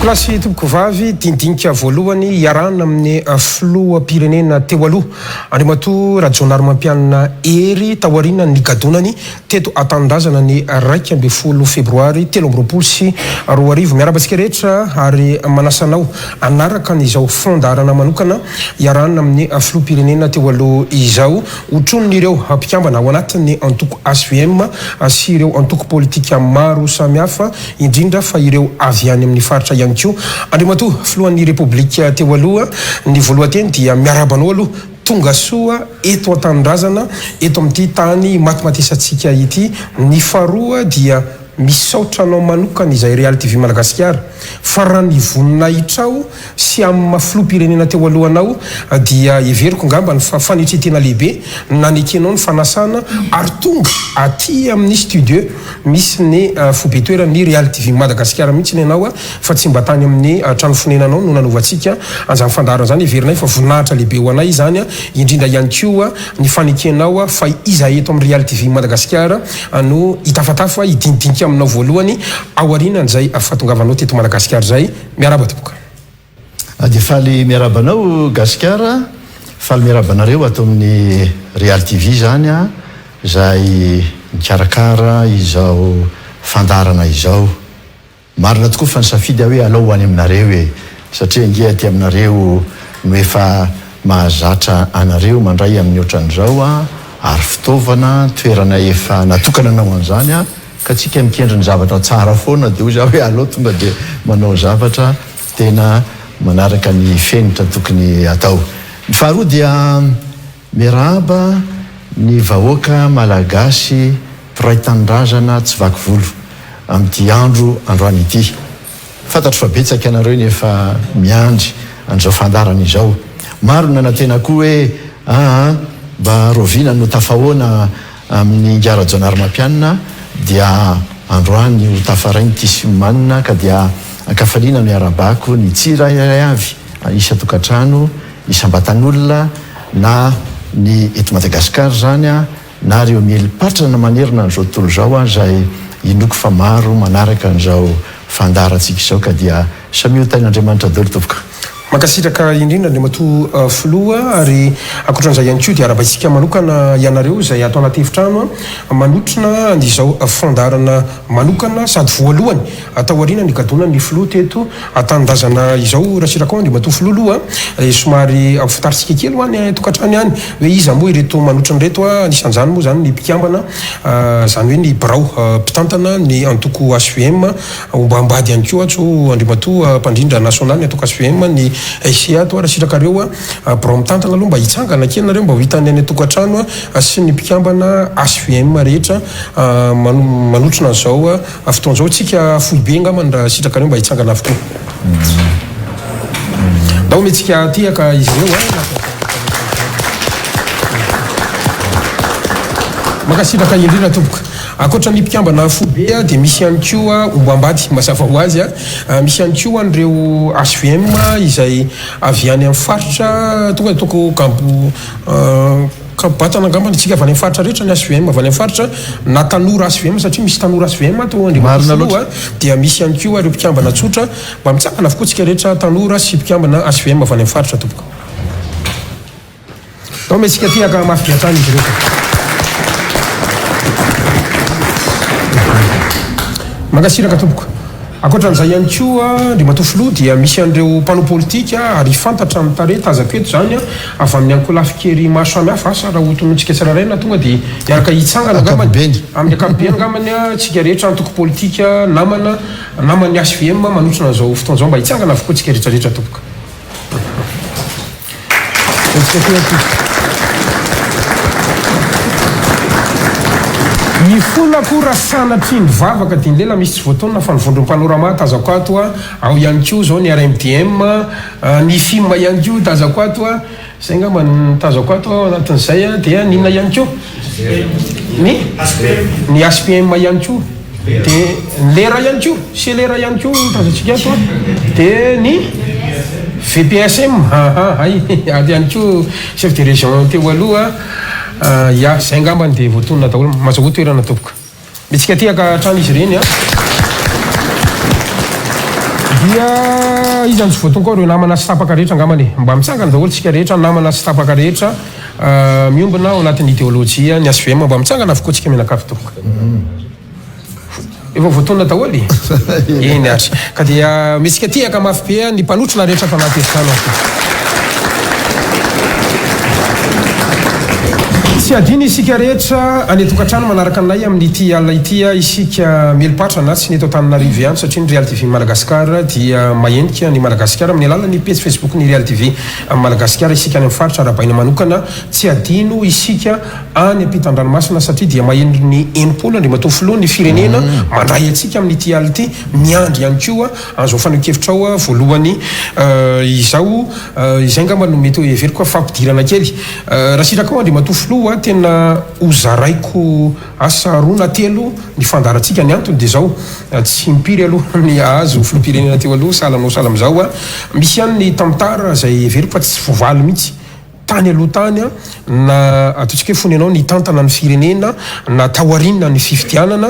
Klasy tompoko vavy dindinika voalohany iarahana amin'ny filoha pirenena teo aloha Andriamatoa Rajaonarimampianina Hery taoriana ny gadonany teto Antanindrazana ny 2 febroary 2024 miarabantsika rehetra ary manasanao anaraka n'izao fondarana manokana iarahana amin'ny filoha pirenena teo aloha izao utron'ireo mpikambana ao anatin'ny antoko SVM sy ireo antoko politika maro samihafa indrindra fa ireo avy any amin'ny faritra Yancho Andriamatoa filohan'ny Republika teo aloha ny voalohanteny dia miarabanao aloha tonga soa eto Antanindrazana eto amin'ity tany matimatesantsika ity ny faharoa dia misaotranao manokana izay Real TV Madagasikara fa raha ny voninahitrao sy amin'ny filoha pirenena teo alohanao dia everiko ngamba ny fanitretena lehibe nanekenao ny fanasana ary tonga aty amin'ny studio misy ny fobetoerany Real TV Madagasikara mihitsy ianao fa tsy mba tany amin'ny trano fonenanao no nanovantsika anzany fandarana zany everinay fa voninahitra lehibe ho anay zany indrindra ihany koa ny fanekenao fa iza eto amin'ny Real TV Madagasikara no itafatafa idindinika aminao voalohany aorianan'izay fahatongavanao teto Madagasikara zay miaraba toboka dia faly miarabanao Gasikara faly miarabanareo ato amin'ny Real TV zany zay mikarakara izao fandarana izao marina tokoa fa nisafidy hoe alao any aminareo hoe satria ingia aty aminareo no efa mahazatra anareo mandray amin'ny ohatran'izao ary fitaovana toerana efa natokana anao an'izany ka tsika mikendry ny zavatra tsara foana dia za hoe alao tonga dia manao zavatra tena manaraka ny fenitra tokony atao ny faharoa dia miaraba ny vahoaka malagasy mpiray tanindrazana tsy vaky volo amin'ity androany ity fantatro fa betsaka ianareo nefa miandry an'izao fandarana izao maro nanantena koa hoe mba rovina no tafahoana amin'ny Rajaonarimampianina dia androany ho tafarainy tisimanina ka dia akafaliana no iarabako ny tsirairay avy isa tokantrano isam-batan'olona na ny eto Madagasikara zany na reo mielipatrana manerina n'izao tontolo zao zay inoko fa maro manaraka n'izao fandarantsika izao ka dia samy hotain'Andriamanitra daholo tovoka makasitraka indrindra Andriamatoa filoha ary akoatran'izay ihany koa dia arabaitsika manokana ianareo izay atao anaty efitrano manotrona izao fandarana manokana sady voalohany atao ariana ny gadona ny filoha teto Antanindrazana izao rasiraka ao Andriamatoa filoha somary fitaritsika kely ho any tokantrano any hoe iza moa ireto manotrana reto anisan'izany moa zany ny mpikambana zany hoe ny birao mpitantana ny antoko SVM ombambady ihany koa atso Andriamatoa mpandrindra nasionaly ny antoko SVM ny SCA to rasirakareo birao mitantana aloha mba hitsangana kely nareo mba ho hitany any tokantrano sy ny mpikambana SVM rehetra manotrona an'izao fotoan'izao tsika fohy be ngamany raha sitrakareo mba hitsangana fotoa da ometsika tiaka izy ireo makasitraka indrindra tomboka akoatra ny mpikambana fobe dia misy ihany koa ombambady masafa ho azy misy ihany koa an'ireo SVM izay avy any amin'ny faritra tonga toko kampo batana angambany tsika avy any amin'ny faritra rehetra ny SVM avy any amin'ny faritra na tanora SVM satria misy tanora SVM to Andriamatoa dia misy ihany koa ireo mpikambana tsotra mba mitsangana avokoa tsika rehetra tanora sy mpikambana SVM avy any amin'ny faritra toboka da metsika tiaka mafy gatrany izy rehetra makasiraka tompoko akoatran'izay ihany koa Andriamatoa filoha dia misy an'ireo mpanao politika ary fantatra amin'ny tare tazapeto zany avy amin'ny ankolafikery maro samihafa asa raha otontsika tsiraraina tonga dia iaraka hitsangana angambany amin'ny ankapobeny angambany tsika rehetra antoko politika namany SVM manotrona an'izao fotoan'izao mba hitsangana avokoa tsika rehetrarehetra tompoka ny folako raha sanatry ny vavaka dia nylela misy tsy voataona fa nivondrom-panorama tazako ato ao ihany koa zao ny RMDM ny film ihany koa tazako ato zay ngamba ny tazako ato anatin'izay dia ninona ihany koa ny SPM ihany koa dia lera ihany koa sy lera ihany koa tazatsika ato dia ny VPSM ady ihany koa chef de région teo aloha ya zay ngambany dia voatonona daholo mazahoa toerana topoka mitsika tiaka trano izy ireny dia izany tsy voatonga reo namana sy tapaka rehetra angamany mba mitsangana daholo tsika rehetra namana sy tapaka rehetra miombona ao anatin'ny ideolojia ny SVM mba mitsangana avokoa tsika mianakavy tokoka efa voatona daholo eny ary ka dia misika tiaka mafy be ny mpanotrona rehetra tanaty efitrano tsy adiny isika rehetra anetokantrano manaraka anay amin'ity alina ity isika melopatra na tsy neto Antananarivo ihany satria ny Real TV Madagasikara dia mahendrika ny Madagasikara amin'ny alalan'ny page Facebook ny Real TV Madagasikara isika any amin'ny faritra arabaina manokana tsy adino isika any ampitan-dranomasina satria dia mahendry ny enimpolo andriamatoa filoha ny firenena mandray atsika amin'ity alina ity miandry ihany koa an'izao fanokevitra ao voalohany izao izay ngamba no mety hoe very koa fampidirana kely raha sitraka ao andriamatoa filoha tena hozaraiko asa roa na telo ny fandarantsika ny antony dia zao tsy mpiry aloha ny azo filoham-pirenena teo aloha salanao salam zao misy ihany ny tamtara zay very fa tsy voavaly mihitsy tany aloha tany na ataontsika hoe fonenao ny tantana ny firenena na tahoarinina ny fifidianana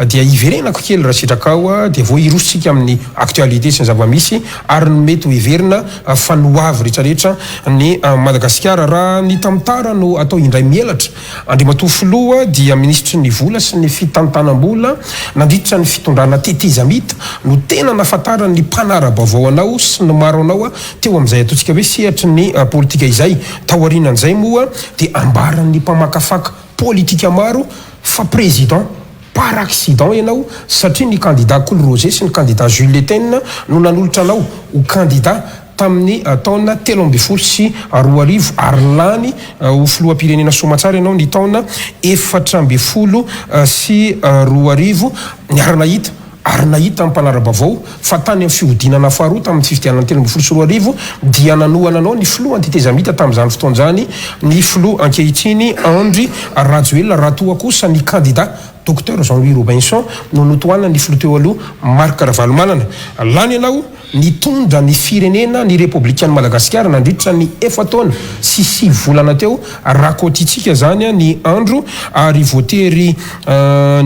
dia iverenako kely raha sitraka ao dia vao irositsika amin'ny actualité sy ny zava-misy ary ny mety ho iverina fanoavy rehetrarehetra ny Madagasikara raha ny tamtara no atao indray mielatra andriamatoa filoha dia ministra ny vola sy ny fitantanam-bola nandritra ny fitondrana tetezamita no tena nafatara ny mpanara-baovao anao sy ny maro anao teo amin'izay ataontsika hoe sehatry ny politika izay tahoarinan'izay moa dia ambaran'ny mpamakafaka politika maro fa président par accident ianao satria ny candidat Cool Rosé sy ny candidat Jules Leten no nanolotra anao ho candidat tamin'ny taona 13 sy 20 ary lany ho filoham-pirenena soamantsara ianao ny taona 14 sy 20 niarana hita ary nahita amin'ny mpanara-baovao fa tany amin'ny fihodinana faharoa tamin'ny fifidianana 13 sy 20 dia nanohana anao ny filoha antetezamita tamin'izany fotoan'izany ny filoha ankehitriny Andry Rajoelina raha toa kosa ny candidat Dr Jean-Louis Robinson no notoana ny filoha teo aloha Marc Ravalomanana lany ianao nitondra ny firenena ny républicaine Madagasikara nandritra ny 4 taona sy 6 volana teo raha kotitsika zany ny andro ary voatery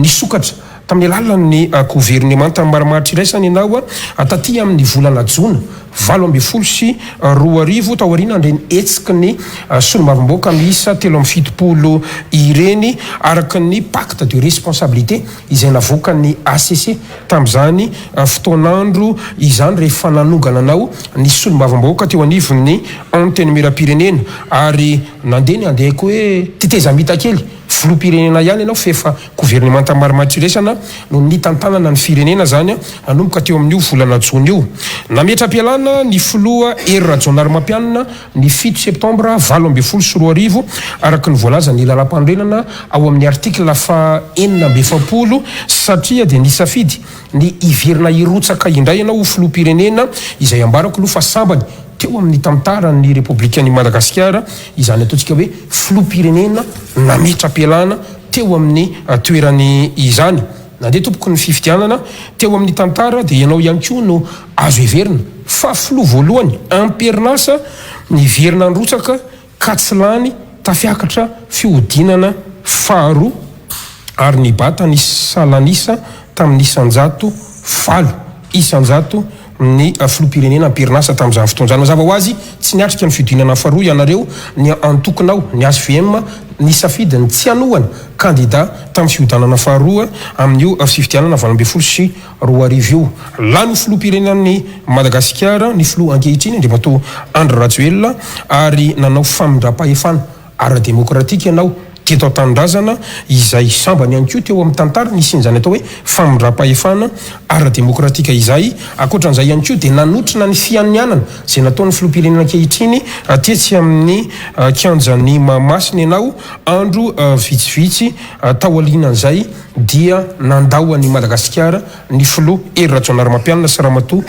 ny sokatra tamin'ny alalan'ny gouvernement maromaro iraisany ianao taty amin'ny volana jona 12 sy 20 taoriana andreny etsiky ny solomavim-boaka miisa 17 ireny araka ny pacte de responsabilité izay navoaka ny ACC tamin'izany fotoanandro izany rehefa nanongana anao ny solomavim-boaka teo anivon'ny antenimera-pirenena ary nandeny andehako hoe tetezamita kely filoham-pirenena ihany ianao fefa gouvernement maromaro iraisana no nitantanana ny firenena zany nanomboka teo amin'io volana jona io nametra-pialana ny filoha Hery Rajaonarimampianina ny 7 septembre 12 sy 20 araka ny voalaza ny lalam-panorenana ao amin'ny artikla fa 970 satria dia nisafidy ny iverina irotsaka indray ianao ho filoham-pirenena izay ambarako aloha fa sambany teo amin'ny tamtara ny républicaine Madagasikara izany ataontsika hoe filoham-pirenena nametra-pialana teo amin'ny toerany izany nandeha tompoko ny fifidianana teo amin'ny tantara dia ianao ihany koa no azo heverina fa filoha voalohany amperinasa ny verina androtsaka ka tsy lany tafiakatra fihodinana faharoa ary ny bata ny salanisa tamin'ny isanjato ny filoham-pirenena amperinasa tamin'izany fotoan'izany mazava ho azy tsy niatrika ny fihodinana faharoa ianareo ny antokonao ny SVM ny safidiny tsy anohana candidat tamin'ny fihodanana faharoa amin'io fifidianana 12 sy 20 io lany filoham-pirenenan'ny Madagasikara ny filoha ankehitriny andriamatoa Andry Rajoelina ary nanao famindram-pahefana ara-demokratika ianao teto an-tanindrazana izay sambany ihany koa teo amin'ny tantara nisin'izany atao hoe famindram-pahefana ara-demokratika izay akoatran'izay ihany koa dia nanotrina ny fianianana izay nataon'ny filoham-pirenena ankehitriny tetsy amin'ny kianjany Mahamasina ianao andro vitsivitsy tao alinan'izay dia nandahoan'ny Madagasikara ny filoha Hery Rajaonarimampianina sy ramatoa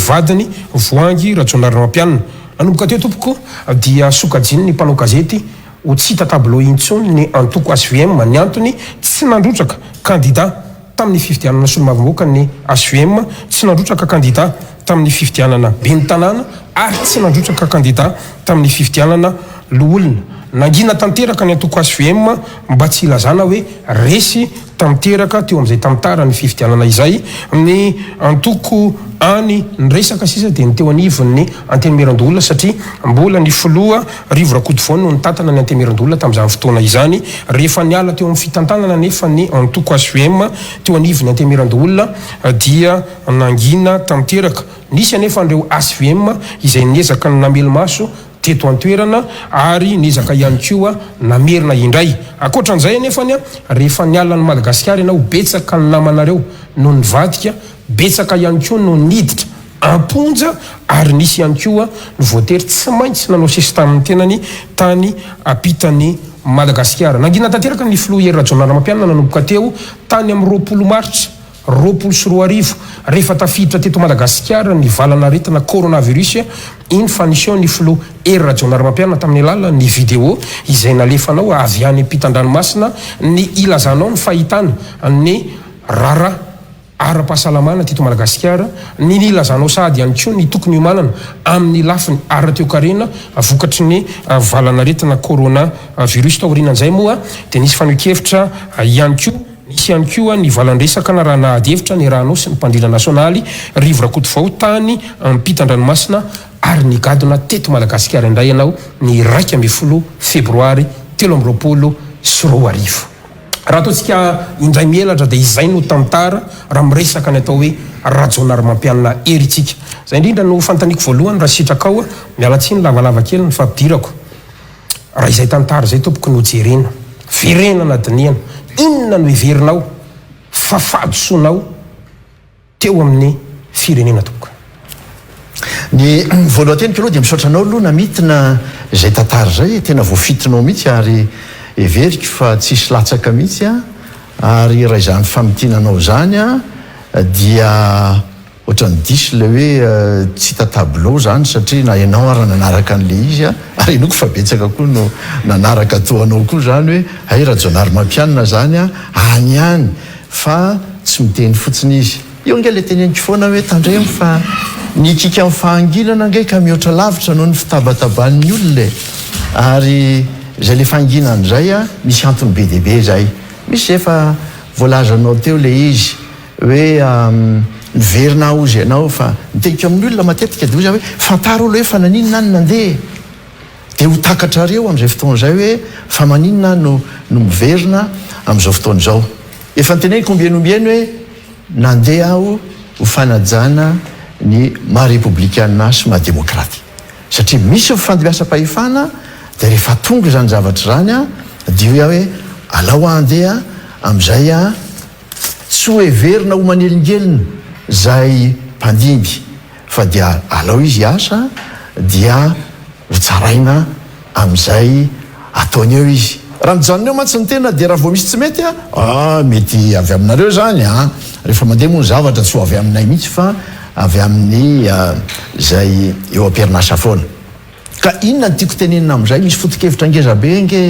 vadiny Voangy Rajaonarimampianina nanomboka teo tompoko dia sokajiny ny mpanao gazety ho tsy hita tableau intsony ny antoko SVM ny antony tsy nandrotraka candidat tamin'ny fifidianana solomavim-boaka ny SVM tsy nandrotraka candidat tamin'ny fifidianana ben'ny tanàna ary tsy nandrotraka candidat tamin'ny fifidianana loolona nangina tanteraka ny antoko ASVM mba tsy ilazana hoe resy tanteraka teo amin'izay tantara ny fifidianana izay ny antoko any nresaka sisa dia ny teo anivon'ny antenemeran-dolona satria mbola ny filoha rivo rakotovao no nitantana ny antenemeran-dolona tamin'izany fotoana izany rehefa niala teo amin'ny fitantanana nefa ny antoko ASVM teo anivon'ny antenemeran-dolona dia nangina tanteraka nisy anefa an'ireo ASVM izay niezaka ny namely maso teto antoerana ary niezaka ihany koa namerina indray akoatran'izay anefany a rehefa niala ny Madagasikara ianao betsaka ny namanareo no nivadika betsaka ihany koa no niditra amponja ary nisy ihany koa ny voatery tsy maintsy nanao sesy tamin'ny tenany tany ampitany Madagasikara nangina tanteraka ny filoha Hery Rajaonarimampianina nanomboka teo tany amin'ny 20 Martsa 24 rehefa tafiditra teto Madagasikara ny valanaretina coronavirus iny fa niseo ny filoha Hery Rajaonarimampianina tamin'ny alala ny vidéo izay nalefanao avy any ampitan-dranomasina ny ilazanao ny fahitana ny rara ara-pahasalamana teto Madagasikara ny ilazanao sady ihany koa ny tokony homanana amin'ny lafiny ara-teokarena vokatry ny valanaretina coronavirus tao aorianan'izay moa dia nisy fanoikevitra ihany koa nisy ihany koa ny valandresaka na raha nahady hevitra ny rahanao sy ny mpandrina nasionaly rivo rakotovao tany ampitan-dranomasina ary ny gadona teto Madagasikara indray ianao ny 1 febroary 2024 raha ataontsika indray mielatra dia izay no tantara raha miresaka ny atao hoe Rajaonarimampianina Hery itsika zay indrindra no fantaniko voalohany raha sitrakao mialatsiny lavalava kely ny fampidirako raha izay tantara zay tompoko no jerena firenana diniana inona no hiverinao fa fahadosonao teo amin'ny firenena tompoko ny voalohan-teniko aloha dia misaotranao aloha namitina zay tantara zay tena voafitinao mihitsy ary everiko fa tsisy latsaka mihitsy ary raha izany famitinanao zany dia ohatrany disy le hoe tsy tatableau zany satria na ianao ary nanaraka an'le izy ary inoko fa betsaka koa no nanaraka toanao koa zany hoe hay Rajaonarimampianina zany any any fa tsy miteny fotsiny izy io nge le teneniko foana hoe tandremo fa nikika amin'ny fahanginana nge ka mihoatra lavitra noho ny fitabataban'ny olona ary zay le fanginana zay misy antony be dehibe zay misy efa voalazanao teo le izy hoe niverina ozy ianao fa miteko amin'ny olona matetika dia ozy hoe fantaro olo hoe fa naninona any nandeha dia ho takatra reo amin'izay fotoana zay hoe fa maninona no miverina amin'izao fotoana izao efa niteneniko ombienoombieny hoe nandeha aho ho fanajana ny marépublicaina sy madémokraty satria misy fifandimbiasa-pahefana dia rehefa tonga zany zavatra zany dia hoe alao andeha amin'izay tsy hoe verina ho manelingelina zay mpandimby fa dia alao izy asa dia ho tsaraina amin'izay ataony eo izy raha mijanoneo mantsy ny tena dia raha vao misy tsy mety mety avy aminareo zany rehefa mandeha moa ny zavatra tsy ho avy aminay mihitsy fa avy amin'ny zay eo am-perinasa foana ka inona ny tiako tenenina amin'izay misy foto-kevitra ngezabe nge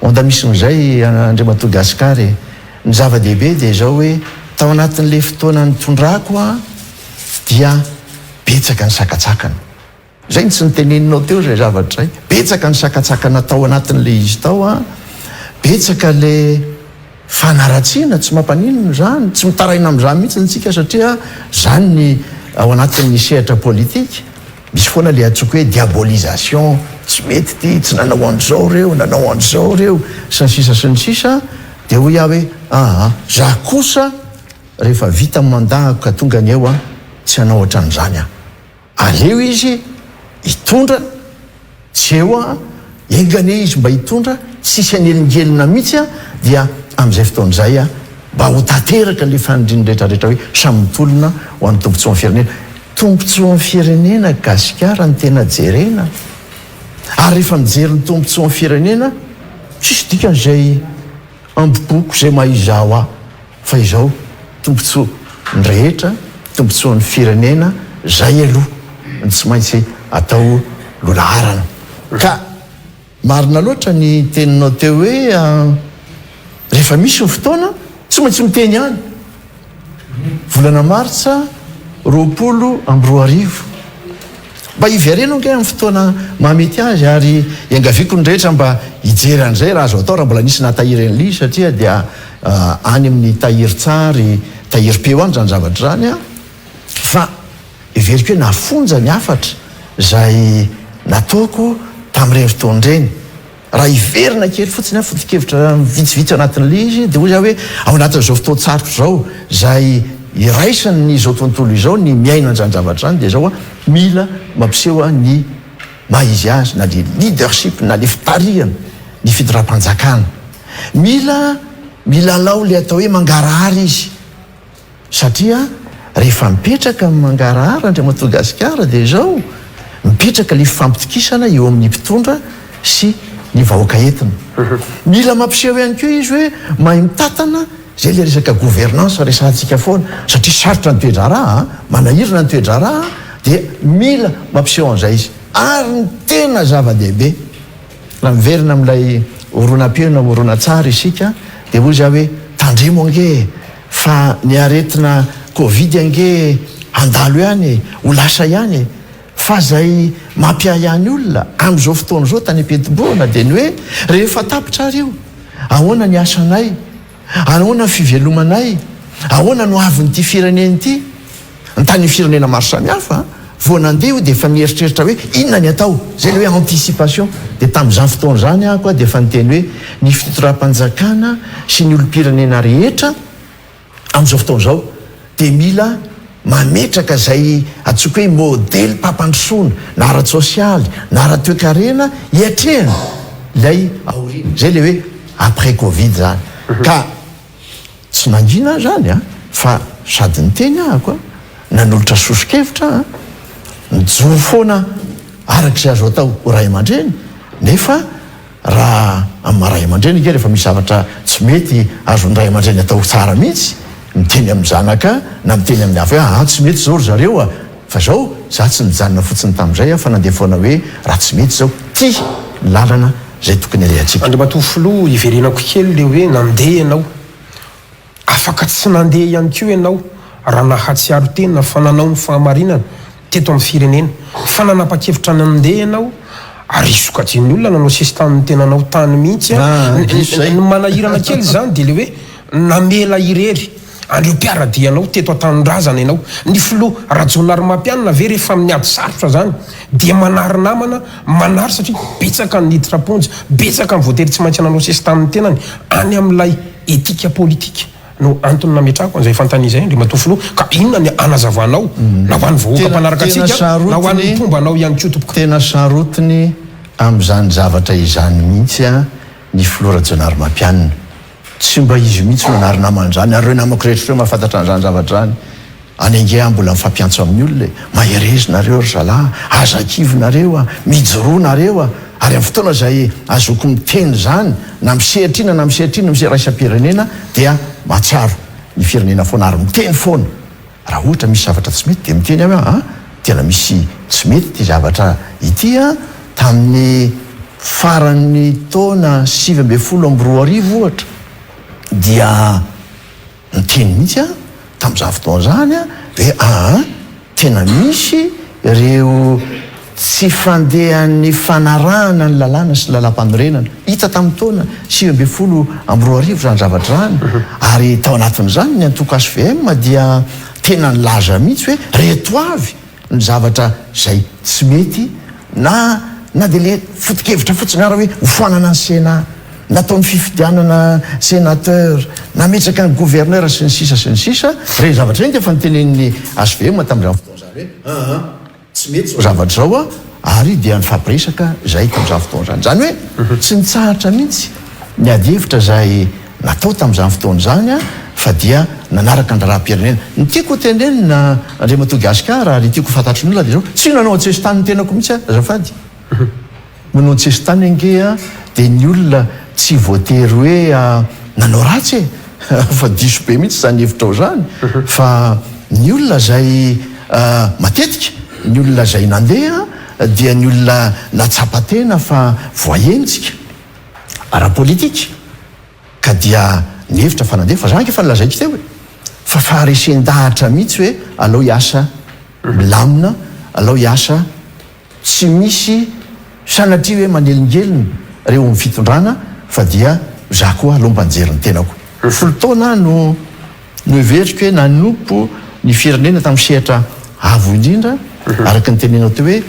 onda misy n'izay Andriamatoa Gasikara ny zava-dehibe dia zao hoe tao anatin'le fotoana nitondrako dia betsaka ny sakatsakana zay tsy niteneninao teo zay zavatra zay betsaka ny sakatsakana tao anatin'le izy tao betsaka le fanaratsiana tsy mampaninona zany tsy mitaraina amin'izany mihitsy ntsika satria zany ny ao anatin'ny sehatra politika misy foana le atsoko hoe diabolisation tsy mety ty tsy nanao an'izao reo sy ny sisa dia hoy aho hoe za kosa rehefa vita mandahako ka tonga ny eo tsy hanao ohatran'izany aleo izy hitondra tsy eo engane izy mba hitondra tsisy anelingelina mihitsy dia amin'izay fotoan'izay mba ho tanteraka le fanindriny rehetrarehetra hoe samytolona ho an'ny tompontsoa amin'ny firenena tompontsoa amin'ny firenena Gasikara ny tena jerena ary rehefa mijery ny tompontsoa amin'ny firenena tsisy dikan'izay amboboko zay mahizao fa izao tompontsoa ny rehetra tompontsoa ny firenena zay aloha ny tsy maintsy atao lolaharana ka marina loatra ny teninao teo hoe rehefa misy ny fotoana tsy maintsy miteny any volana Martsa 24 mba ivereno nge amin'ny fotoana mamety azy ary iangaviko ny rehetra mba hijery an'izay raha azo atao raha mbola nisy natahiry an'ly satria dia any amin'ny tahiry-tsary tahiry-peo any zany zavatra zany a fa iveriko hoe nafonja ny afatra zay nataoko tamin'ireny fotoan'ireny raha iverina kely fotsiny a foto-kevitra vitsivitsy anatin'le izy dia hoy za hoe ao anatin'izao fotoan-tsarotra zao zay iraisany ny zao tontolo izao ny miaina an'izany zavatra zany dia zao a mila mampiseho ny maizy azy na le leadership na le fitarihana ny fitondram-panjakana mila lao le atao hoe mangarahara izy satria rehefa mipetraka amin'ny mangarahara Andriamatoa Gasikara dia zao mipetraka le fifampitokisana eo amin'ny mpitondra sy ny vahoaka entina mila mampiseho ihany koa izy hoe mahay mitatana zay le resaka gouvernance resantsika foana satria sarotra ny toedraraha manahirina ny toedraraha dia mila mampiseho an'izay izy ary ny tena zava-dehibe raha miverina amin'ilay oronam-peo na oronan-tsara isika dia hoy za hoe tandremo ange fa ny aretina covid ange andalo ihany ho lasa ihany fa zay mampia ihany olona amin'izao fotoana zao tany am-pentim-boana dia ny hoe rehefa tapitra reo ahoana ny asanay ahoana ny fivelomanay ahoana no avin'ity fireneny ity ny tany firenena maro samihafa vo nandeha dia efa mieritreritra hoe inona ny atao zay le hoe anticipation dia tamin'izany fotoana zany ako a dia efa niteny hoe ny fitotoram-panjakana sy ny olom-pirenena rehetra amin'izao fotoana zao dia mila mametraka zay atsoka hoe modely mpampandrosoana na ara-tsosialy na ara-toekarena hiatrehana ilay aorina zay le hoe après covid zany ka tsy nangina zany a fa sady nyteny ahako a nanolotra sosokevitra a nijoro foana arak'izay azo atao ho ray aman-dreny nefa raha amin'ny ray aman-dreny ke rehefa misy zavatra tsy mety azony ray aman-dreny atao tsara mihitsy miteny amin'ny zanaka na miteny amin'ny hafa hoe tsy mety zao ry zareo a fa zao za tsy nijanona fotsiny tamin'izay a fa nandeha foana hoe raha tsy mety zao ty lalana zay tokony rehatsika Andriamatoa Filoha iverenako kely le hoe nandeha ianao afaka tsy nandeha ihany koa ianao raha nahatsiaro tena fa nanao ny fahamarinana teto amin'ny firenena fa nanapa-kevitra nandeha ianao ary isokatrin'ny olona nanao sesy-tany ny tenanao tany mihitsy ny manahirana kely zany dia le hoe namela irery andreo mpiaradianao teto an-tanindrazana ianao ny Filoha rajonary mampianina ve rehefa miady sarotra zany dia manary namana manary satria betsaka ny niditra-ponja betsaka ny voatery tsy maintsy nanao sesy-tany ny tenany any amin'ilay etika politika no antony nametrako an'izay fantany izay Andriamatoa Filoha ka inona ny anazavaanao na ho an'ny vahoaka mpanaraka atsika na ho an'ny mpombanao ihany koa tompoko tena sarotiny amin'izany zavatra izany mihitsy a ny Filoha rajonary mampianina tsy mba izy mihitsy no anary namana zany ary reo namako rehetra reo mahafantatra an'izany zavatra zany any ange mbola mifampiantso amin'ny olona maherezynareo ry zalahy azakivinareo a mijoroanareo a ary amin'ny fotoana zay azoko miteny zany na misehitrina na misehitrina miseraisam-pirenena dia matsaro ny firenena foana ary miteny foana raha ohatra misy zavatra tsy mety dia miteny hoe tena misy tsy mety ty zavatra ity a tamin'ny faran'ny taona 2024 ohatra dia miteny mihitsy a tamin'izany fotoana zany a hoe tena misy ireo tsy fandehan'ny fanarahana ny lalàna sy lalam-panorenana hita tamin'ny taona 2024 zany zavatra zany ary tao anatin'izany ny antoko SVM dia tena nilaza mihitsy hoe reto avy ny zavatra zay tsy mety na dia le foto-kevitra fotsiny ara hoe hofoanana ny sena nataon'ny fifidianana sénateur nametraka ny gouverneur sy ny sisa re zavatra zany dia efa nitenen'ny SVM tamin'izany fotoana zany hoe tsy mety zao zavatra zao a ary dia nifampiresaka zay tamin'izany fotoana zany hoe tsy nitsahatra mihitsy ny ady-hevitra zay natao tamin'izany fotoana zany a fa dia nanaraka ny raharam-pirenena ny tiako tenenina Andriamatoa Gasikara ary tiako fantatry ny olona dia zao tsy nanao an-tsesy-tany ny tenako mihitsy a azafady manao an-tsesy-tany angea dia ny olona tsy voatery hoe nanao ratsy fa diso be mihitsy zany hevitra ao zany fa ny olona zay matetika ny olona zay nandeha dia ny olona natsapa-tena fa voahentsika ara-politika ka dia ny hevitra fa nandeha fa zany efa nilazaiko teo hoe fa faharesen-dahatra mihitsy hoe alao hiasa milamina alao hiasa tsy misy sanatria hoe manelingeliny reo amin'ny fitondrana fa dia za koa alompanjeriny tenako folo taona no everiko hoe nanompo ny firenena tamin'ny sehatra avo indrindra araka ny tenenao teo hoe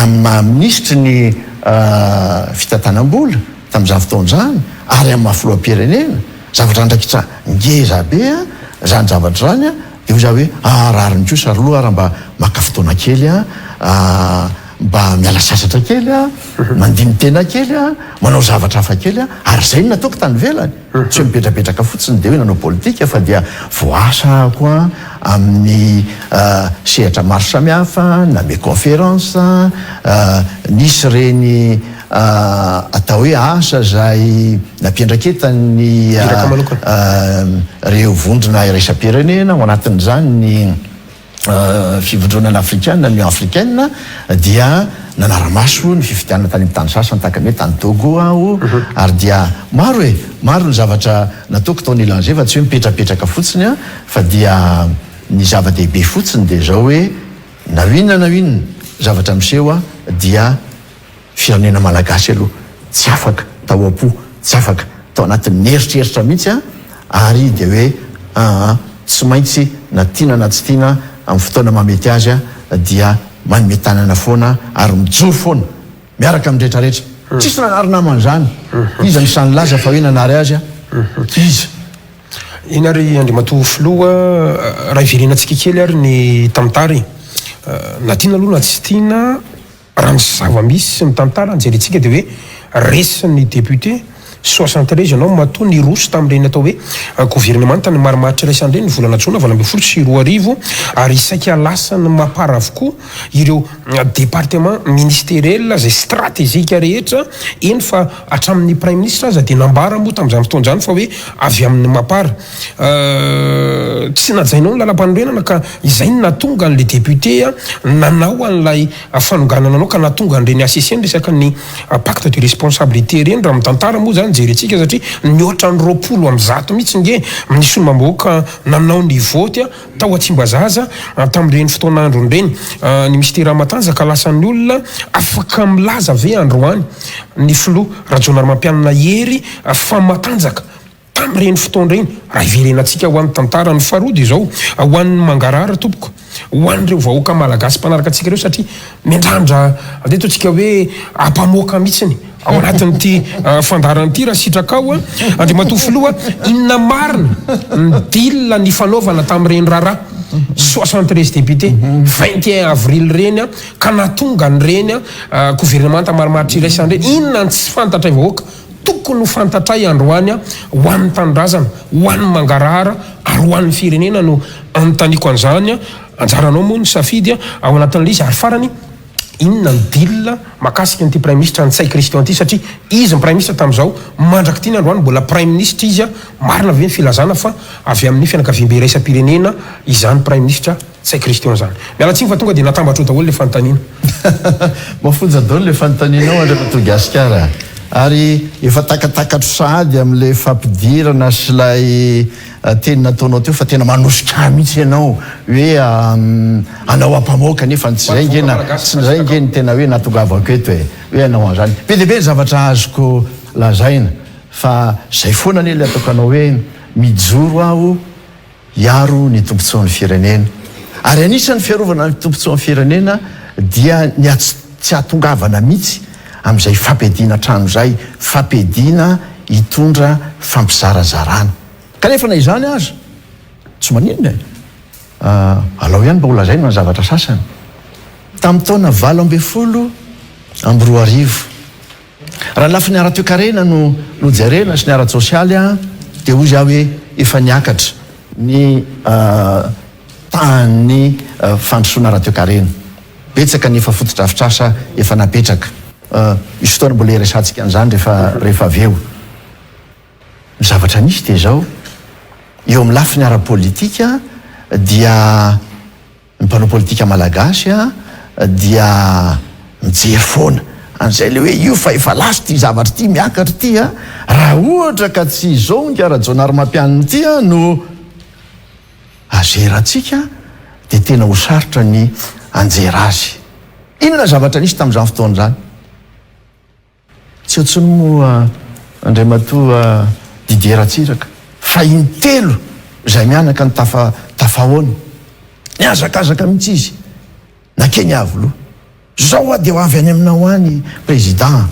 maministry ny fitantanam-bola tamin'izany fotoan'izany ary amin'ny mahafoloam-pirenena zavatra ndrakitra ngeza be zany zavatra zany de ho za hoe rariny kosa ary loha raha mba maka fotoana kely mba miala sasatra kely mandiny tena kely manao zavatra hafa kely ary zay no nataoko tany velany tsy hoe mipetrapetraka fotsiny de hoe nanao politika fa dia voasa koa amin'ny sehatra maro samihafa na me conférence nisy reny atao hoe asa zay nampiendraketany reo vondrona iraisam-pirenena ao anatin'izany ny fivondronana africaine union africaine dia nanaramaso ny fifidianana tany amin'ny tany sasany takany hoe tany Togo aho ary dia maro ny zavatra nataoko taony ilan'izay fa tsy hoe mipetrapetraka fotsiny fa dia ny zava-dehibe fotsiny de zao hoe nawinina zavatra miseho dia firenena malagasy aloha tsy afaka tao am-po tsy afaka tao anatin'ny eritreritra mihitsy ary de hoe tsy maintsy na tiana na tsy tiana amin'ny fotoana mamety azy dia manome tanana foana ary mijoro foana miaraka amin'ny rehetrarehetra tsisy nanary naman'izany izy ny sany laza fa hoe nanary azy izy ina ry andriamatoa filoha raha iverenantsika kely ary ny tantara na tiana aloha na tsy tiana raha ny zava-misy sy ny tantara anjerentsika de hoe resiny député 73 anao matoa ny roso tamin'ireny atao hoe gouvernement tany marimaritra iraisan'ireny ny volana jona valo ambin'ny folo sy roa arivo ary isaika lasany mapara avokoa ireo département ministériel zay stratégique rehetra eny fa hatramin'ny prime ministre aza de nambara moa tamin'izany fotoan'izany fa hoe avy amin'ny mapara tsy najainao ny lalam-panorenana ka izay ny natonga an'le député nanao an'lay fanonganana anao ka natonga an'ireny ACC resaka ny pacte de responsabilité reny raha mitantara moa zany jerentsika satria nioatra ny 20 amin'ny zato mihitsy nge nisy ny mamboaka nanao ny voty tao Atsimbazaza tamin'ireny fotoan'andro ireny ny ministera matanjaka lasan'ny olona afaka milaza ve androany ny filoha rajonarymampianina hery fa matanjaka tamin'ireny fotoan'ireny raha iverenantsika ho an'ny tantara ny farody zao ho an'ny mangarara tompoko ho an'ireo vahoaka malagasy mpanaraka antsika ireo satria miandrandra deto atsika hoe ampamoaka mihitsiny ao anatin'ity fandaran'ity raha sitrakao andriamatoa filoha inona marina ny dila ny fanaovana tamin'ireny raharaha 73 député 21 avril reny ka natonga ny reny gouvernement marimaritra iraisan'ireny inona ny tsy fantatra vahoaka tokony ho fantatray androany ho an'ny tanindrazana ho an'ny mangarahara ary ho an'ny firenena no anontaniako an'izany anjaranao moa ny safidy ao anatin'le izy ary farany inona ny dila makasika n'ity prime ministre Ntsay Christian ty satria izy ny prime ministre tamin'izao mandraky ty ny androany mbola prime ministre izy marina ve ny filazana fa avy amin'ny fianakaviam-be iraisam-pirenena izany prime ministre Ntsay Christian zany mialatsiny fa tonga de natambatra eo daholo le fanontaniana mafonja daholo le fanontanianao andriamatoa Gasikara ary efa takatakatro sahady amin'le fampidirana sy lay teny nataonao teo fa tena manosika mihitsy ianao hoe anao ampamoaka nefa tsy zay nge ny tena hoe natongavako eto hoe anao an'izany be de be ny zavatra azoko lazaina fa zay foana ane le ataoko anao hoe mijoro aho hiaro ny tombontsoan'ny firenena ary anisan'ny fiarovana ny tombontsoan'ny firenena dia ny tsy atongavana mihitsy amin'izay fampiadiana trano zay fampiadiana hitondra fampizarazarana kanefa na izany azy tsy maninona alao ihany mba olazaina ny zavatra sasany tamin'ny taona 20 amby 2 arivo raha lafi ny ara-toekarena no jerena sy ny ara-tsosialy de ozy aho hoe efa niakatra ny tany fandrosoana ara-toekarena betsaka ny efa fotodrafitrasa efa napetraka isy fotoana mbola iresantsika an'izany rehefa avy eo ny zavatra nisy de zao eo amin'ny lafiny ara-politika dia ny mpanao politika malagasy dia mijery foana an'izay le hoe io fa efa laso ty zavatra ty miakatra ty raha ohatra ka tsy zonga rajonarymampianiny ty no azeratsika de tena ho sarotra ny anjera azy inona zavatra nisy tamin'izany fotoana zany tsy ohatsiny moa andriamatoa Didieratsiraka fa intelo zay mianaka ny tafahoana niazakazaka mihitsy izy nakeny avy loha zao a de ho avy any aminao any président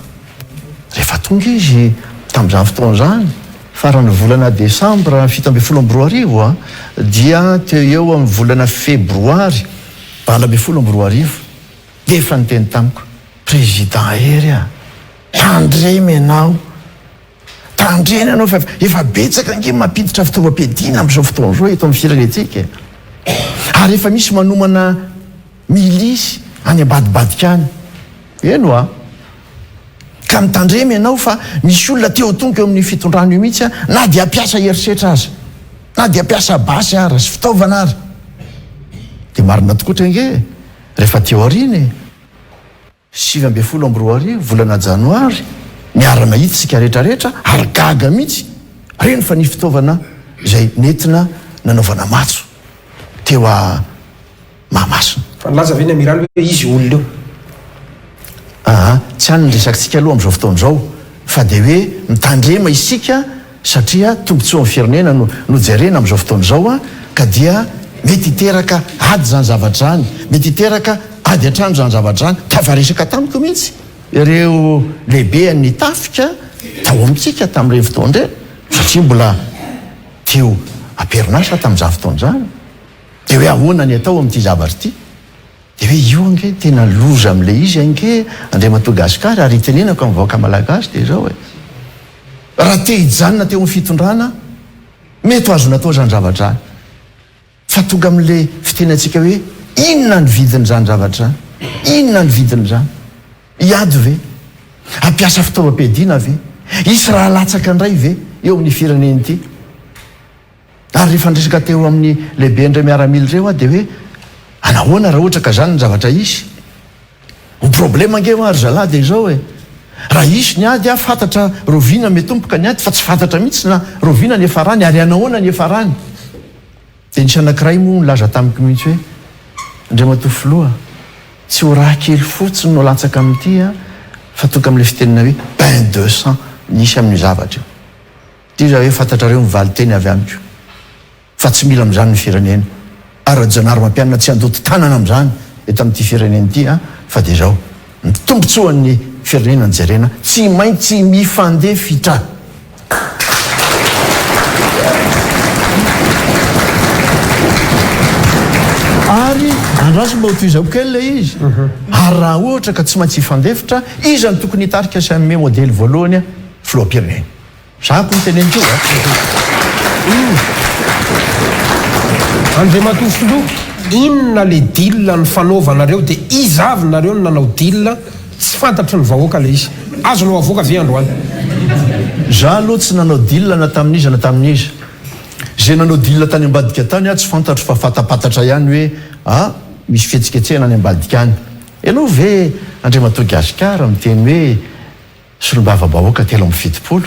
rehefa tonga izy tamin'izany fotoana zany farany volana décembre 7 dia teo eo amin'ny volana febroary 24 de efa niteny tamiko président ery a tandremy anao tandreny anao fa efa betsaka nge mampiditra fitaovam-piadiana amin'izao fotoana zao eto amin'ny firenetsika ary efa misy manomana milisy any ambadibadika any eno a ka mitandremy ianao fa misy olona teo tonga eo amin'ny fitondrano io mihitsy a na dia ampiasa herisetra azy na dia ampiasa basy ary sy fitaovana ary de marina tokoatra nge rehefa teo ariny 7 volana janoary niara-na hitsika rehetrarehetra ary gaga mihitsy reny fa ny fitaovana zay nentina nanaovana matso teo a Mahamasina fa laza ve ny amiraly hoe izy olona eo tsy any nresakitsika aloha am'izao fotoana zao fa de hoe mitandrema isika satria tombontsoa amin'ny firenena no jerena am'izao fotoana zao a ka dia mety hiteraka ady zany zavatra zany mety hiteraka ady atrano zany zavatra zany tavaresaka tamiko mihitsy ireo lehibe ny tafika tao amitsika tamin'ireny fotoana reny satria mbola teo aperinasa tamin'izany fotoana zany de hoe ahoana ny atao amin'ity zavatra ity de hoe io ange tena loza am'le izy ange andriamatoa Gasikara ary itenenako amin'ny vahoaka malagasy de zao hoe raha te hijanona teo amin'ny fitondrana mety ho azo natao zany zavatra zany fa tonga amin'le fitenantsika hoe inona ny vidiny zany zavatra zany inona ny vidiny zany iady ve ampiasa fitaovam-piadiana ve isy raha latsaka indray ve eo amin'ny fireneny ity ary rehefa ndresaka teo amin'ny lehibe ndray miaramily reo a de hoe anahoana raha ohatra ka zany ny zavatra isy ny problema nge maro zalahy de zao hoe raha isy ny ady a fantatra rovina metompoka ny ady fa tsy fantatra mihitsy na rovina ny efa rany ary anahoana ny efa rany de nisy anankiray moa nilaza tamiko mihitsy hoe andriamatoa filoha tsy ho raha kely fotsiny no latsaka amin'ity a fa tonga amin'le fitenina hoe pain 200 nisy amin'ny zavatra io ty za hoe fantatrareo mivaly teny avy amiko fa tsy mila am'izany ny firenena ary janary mampianina tsy andoto tanana am'izany eto amin'ity firenena ity a fa de zao ny tombontsoan'ny firenena ny jerena tsy maintsy mifandefitra ary andraso mba hotoizako kely le izy ary raha ohatra ka tsy maintsy hifandefitra izy ny tokony hitarika sy amme modely voalohany a filoam-pirenena zako nyteneniko Andriamatoa Filoha inona le dila ny fanaovanareo de izavinareo ny nanao dila tsy fantatry ny vahoaka le izy azonao avoaka ve androany za aloha tsy nanao dila na tamin'iza na tamin'iza zay nanao dila tany ambadika tany a tsy fantatro fa fatapatatra ihany hoe misy fihetsiketsehana any ambadika any aloha ve Andriamatoa Gasikara miteny hoe solombava-bahoaka 7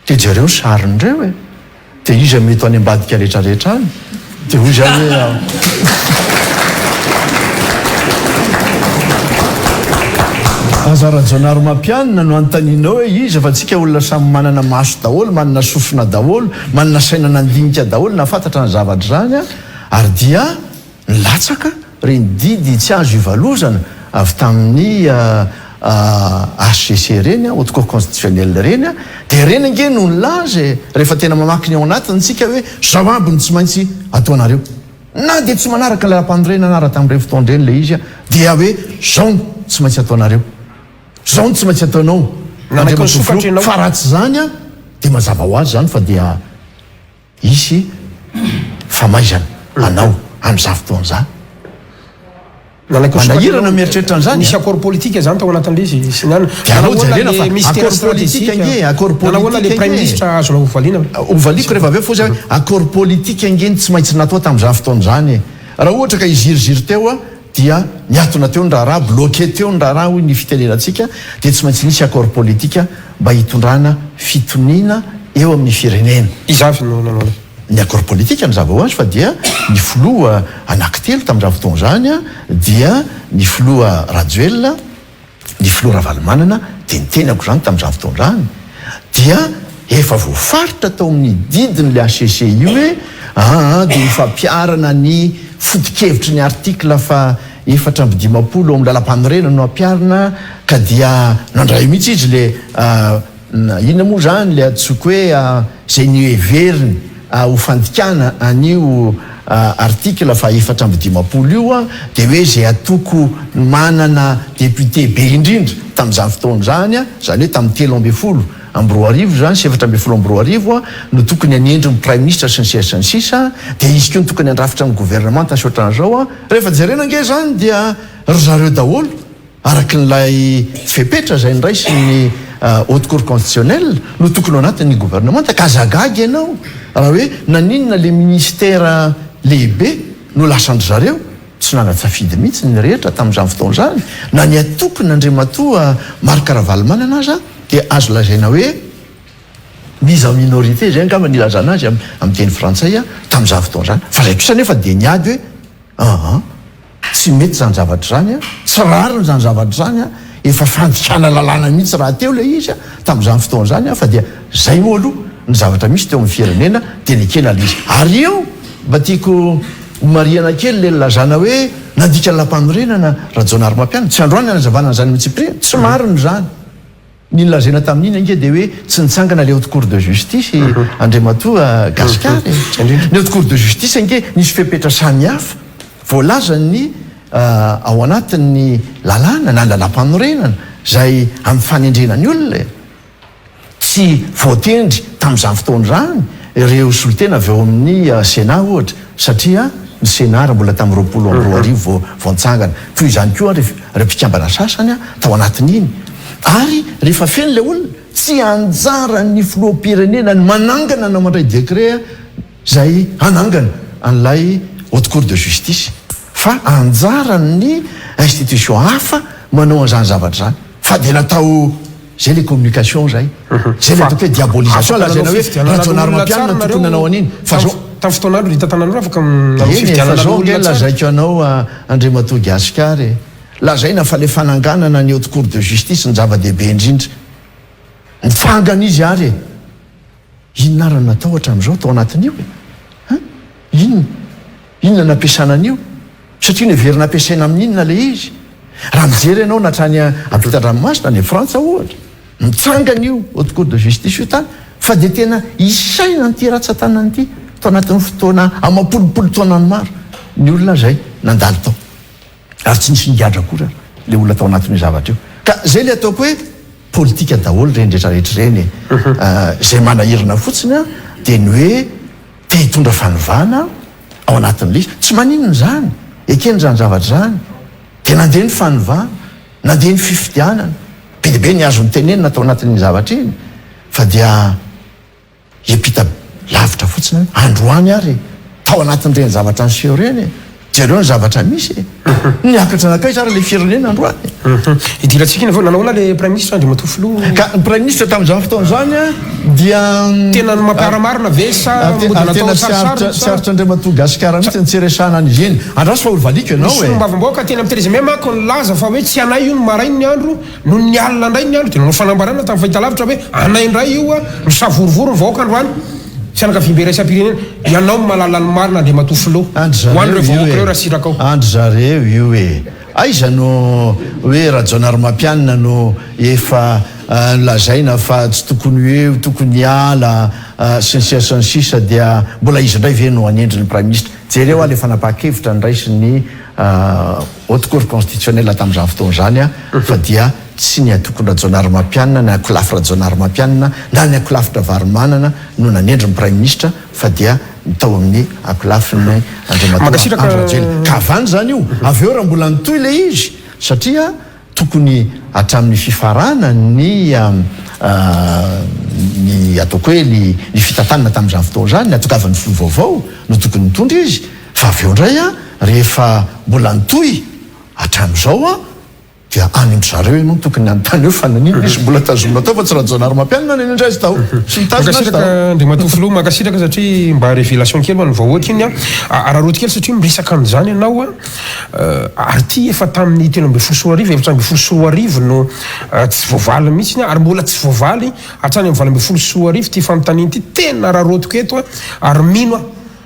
de jereo sarindreo e de izy mety any ambadika rehetrarehetra any de hoy zany hoe azara-janary mampianina no antaninao hoe izy fa tsika olona samy manana maso daholo manana sofina daholo manana saina nandinika daholo na fantatra ny zavatra zany a ary dia nilatsaka reny didy tsy azo ivalozana avy tamin'ny HCC reny haute cour constitutionnelle reny a de reny nge no nilaza rehefa tena mamakiny ao anatiny tsika hoe zao ambiny tsy maintsy ataonareo na de tsy manaraka lara-pandrena anara tamin'ireny fotoandreny le izy a dia hoe zao tsy maintsy ataonareo zao tsy maintsy ataonao fa raha tsy zany a de mazava ho azy zany fa dia isy famaizana anao am'izany fotoana zany manahirana mieritreritra an'izany misy accord politique zany tao anatin'le izy sy nana accord politique nge accord politique prime ministre azonao ovaliana ovaliko rehefa avy eo fozy accord politique ngeny tsy maintsy natao tamin'izany fotoana zany raha ohatra ka iziriziry teo a dia niatona teo ny raharaha bloqué teo ny raharaha hoy ny fitenenatsika de tsy maintsy nisy accord politique mba hitondrana fitoniana eo amin'ny firenena izavy no nanao ny accord politique mazava ho azy fa dia ny filoha anankitelo tamin'raha fotoana zany a dia ny filoha Rajoelina, ny filoha Ravalomanana dia nitenako zany tamin'izany fotoana zany dia efa voafaritra tao amin'ny didiny le ACC io hoe dia ifampiarana ny foto-kevitry ny artikla fa 450 ao amin'ny lalam-panorenana no ampiarina ka dia nandray mihitsy izy le inona moa zany le atsoiko hoe zay ny heveriny ho fandikana an'io artikla fa 450 io dia hoe zay atoko manana député be indrindra tamin'izany fotoana zany zany hoe tamin'ny 13 amby 2000 zany 7 amby 20 no tokony anendry ny prime ministre sy ny sisa dia izy koa no tokony andrafitra ny gouvernement tasoatran'izao rehefa jerena nge zany dia ry zareo daholo araky n'ilay fepetra zay nraisy ny haute cour constitutionnelle no tokony ao anatin'ny gouvernement takazagagy ianao raha hoe naninona le ministère lehibe no lasandry zareo tsy nanatsafidy mihitsy ny rehetra tamin'izany fotoana zany na ny atokony andriamatoa Marc Ravalomanana aza dia azo lazaina hoe mise en minorité zay angamba nilazana azy amin'ny teny frantsay tamin'izany fotoana zany fa zay kosa nefa dia niady hoe tsy mety zany zavatra zany tsy rariny zany zavatra zany efa fandikana lalàna mihitsy raha teo le izy tamin'izany fotoana zany fa dia zay moa aloha ny zavatra misy teo amin'ny firenena dia nekena le izy ary eo mba tiako mariana kely le lazana hoe nandika lam-panorenana Rajonary Mampianina tsy androany anazavana zany mitsipirina tsy mariny zany ny lazaina tamin'iny ange dia hoe tsy nitsangana le haute cour de justice andriamatoa Gasikara ny haute cour de justice ange nisy fepetra samihafa voalaza ny ao anatin'ny lalàna na lalam-panorenana zay amin'ny fanendrena ny olona tsy voatendry tamin'izany fotoana zany ireo solitena avy eo amin'ny Sénat ohatra satria ny Sénat raha mbola tamin'ny 20 voantsangana toy izany koa re mpikambana sasany tao anatin'iny ary rehefa feno le olona tsy anjara ny filoham-pirenena ny manangana na mandray décret zay anangana an'ilay haute cour de justice fa anjara ny institution hafa manao an'izany zavatra zany fa dia natao zay le communication zay zay le atoko hoe diabolisation lazaina hoe Rajonary Mampianina tokony nanao an'iny fa zao tamin'ny fotoanandro hita tanan'olo afaka fa zao nge lazaiko anao andriamatoa Gasikara lazaina fa le fananganana ny haute cour de justice ny zava-dehibe indrindra nitsangana izy ary inona rano natao hatramin'izao tao anatin'io inona nampiasana an'io satria ny heverina ampiasaina amin'inona le izy raha mijery ianao natrany ampita-dranomasina ny Frantsa ohatra mitsangana io haute cour de justice io tany fa dia tena isaina nyty ratsan-tanany ity tao anatin'ny fotoana amapolopolo taonany maro ny olona zay nandalo tao ary tsy nisy nigadra koa le olona tao anatin'io zavatra io ka zay le ataoko hoe politika daholo reny rehetrarehetra reny zay manahirina fotsiny dia ny hoe te hitondra fanovana ao anatin'le izy tsy maninona zany ekeny zany zavatra zany dia nandeha ny fanovana nandeha ny fifidianana be deabe ny azo ny tenenina tao anatin'ny zavatra iny fa dia hiampita lavitra fotsiny androany ary tao anatin'ireny zavatra nyseho reny jereo ny zavatra misy niakatra anakay tsara le firenena androany idirantsika iny nanaona le prime ministre andriamatoa filoha ka ny prime ministre tamin'izany fotoana zany dia tena ny mampiaramarina ve sa tena tsy aritra andriamatoa Gasikara mihitsy ny tseresana an'izy eny andraso fa olo valiko ianao sombavamboaka tena amin'ny télé manko nilaza fa hoe tsy anay io ny marainy ny andro no ny alina indray ny andro dia nanao fanambarana tamin'ny fahitalavitra hoe anay indray io misavorovoro ny vahoaka androany sy anakavimbe raisam-pirenena ianao malala ny marina andriamatoa filoha hoan'ireo vahoaka reo raha sirakao andro zareo io hoe aiza no hoe Rajonary Mampianina no efa lazaina fa tsy tokony hoe tokony hiala sy ny sisa ny sisa dia mbola izy indray ve no anendry ny prime ministre jereo le fanapahakevitra niraisy ny haute cour constitutionnelle tamin'izany fotoana zany fa dia tsy ny atokony Rajonary Mampianina na akolafy Rajonary Mampianina na ny akolafitra Varomanana no nanendry ny prime ministre fa dia tao amin'ny akolafiny Andriamatoa ka avany zany io avy eo raha mbola nitoy le izy satria tokony hatramin'ny fifarana ny ataoko hoe ny fitantanana tamin'izany fotoana zany ny atokavan'ny filoha vaovao no tokony mitondra izy fa avy eo indray rehefa mbola nitoy hatramin'izao dia any am'zareo ianao tokony anytany eo fa nanino izy mbola tazomina tao fa tsy rahajanary mampianina ny indray azy tao sy mitazona azy tao andrimatofilo makasiraka satria mba révélation kely ho an'ny vahoaka iny raha roty kely satria miresaka an'izany ianao ary ty efa tamin'ny 3 efatra amby folo sy roa arivo no tsy voavaly mihitsy iny ary mbola tsy voavaly hatrany amin'ny 24 sy roa arivo ty fanontaniany ty tena raha rotiko eto ary mino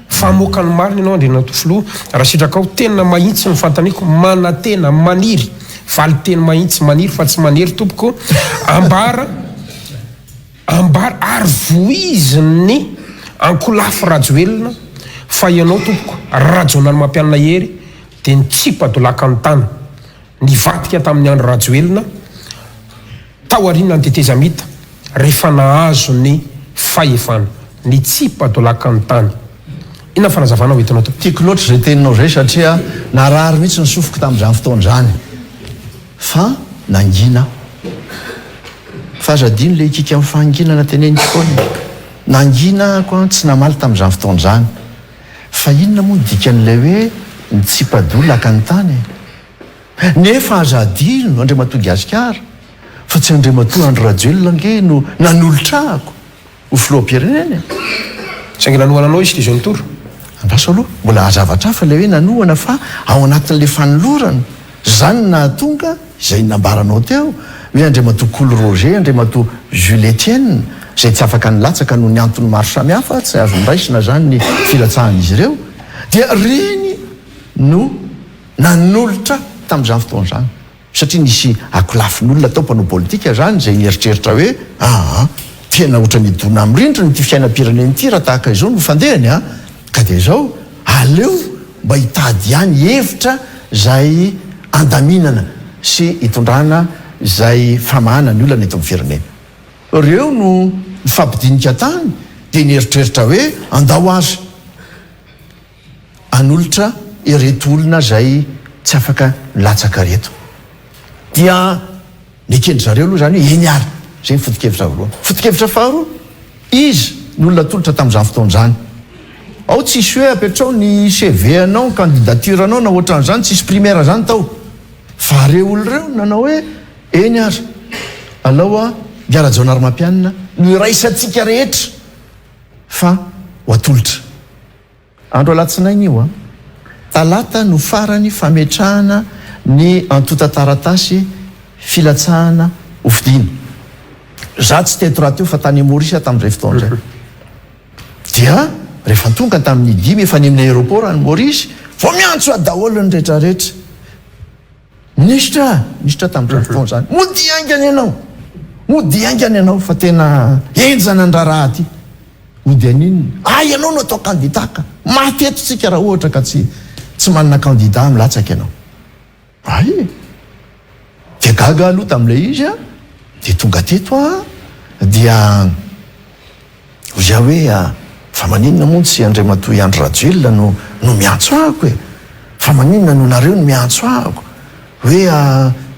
famoaka ny marina ianao andrimatofilo raha sitrakao tena mahitsy ny fantaniko manatena maniry valy teny mahitsy maniry fa tsy manery tompoko ambara ary voiziny ankolafy rajoelona fa ianao tompoko rajonany mampianina hery dia nitsipa dolaka ny tany nivatika tamin'ny andro rajoelona tao arinona ny tetezamita rehefa nahazo ny fahefana nitsipa dolaka ny tany inona fanazavana ho hitanao tiako loatra zay teninao zay satria narary mihitsy ny sofiko tamin'izany fotoan'izany fa nangina fazadino le ikika amin'ny fahanginana teneniko foana nangina koa tsy namaly tamin'izany fotoan'izany fa inona moa dikan'ilay hoe nitsipadolaka ny tany nefa azadino andriamatoa gasikara fa tsy andriamatoa andro rajoelona nge no nanolotrahako ho filoam-pirenena saingy nanohananao izy tizao nitoro andraso aloha mbola azavatra fa le hoe nanohana fa ao anatin'le fanolorana zany na tonga izay nambaranao teo hoe andriamatoa Coul Roger andriamatoa Jules Etienne zay tsy afaka nilatsaka no ny antony maro samihafa tsy azo miraisina zany ny filatsahan'izy ireo dia reny no nanolotra tamin'izany fotoan'izany satria nisy akolafin'olona tao mpanao politika zany zay nieritreritra hoe tena ohatra nidona am'rindriny ty fiainam-pireneny ty raha tahaka izao no fandehany ka dia zao aleo mba hitady ihany hevitra zay andaminana sy hitondrana zay famahana ny olona eto amin'ny firenena reo no mifampidinika tany dia nieritreritra hoe andao azy anolotra ireto olona zay tsy afaka nilatsaka reto dia nikendry zareo aloha zany hoe eny ary zay ny foto-kevitra voalohany foto-kevitra faharoa izy ny olona tolotra tamin'izany fotoan'izany ao tsisy hoe apetrao ny CV anao candidature anao na ohatran'izany tsisy primaire zany tao fa reo olo reo nanao hoe eny ary aloha miara-jaonary mampianina no iraisantsika rehetra fa ho atolotra andro alatsinainy io talata no farany fametrahana ny antota-taratasy filatsahana ofidina za tsy teto raha teo fa tany Maurice tamin'izay fotoan'izay dia rehefa tonga tamin'ny 5 efa ny amin'ny aéroport any Maurice vao miantso a daholo ny rehetrarehetra ministra tamin'izay fotoan'izany mody aingany ianao fa tena enjana ndraraha ty mody an'iny ianao no atao kandidaka matetotsika raha ohatra ka tsy manana candidat milatsaka ianao dia gaga aloha tamin'ilay izy dia tonga teto dia oza hoe fa maninona moa tsy andriamatoa Andro Rajoelina no miantso ahako fa maninona no nareo no miantso ahako hoe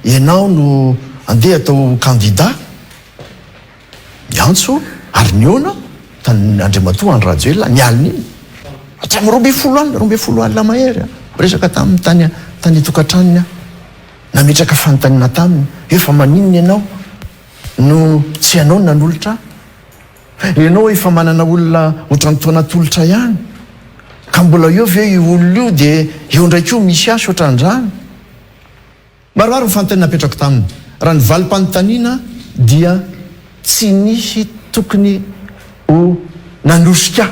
ianao no andeha atao candidat miantso ary niona tany andriamatoa Andro Rajoelina ny alin'iny hatramin'ny 12 alina mahery resaka tamin'ny tany tokantranony nametraka fanontaniana taminy hoe fa maninona ianao no tsy ianao nanolotra ianao efa manana olona ohatrany toanatolotra ihany ka mbola eo ve io olona io dia eo ndraiky io misy asy ohatran'izany maroaro ny fanontaniana napetrako taminy raha ny valim-panontaniana dia tsy nisy tokony ho nanosika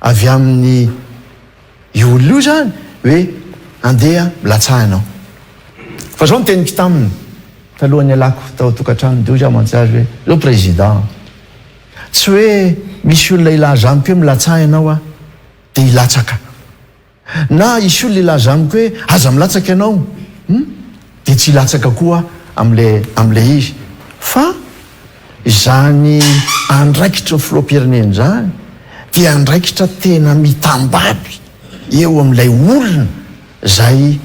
avy amin'ny io olona io zany hoe andeha milatsahanao fa zao niteniko taminy talohan'ny alako tao tokantrano dia za mantsy azy hoe zao président tsy hoe misy olona ilaza amiko hoe milatsaha ianao dia ilatsaka na isy olona ilaza amiko hoe aza milatsaka ianao dia tsy ilatsaka koa am'le izy fa zany andraikitra ny filoam-pirenena zany dia andraikitra tena mitambaby eo amin'ilay olona zay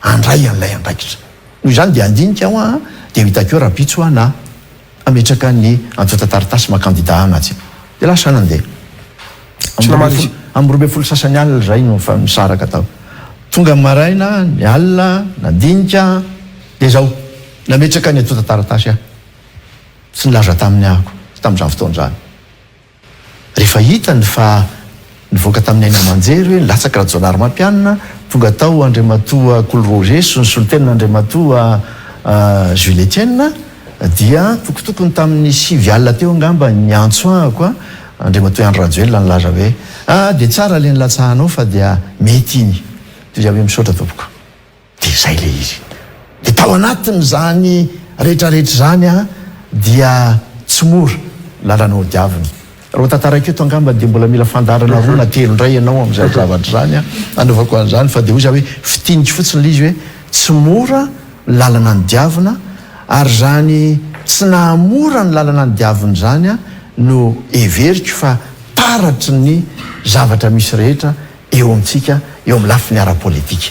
andray an'ilay andraikitra noho izany dia andinika aho dia hitakeo rapitso na ametraka ny antota-taratasy makandidat anaty dia lasa nandeha amin'ny 12 sasany alina zay no misaraka tao tonga maraina ny alina nandinika dia zao nametraka ny atota taratasy aho tsy nilaza tamin'ny ahako tamin'izany fotoan'izany rehefa hitany fa nivoaka tamin'ny aina aman-jery hoe nilatsaka rajonary mampianina tonga tao Andriamatoa Cool Roger sy ny solitenina Andriamatoa Jules Etienne dia tokotokony tamin'ny 7 alina teo angamba ny antso ahako a Andriamatoa Andro Rajoelina nilaza hoe dia tsara le nilatsahanao fa dia mety iny dia hoe misaotra tompoko dia zay le izy dia tao anatiny zany rehetrarehetra zany a dia tsy mora lalanao diaviny raha tantarako eto angamba dia mbola mila fandarana roa na telo indray ianao amin'izay zavatra zany a anaovako an'izany fa dia hoy za hoe fitinika fotsiny le izy hoe tsy mora lalana ny diavina ary zany tsy nahamora ny lalana ny diaviny zany a no everiko fa taratry ny zavatra misy rehetra eo amintsika eo amin'ny lafiny ara-politika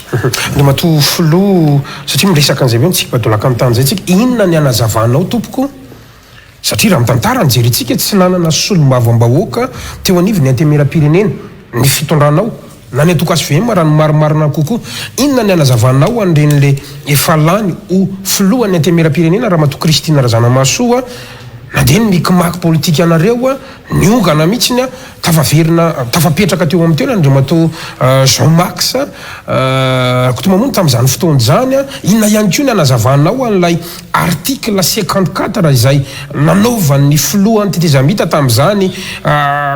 ny mato filoha satria miresaka an'izay hoe ntsika badolaka amin'ny tan'izay tsika inona ny anazavanao tompoko satria raha mitantara ny jerentsika tsy nanana solom-bavambahoaka teo anivy ny antemera-pirenena ny fitondranao na ny atokasy vema raha ny marimarina kokoa inona ny anazavanao an'iren'le efa lany ho filohan'ny antemera-pirenena raha mato Kristina Razanamasoa na dia ny mikimaky politika anareo a niongana mihitsiny a tafapetraka teo amin'ny teo Andriamatoa Jean Max kotomamono tamin'izany fotoana zany a inona ihany koa ny anazavanao an'ilay article 54 izay nanaovan'ny filohan'ny tetezamita tamin'izany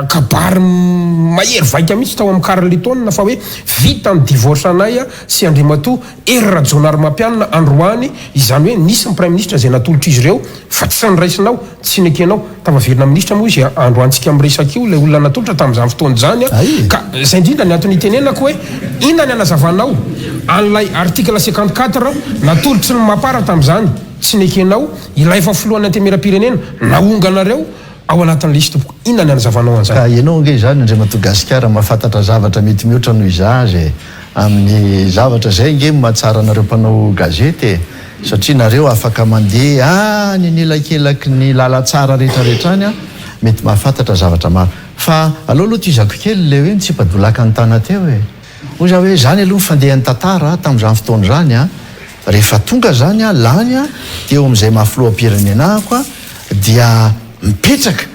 kabary mahery vaika mihitsy tao amin'ny Carleton fa hoe vita ny divorce anay a sy Andriamatoa Rajonary Mampianina androany izany hoe nisy ny prime ministre izay natolotra izy ireo fa tsy niraisinao tsy nekenao tavaverina ministra moa izy androantsika miresaka io le olona natolotra tamin'izany fotoana zany a ka zay indrindra ny antony itenenako hoe inona ny anazavanao an'ilay article 54 natolotra ny mapara tamin'izany tsy nekenao ilay efa filohan'ny antemera-pirenena naonganareo ao anatin'le izy tompoko inona ny anazavanao an'izany ka ianao nge zany Andriamatoa Gasikara mahafantatra zavatra mety mihoatra noho izazy amin'ny zavatra zay nge mahatsara anareo mpanao gazety satria nareo afaka mandeha ny nilakelaky ny lalatsara rehetrarehetra any a mety mahafantatra zavatra maro fa aloha tizako kely le hoe nitsipahadolaka ny tana teo e hoy za hoe zany aloha fandehan'ny tantara tamin'izany fotoana zany a rehefa tonga zany a lany a dia eo amin'izay mahafiloam-pirenenako a dia mipetraka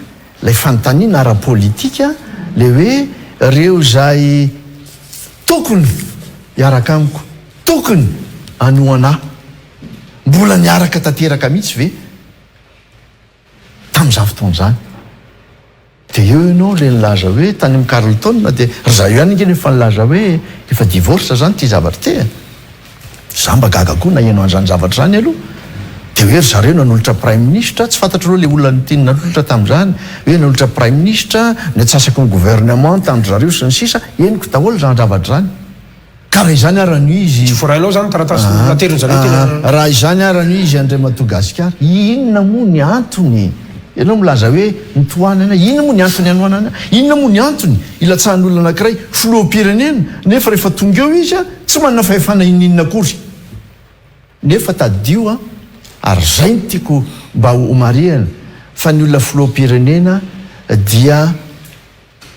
lay fanontaniana ara-politika le hoe reo zay tokony hiaraka amiko tokony anoana mbola niaraka tanteraka mihitsy ve tamin'izany fotoana zany dia eo ianao le nilaza hoe tany amin'ny Carleton dia za io ihany nge nefa nilaza hoe efa divorce zany ty zavatra te za mba gaga koa na ianao an'izany zavatra zany aloha dia hoe ry zareo nanolotra prime ministre tsy fantatra reo le olona nytiny nanolotra tamin'izany hoe nanolotra prime ministre ny atsasako ny gouvernement tandry zareo sy ny sisa eniko daholo zany zavatra zany ka raha izany arano izy forainao zany taratasy nateriny zareo tena raha izany arano izy Andriamatoa Gasikara inona moa ny antony ianao milaza hoe nitohanana inona moa ny antony anoanana inona moa ny antony ilatsahan'olona anankiray filoha-pirenena nefa rehefa tonga eo izy a tsy manana fahefana ininona akory nefa tadio a ary zay ny tiako mba homariana fa ny olona filoha-pirenena dia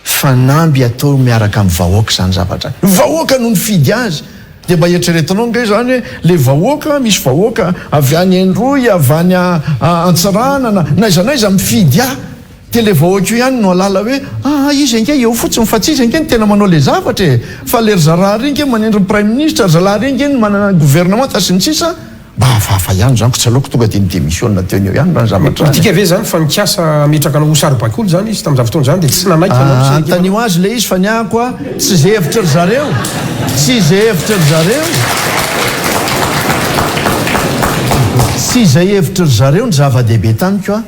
fanamby atao miaraka amin'ny vahoaka zany zavatra zany vahoaka no nifidy azy dia mba eritreretinao nge zany hoe le vahoaka misy vahoaka avy any Androy avy any Antsarana na izanaiza mifidy dia le vahoaka io ihany no alala hoe izy ange eo fotsiny fa tsy izy ange ny tena manao le zavatra e fa le ry zaraha reny nge manendry prime ministre zalahy reny nge ny manana gouvernement sy ny sisa mba hafahafa ihany zany ko tsy aleoko tonga dia ny démissionna teo eo ihany raha ny zavatra tika ve zany fa mikasa metraka anao hosary bakoly zany izy tamin'izany fotoana zany dia tsy nanaiky antanio azy le izy fa niako a tsy zay hevitra ry zareo tsy zay hevitra ry zareo tsy zay hevitra ry zareo ny zava-dehibe taniko a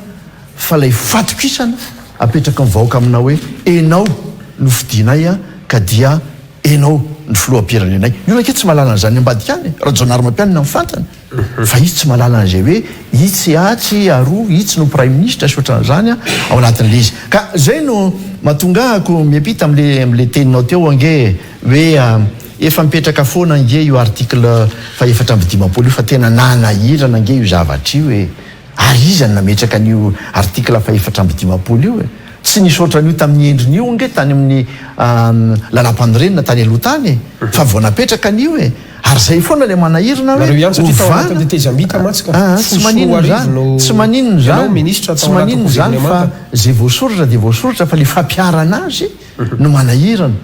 fa lay fatokisana apetraka ny vahoaka aminao hoe enao no fidinay a ka dia enao ny filoha-pirenenay io nake tsy mahalala an'izany ambadika any Rajonary Mampianina mifantana fa izy tsy mahalala an'izay hoe itsy atsy aroa itsy no prime ministre sy ohatran'izany a ao anatin'le izy ka zay no matongahako miampita am'le teninao teo ange hoe efa mipetraka foana nge io article fa 450 io fa tena nanahirana nge io zavatra io hoe ary izy ny nametraka an'io article fa 450 io tsy nisy ohatran'io tamin'ny endriny io nge tany amin'ny lalam-panorenina tany aloha tany fa vao napetraka an'io e ary zay foana le manahirina tsy maninony zany fa zay voasoratra de voasoratra fa le fampiarana azy no manahirana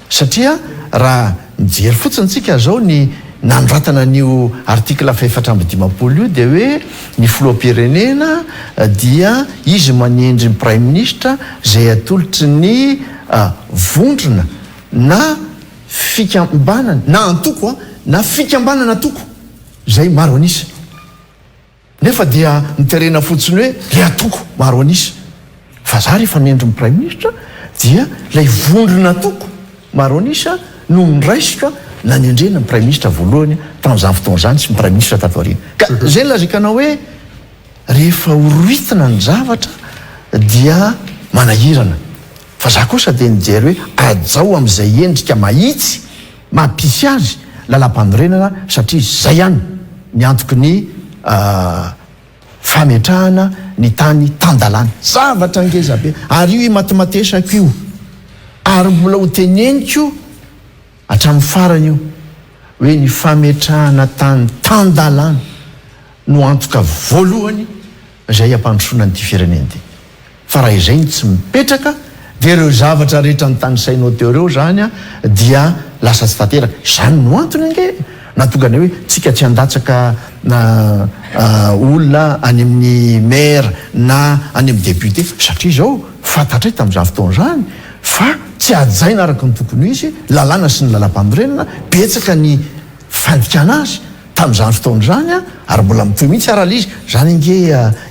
satria raha mijery fotsiny tsika zao ny nanoratana n'io artikla fa 450 io de hoe ny filoam-pirenena dia izy manendry ny prime ministre zay atolotry ny vondrona na fikambanana na antoko na fikambanana toko zay maro anisa nefa dia miterena fotsiny hoe le atoko maro anisa fa za rehefa nendry ny prime ministre dia lay vondrona toko maro anisa no niraisika na nyendrena ny prime ministre voalohany tamin'izany fotoana zany sy ny prime ministre tatoarina ka zay ny lazakanao hoe rehefa horoitina ny zavatra dia manahirana fa za kosa de nijery hoe ajao amin'izay endrika mahitsy mampisy azy lalam-panorenana satria zay ihany ny antoky ny fametrahana ny tany tandalana zavatra ngeza be ary io matimatesako io ary mbola ho teneniko hatramin'ny farany io hoe ny fametrahana tany tandalana no antoka voalohany zay ampandrosoana nyty firenena ty fa raha izay ny tsy mipetraka de ireo zavatra rehetra ny tany sainao teo reo zany dia lasa tsy tanteraka zany no antony ange natongana hoe tsika tsy andatsaka na olona any amin'ny maire na any amin'ny député satria zao fantatray tamin'izany fotoana zany fa tsy ajaina araka ny tokony izy lalàna sy ny lalam-panorenana betsaka ny fandikana azy tamin'izany fotoana zany ary mbola mitoy mihitsy arala izy zany nge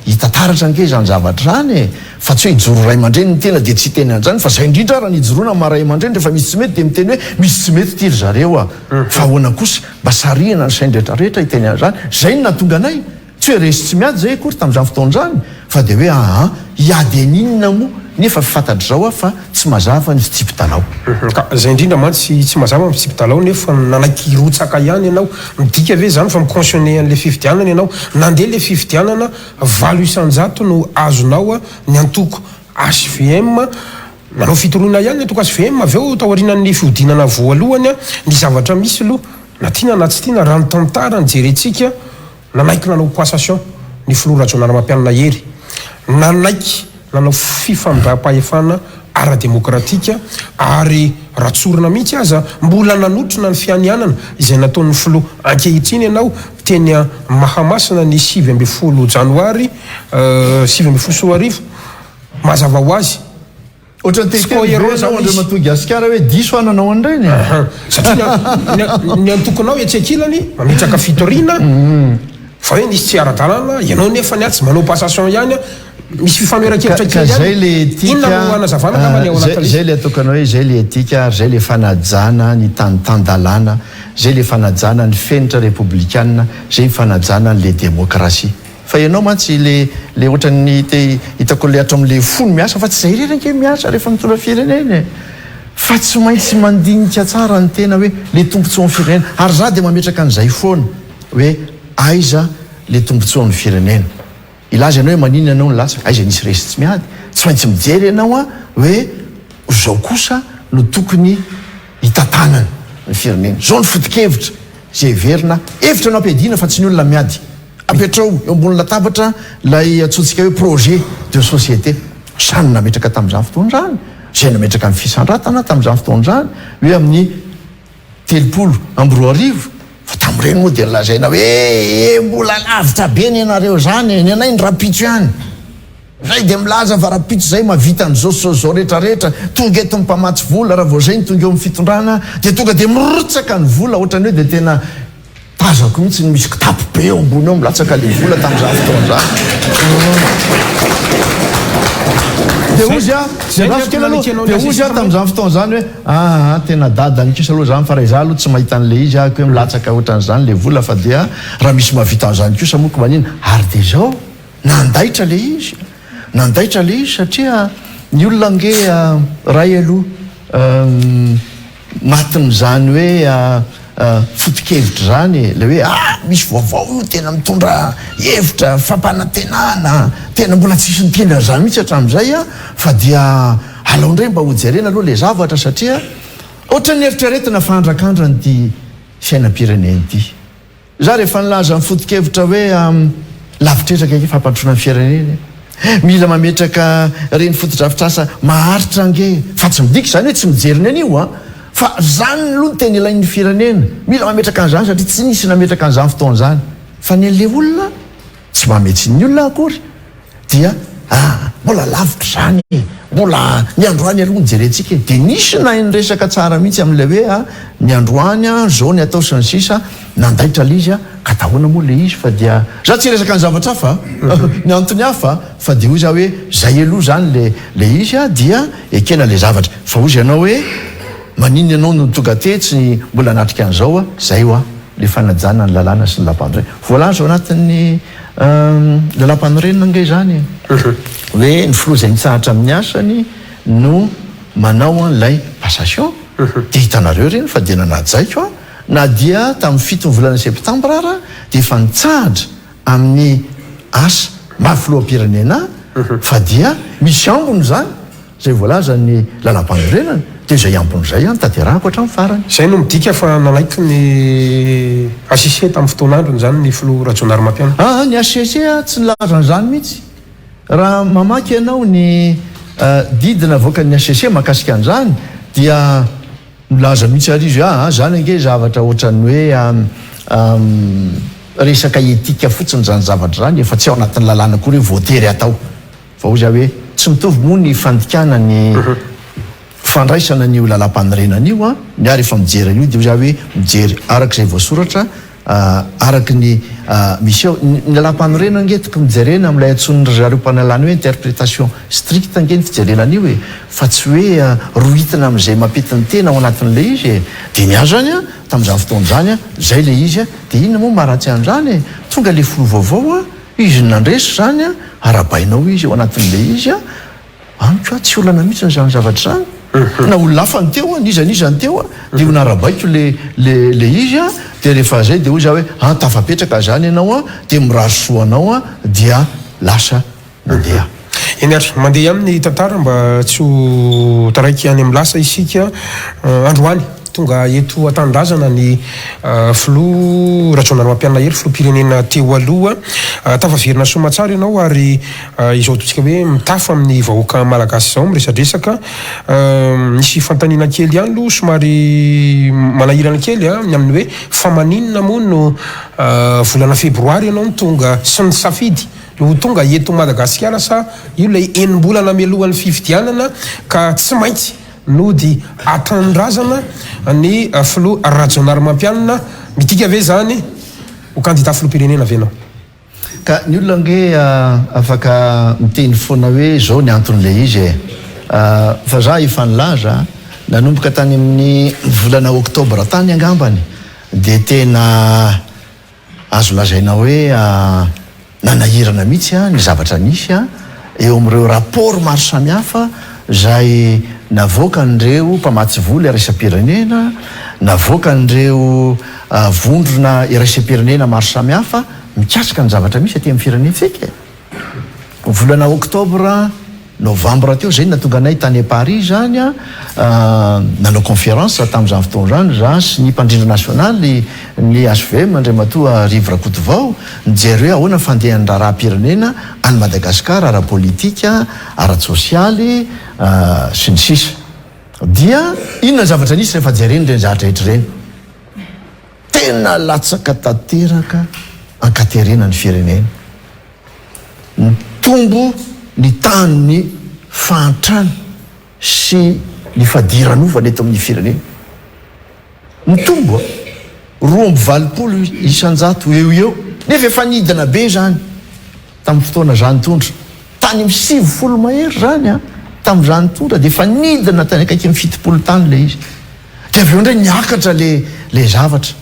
hitataratra nge zany zavatra zany fa tsy hoe hijoro ray aman-dreny ny tena de tsy teny an'zany fa zay indrindra raha nijoroana maray aman-dreny rehefa misy tsy mety de miteny hoe misy tsy mety tiry zareo fa ahoana kosa mba sarihana ny saindrehetrarehetra hiteny an'zany zay ny natonga anay tsy hoe resy tsy miady zay akory tamin'izany fotoana zany fa de hoe iady aninona moa nefa fifantatry zao fa tsy mazava ny fitsipitalao ka zay indrindra mantsy tsy mazava ny fitsipitalao nefa nanaiky rotsaka ihany ianao midika ve zany fa miconsionné an'le fifidianana ianao nandeha le fifidianana 800 no azonao ny antoko HVM nanao fitoroina ihany ny antoko HVM aveo taorinan'ny fiodinana voalohany ny zavatra misy aloha na tiana na tsy tiana raha ny tantara ny jerentsika nanaiky nanao passation ny filora jonarym-mampianana hery nanaiky nanao fifamindram-pahefana ara-demokratika ary ratsorina mihitsy aza mbola nanotrona ny fianianana izay nataon'ny filoha ankehitriny ianao teny Mahamasina ny 7 janoary 7 soarivo mazava ho azy ohatranteoandrematogy asikara hoe diso ananao an'ireny satria ny antokonao etsekilany mametraka fitoriana fa hoe nisy tsy ara-dalàna ianao nefa ny atsy manao passation ihany misy fifanoeran-kevitra zay le etikazay le atokanao hoe zay le etika ary zay le fanajana ny tanytandalàna zay le fanajana ny fenitra républicaine zay fanajana le démocratie fa ianao mantsy le ohatran'ny hitako le atao am'le fony miasa fa tsy zay reranke miasa rehefa mitondra firenena fa tsy maintsy mandinika tsara ny tena hoe le tombontsoan'ny firenena ary za de mametraka an'izay foana hoe aiza le tombontsoan'ny firenena ilaza ianao hoe maninona ianao ny latsaka aiza nisy resy tsy miady tsy maintsy mijery ianao hoe zao kosa no tokony hitatanana ny firenena zao ny fotikevitra zay verina evitra anao ampiadina fa tsy ny olona miady apetrao eo ambony latabatra lay atsotsika hoe projet de société sany nametraka tamin'izany fotoana zany zay nametraka amin'ny fisandratana tamin'izany fotoana zany hoe amin'ny 3 fa tamin'ireny moa de lazaina hoe mbola lavitra be ny ianareo zany ny anay ny rapitso ihany zay de milaza fa rapitso zay mavita an'zao zao rehetrarehetra tonga eto mpamatsy vola raha vao zay ny tonga eo amin'ny fitondrana de tonga de mirotsaka ny vola ohatrany hoe de tena tazako mihitsy ny misy kitapo be eo ambony eo milatsaka le vola tamin'izany fotoana zany de ozy de ozy tamin'izany fotoana zany hoe tena dada nikisa aloha zany fa raha iza aloha tsy mahita an'le izy ako hoe milatsaka ohatran'zany le vola fa dia raha misy mahavita an'izany kosa moko manina ary de zao nandaitra le izy satria ny olona nge ray aloha matin'izany hoe foto-kevitra zany le hoe misy vaovao io tena mitondra hevitra fampanantenana tena mbola tsisy nitendra zany mihitsy hatramin'izay fa dia alaondray mba hojerena aloha le zavatra satria ohatra ny hevitreretina fandrakandra nyty fiainam-pireneny ity za rehefa nilaza amin'ny foto-kevitra hoe lavitretraka ke fampatrona ny fireneny mila mametraka reny fotodrafitrasa maharitra nge fa tsy midika zany hoe tsy mijeriny anio fa zany aloha ny tena ilain'ny firenena mila mametraka an'izany satria tsy nisy nametraka an'izany fotoana zany fa nyle olona tsy mametsy ny olona akory dia mbola lavitra zany mbola ny androany aloha nyjerentsika dia nisy na ny resaka tsara mihitsy amin'le hoe ny androany zao ny atao sy ny sisa nandaitra le izy ka tahoana moa le izy fa dia za tsy resaka ny zavatra hafa ny antony hafa fa dia hoy za hoe zay aloha zany le izy dia ekena le zavatra fa ozy ianao hoe maniny ianao no tonga te tsy mbola natrika an'izao zay le fanajana ny lalàna sy ny lampanorenina voalaza ao anatin'ny le lampanorenina nge zany hoe ny filoha zay nitsahatra amin'ny asany no manao an'ilay passation dia hitanareo reny fa dia nanajaiko na dia tamin'ny 7 volana septambra ara dia efa nitsahatra amin'ny asa mafiloam-pirenena fa dia misy ambony zany zay voalaza ny lalam-panorenana dia zay ambon'izay tanterahako hatramin'ny farany zay no midika fa nalaiky ny ACC tamin'ny fotoan'androny zany ny filoha Rajonary Mampiana ny ACC tsy nilazan'izany mihitsy raha mamaky ianao ny didina avoakan'ny ACC mahakasika an'izany dia milaza mihitsy ary izy zany ange zavatra ohatran'ny hoe resaka etika fotsiny zany zavatra zany efa tsy ao anatin'ny lalàna kory hoe voatery atao fa hoy za hoe tsy mitovy moa ny fandikana ny fandraisana ny lalam-panorenana io ny ary efa mijery an'io dia hoy za hoe mijery arak'izay voasoratra araky ny misy ao ny lalam-panorenana nge tokony mijerena amin'ilay antson'ny zareo mpanalàna hoe interprétation stricte nge ny fijerenan'io fa tsy hoe rohitina amin'izay mampetiny tena ao anatin'le izy dia ny azo zany tamin'izany fotoana zany zay le izy dia inona moa maharatsy an'izany tonga le folo vaovao izy nandresy zany arabainao izy ao anatin'le izy aniko tsy olana mihitsy nyzany zavatra zany na olona hafa ny teo nizanizany teo dia honarabaiko le izy dia rehefa zay dia hoy za hoe tafapetraka zany ianao dia mirasosoanao dia lasa mandeha eny ary mandeha amin'ny tantara mba tsy ho taraiky any amin'ny lasa isika androany tonga eto atandrazana ny filoha Rajonary Mampiana hery filoha-pirenena teo aloha tafaverina somatsara ianao ary izao totsika hoe mitafa amin'ny vahoaka malagasy zao miresadresaka nisy fantanina kely ihany aloha somary manahirana kely ny amin'ny hoe famaninina moa no volana febroary ianao ny tonga sy ny safidy ho tonga eto Madagasikara sa io lay enim-bolana mialohan'ny fifidianana ka tsy maintsy nody atandrazana ny filoha Rajonary Mampiana midika ve zany ho kandida filoha-pirenena avenao ka ny olona nge afaka miteny foana hoe zao ny anton'le izy fa za efa nilaza nanomboka tany amin'ny volana oktobra tany angambany dia tena azo lazaina hoe nanahirana mihitsy ny zavatra nisy eo amin'ireo rapport maro samihafa zay navoaka an'ireo mpamatsy voly iraisam-pirenena navoaka an'ireo vondrona iraisam-pirenena maro samihafa mikasika ny zavatra misy aty amin'ny firenentsika volana oktobra novambra teo zay natonga anay tany Paris zany nanao conférence tamin'izany fotoana zany za sy ny mpandrindra nasionaly ny HVM Andriamatoa Rivra Kotovao nijery hoe ahoana fandehan'ny raharaha-pirenena any Madagasikara ara-politika ara-tsosialy sy ny sisa dia inona ny zavatra nisy rehefa jereny reny zavatra rehetra reny tena latsaka tanteraka ankaterena ny firenena tombo ny tany fantrany sy ny fadiranova eto amin'ny firenena ny tombo 2.20 isanjato eo nefa efa nidina be zany tamin'ny fotoana zany tondra tany amin'ny 70 mahery zany tamin'izany tondra dia efa nidina tany akaiky amin'ny 70 tany le izy dia avy eo indray niakatra le zavatra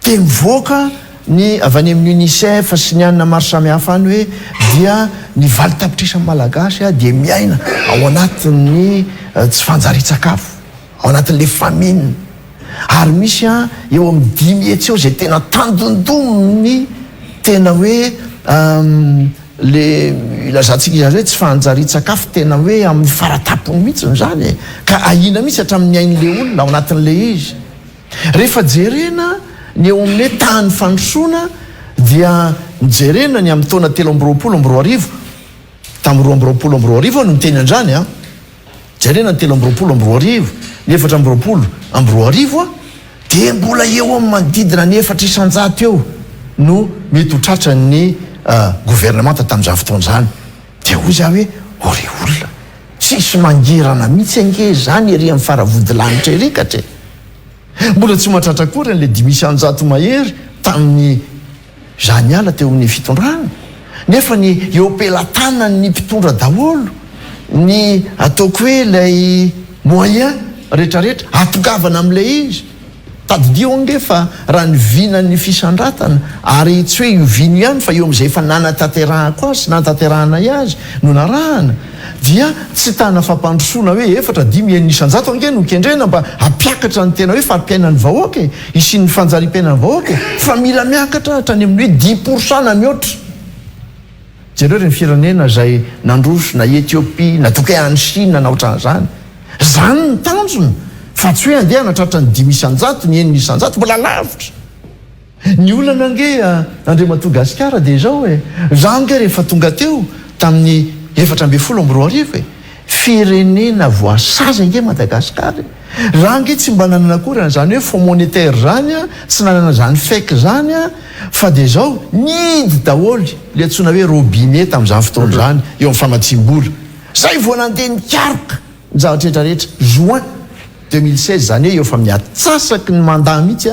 dia mivoaka ny avy any amin'ny UNICEF sy ny anina maro samihafa any hoe dia ny valy tapitrisa malagasy dia miaina ao anatin'ny tsy fanjari-tsakafo ao anatin'le famine ary misy eo amin'ny 10 etsy eo zay tena tandondominy tena hoe le ilazantsika izy hoe tsy fahanjari-tsakafo tena hoe amin'ny faratapony mihitsiny zany ka ahina mihitsy hatramin'ny ain'le olona ao anatin'le izy rehefa jerena ny eo amin'ny hoe tany fandrosoana dia nijerena ny amin'ny taona 3 tamin'ny 2 no miteny andrany jerena ny 3 ny 4 dia mbola eo amin'ny manodidina ny 400 eo no mety ho tratrany gouvernemanta tamin'izany fotoana zany dia hoy za hoe ore olona tsisy mangirana mihitsy ange zany ery amin'ny faravodilanitra ery katre mbola tsy mahatratra kory n'le 500 mahery tamin'ny zany ala teo amin'ny fitondrana nefa ny eo pelatana ny mpitondra daholo ny ataoko hoe ilay moyen rehetrarehetra atongavana amin'le izy tadidio ange fa raha ny vinany fisandratana ary tsy hoe io vino ihany fa eo amin'izay efa nanatanterahako azy sy nanatanterahana azy no narahana dia tsy tana fampandrosoana hoe 4-5 ange no kendrena mba hampiakatra ny tena hoe farimpiainany vahoaka isin'ny fanjari-piainany vahoaka fa mila miakatra hatrany amin'ny hoe 10% na mihoatra jereo reny firenena zay nandroso na Etiopia na toka any Chine na ohatran'izany zany ny tanjona fa tsy hoe andeha natratra ny 500 ny 100 mbola lavitra ny olana ange Andriamatogasikara dia zao hoe za nge rehefa tonga teo tamin'ny 4 firenena voasazy ange Madagasikara raha nge tsy mba nanana akory an'izany hoe fond monétaire zany tsy nanana zany fake zany fa dia zao nidy daholy le antsoina hoe robinet tamin'izany fotoana zany eo amin'ny famatsim-bola zay vao nandeha nikaroka ny zavatra rehetrarehetra juin 2016 zany hoe eo fa miatsasaky ny mandat mihitsy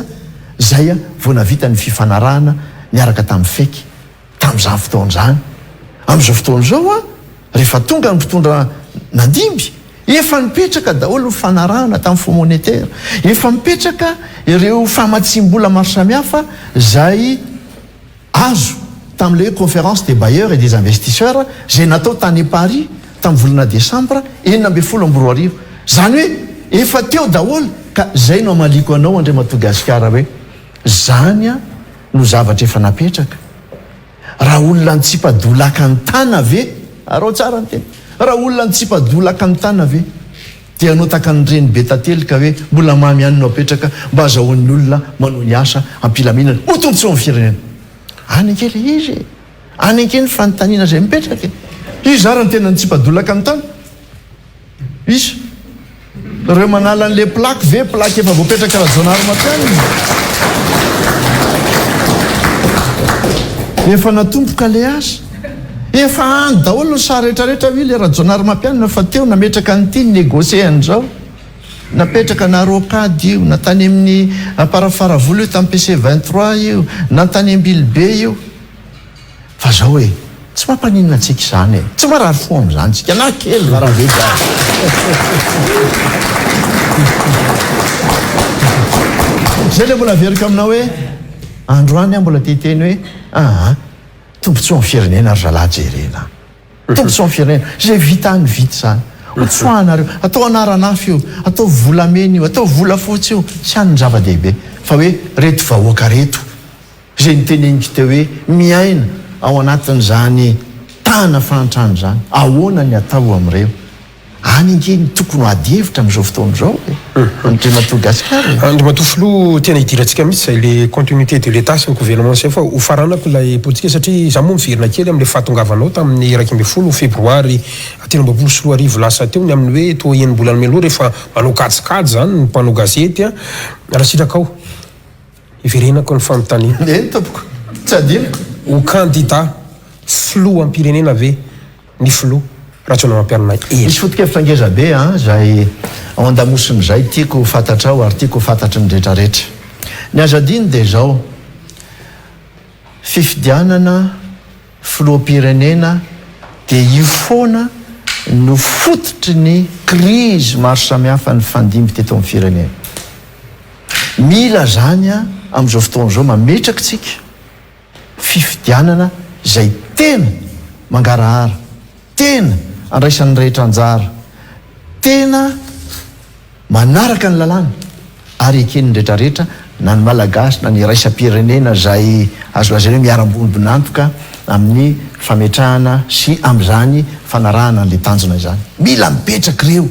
zay vao navita ny fifanarahana niaraka tamin'ny fake tamin'izany fotoana zany amin'izao fotoana zao rehefa tonga ny mpitondra nandimby efa mipetraka daholo fanarahana tamin'ny fond monétaire efa mipetraka ireo famatsim-bola maro samihafa zay azo tamin'le hoe conférence des bailleurs et des investisseurs zay natao tany Paris tamin'ny volana décembre 12 zany hoe efa teo daholo ka zay no amaliko anao Andriamatogasikara hoe zany no zavatra efa napetraka raha olona ntsipadolaka ny tana ve arao tsara ny tena raha olona ntsipadolaka ny tana ve dia anao taka nyreny be tatelika hoe mbola mamy ihany no apetraka mba azahoan'ny olona manao ny asa ampilaminana ho tontso amin'ny firenena any anke le izy any anke ny fanontaniana zay mipetraka izy zara ny tena ntsipadolaka ny tana izy reo manala an'le plaque ve plaque efa voapetraka rajonary mapiany efa natomboka le asa efa any daholo no sary rehetrarehetra hoe le rajonary mampianina fa teo nametraka nyity ny négocié an'izao napetraka na rokady io na tany amin'ny parafaravolo io tamin'ny PC 23 io na tany ambilibe io fa zao hoe tsy mampaninona antsika izany tsy marary fo amin'izany tsika na kely varaveta zay le mbola averika aminao hoe androany mbola teteny hoe tombotsoa ny firenena ary zalahy jerena tombotsoa ny firenena zay vita any vita zany otsoanareo atao anaranafy io atao volamena io atao volafotsy io sy any ny zava-dehibe fa hoe reto vahoaka reto zay niteneniko teo hoe miaina ao anatin'izany tana fantrano zany ahoana ny atao amin'ireo any nge ny tokony ady hevitra amin'izao fotoana zao Andriamatogasikara Andriamatofilo tena hidirantsika mihitsy zay le continuité de l'état sy ny gouvernement say fa ho faranako ilay politika satria za moa miverina kely amin'le fahatongavanao tamin'ny 12 febroary 2024 lasa teo ny amin'ny hoe to enimbolana meloha rehefa manao kajikajy zany ny mpanao gazety raha sitrakao iverenako ny fanontaniana eny tompoko tsy adiniko ho candidat filoha am-pirenena ve ny filoha raha tsy mampianana misy foto-kevitra ngeza be zay ao andamosiny zay tiako fantatra ao ary tiako fantatry ny rehetrarehetra ny azadiny dia zao fifidianana filoham-pirenena dia io foana no fototry ny crise maro samihafa ny fandimby teto amin'ny firenena mila zany amin'izao fotoana zao mametraka tsika fifidianana zay tena mangarahara tena andraisan'ny rehetra anjara tena manaraka ny lalàna ary ekeny rehetrarehetra na ny malagasy na ny raisam-pirenena zay azo lazaina hoe miara-bonibonantoka amin'ny fametrahana sy am'izany fanarahana an'le tanjona izany mila mipetraka reo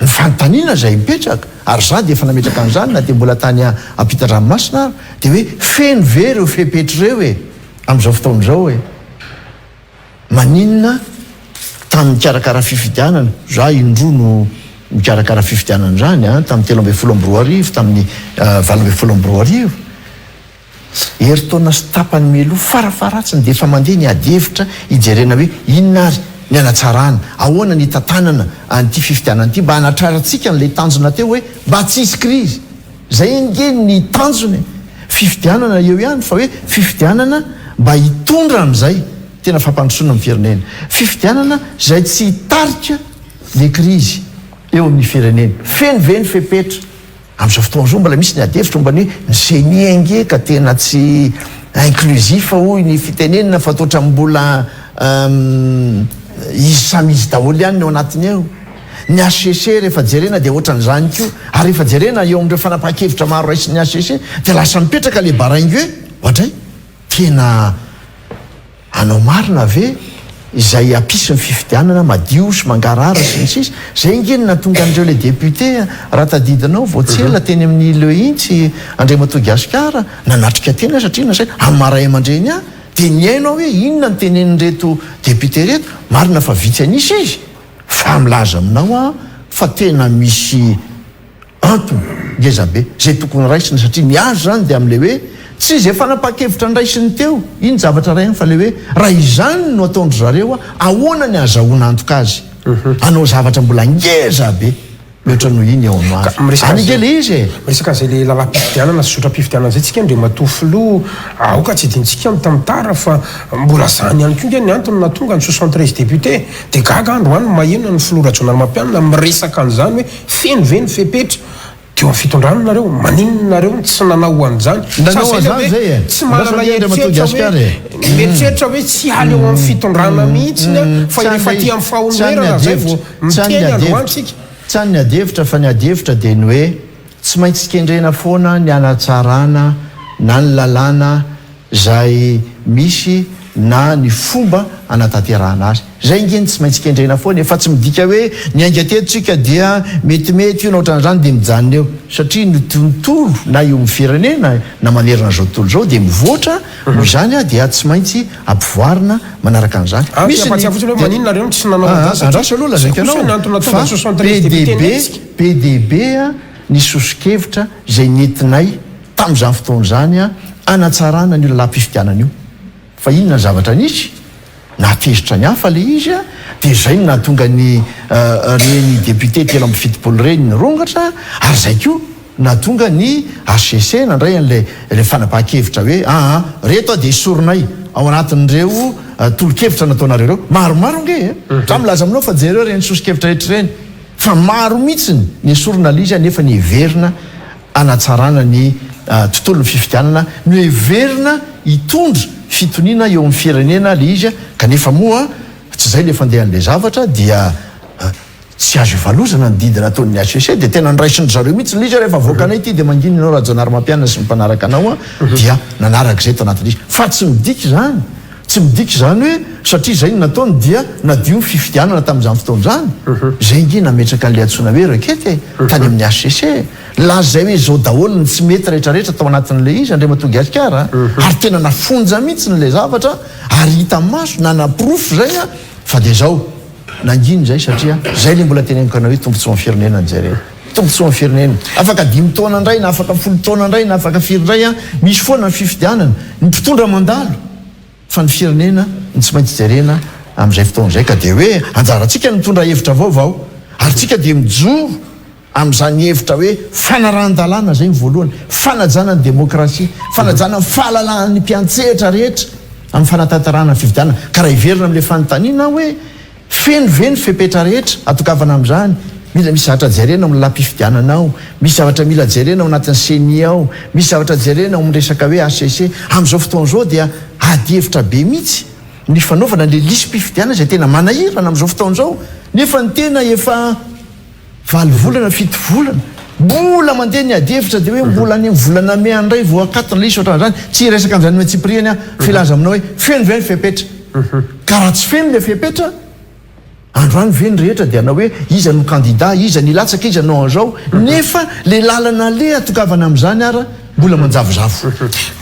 ny fanontaniana zay mipetraka ary za de efa nametraka an'izany na de mbola tany ampita-dranomasina ary de hoe feno ve reo fepetra reo e am'izao fotaon'izao e maninona tamin'ny mikarakara fifidianana za indroa no mikarakara fifidianana zany a tamin'ny 13 tamin'ny 12 heritaona sy tapany melo farafaratsiny de efa mandeha ny adevitra ijerena hoe inona ary ny anatsarana ahoana ny tatanana an'ity fifidianana ity mba hanatrarantsika n'le tanjona teo hoe mba tsisy krizy zay nge ny tanjony fifidianana eo ihany fa hoe fifidianana mba hitondra am'izay tena fampandrosoana amin'ny firenena fifidianana zay tsy hitarika le krizy eo amin'ny firenena fenoveny fepetra am'izao fotoan'izao mbola misy ny adevitra mba ny senienge ka tena tsy inclusif hoy ny fitenenina fa toatra mbola izy samizy daholo ihany ny ao anatiny eo ny HCC rehefa jerena de ohatran'izany ko ary rehefa jerena eo am'ireo fanapahan-kevitra maro raisy ny HCC de lasa mipetraka le baraingue ohatray tena anao marina ve izay ampisy ny fifidianana madio sy mangarara sy ny sisy zay ngeny natonga an'ireo le député raha tadidinao voatsela teny amin'ny leintsy Andriamatogasikara nanatrika tena satria nasay amin'ny maray aman-dreny a de ny hainao hoe inona ny tenenyreto député reto marina fa vitsy anisy izy fa milaza aminao a fa tena misy antony ngezabe zay tokony raisina satria miazo zany de am'le hoe tsy zay fanapahan-kevitra nraisiny teo iny zavatra ray any fa le hoe raha izany no ataondro zareo a ahoana ny azahoana antoka azy anao zavatra mbola ngeza be loatra no iny eo anoany le izy e resaka zay le lalam-pifidianana sy sotra-pifidianana zay tsika ndre matofilo aoka tsy dintsika amin'ny tamitara fa mbola zany ihany ko nge ny antony natonga ny 73 député de gaga andro any maheno ny filora jonarymampianina miresaka an'izany hoe fenoveny fepetra teo amin'ny fitondrana nareo maninona nareo tsy nanao an'izany tsy manana eritseritra hoe tsy haly eo amin'ny fitondrana mihitsiny fa rehefa ty amin'ny fahomerana zay vo miteny androany tsika tsany ny adevitra fa ny adevitra de ny hoe tsy maintsy kendrena foana ny anatsarana na ny lalàna zay misy na ny fomba anatanterahana azy zay ngeny tsy maintsy kendrena foana efa tsy midika hoe ny aingatetitsika dia metimety io na ohatran'izany de mijanona eo satria ny tontolo na io mifirenena na manerana zao tontolo zao de mivoatra noho izany a dia tsy maintsy ampivoarina manaraka an'izany andraso aloha lazaiky anao fa PDB a ny sosikevitra zay nentinay tamin'izany fotoana zany a anatsarana ny lalalam-pifidianana io fa inona ny zavatra nisy natezitra ny hafa le izy a de zay no nahatonga ny reny député telo amby fitopolo reny ny rongatra ary zay ko nahatonga ny HCC nandray an'le fanapahan-kevitra hoe reto a de isoronay ao anatin'ireo tolo-kevitra nataonareo reo maromaro nge za milaza aminao fa jereo reny sosikevitra rehetra reny fa maro mihitsiny ny esorona lizy a nefa ny heverina anatsarana ny tontolony fifidianana no heverina hitondra fitoniana eo amin'ny firenena le izy a kanefa moa tsy zay le fandehan'le zavatra dia tsy azo ivalozana ny didina ataon'ny HCC de tena nraisiny zareo mihitsy le izy rehefa voakanay ty de manginy anao raha jonarymampianana sy mimpanaraka anao a dia nanaraka zay to anatin'izy fa tsy midika zany tsy midika zany hoe satria zay no nataony dia nadio ny fifidianana tamin'izany fotoana zany zay nge nametraka an'le antsoina hoe rekety tany amin'ny HCC laza zay hoe zao daholo ny tsy mety rehetrarehetra tao anatin'le izy Andriamatogasikara ary tena nafonja mihitsy n'le zavatra ary hita maso nanaprofo zay a fa de zao nanginy zay satria zay le mbola teneniko anao hoe tombotsoa amin'ny firenena zay rehetra tombotsoa amin'ny firenena afaka 5 taona indray na afaka 10 taona indray na afaka 4 indray a misy foana ny fifidianana ny mpitondra mandalo fa ny firenena ny tsy maintsy jerena am'izay fotoan'izay ka de hoe anjaratsika mitondra hevitra vaovao ary tsika de mijoro am'izany hevitra hoe fanarahan-dalàna zay ny voalohany fanajana ny demokrasia fanajana ny fahalalan'ny mpiantsehatra rehetra amin'ny fanatantarana ny fifidianana ka raha hiverina am'le fanontaniana hoe fenoveny fepetra rehetra atokavana am'izany mila misy zavatra jerena ao lalalam-pifidianana ao misy zavatra mila jerena ao anatin'ny CENI ao misy zavatra jerena ao miresaka hoe HCC am'izao fotoan'izao dia ady hevitra be mihitsy ny fanaovana le lisy-pifidianana zay tena manahirana am'izao fotaon'izao nefa ny tena efa 7 volana 7 volana mbola mandeha ny adevitra de hoe mbola ny volana meandray voakatona le isotrany tsy resaka am'zany hoe tsipriany a filaza aminao hoe feno ve ny fepetra ka raha tsy feno le fepetra androany ve ny rehetra dia anao hoe iza no candidat iza ny latsaka iza no anzao nefa le lalana le atokavana am'izany ara mbola manjavozavo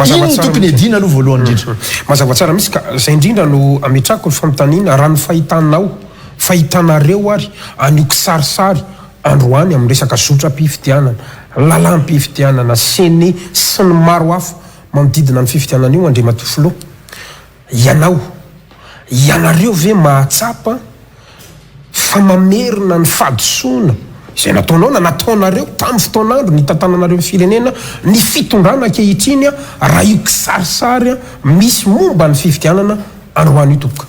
ino ny tokony edina aloha voalohany indrindra mazava tsara misy ka zay indrindra no ametrako ny famitaniana raha ny fahitanao fahitanareo ary anio kisarisary androany amin'ny resaka zotra-pifidianana lalam-pifidianana sene sy ny maro hafa manodidina ny fifidianana io andre matofilo ianareo ve mahatsapa fa mamerina ny fadisoana zay nataonao na nataonareo tamin'ny fotoanandro ny tantananareo ny firenena ny fitondrana ankehitriny a raha io kisarisary a misy momba ny fifidianana androany io topoka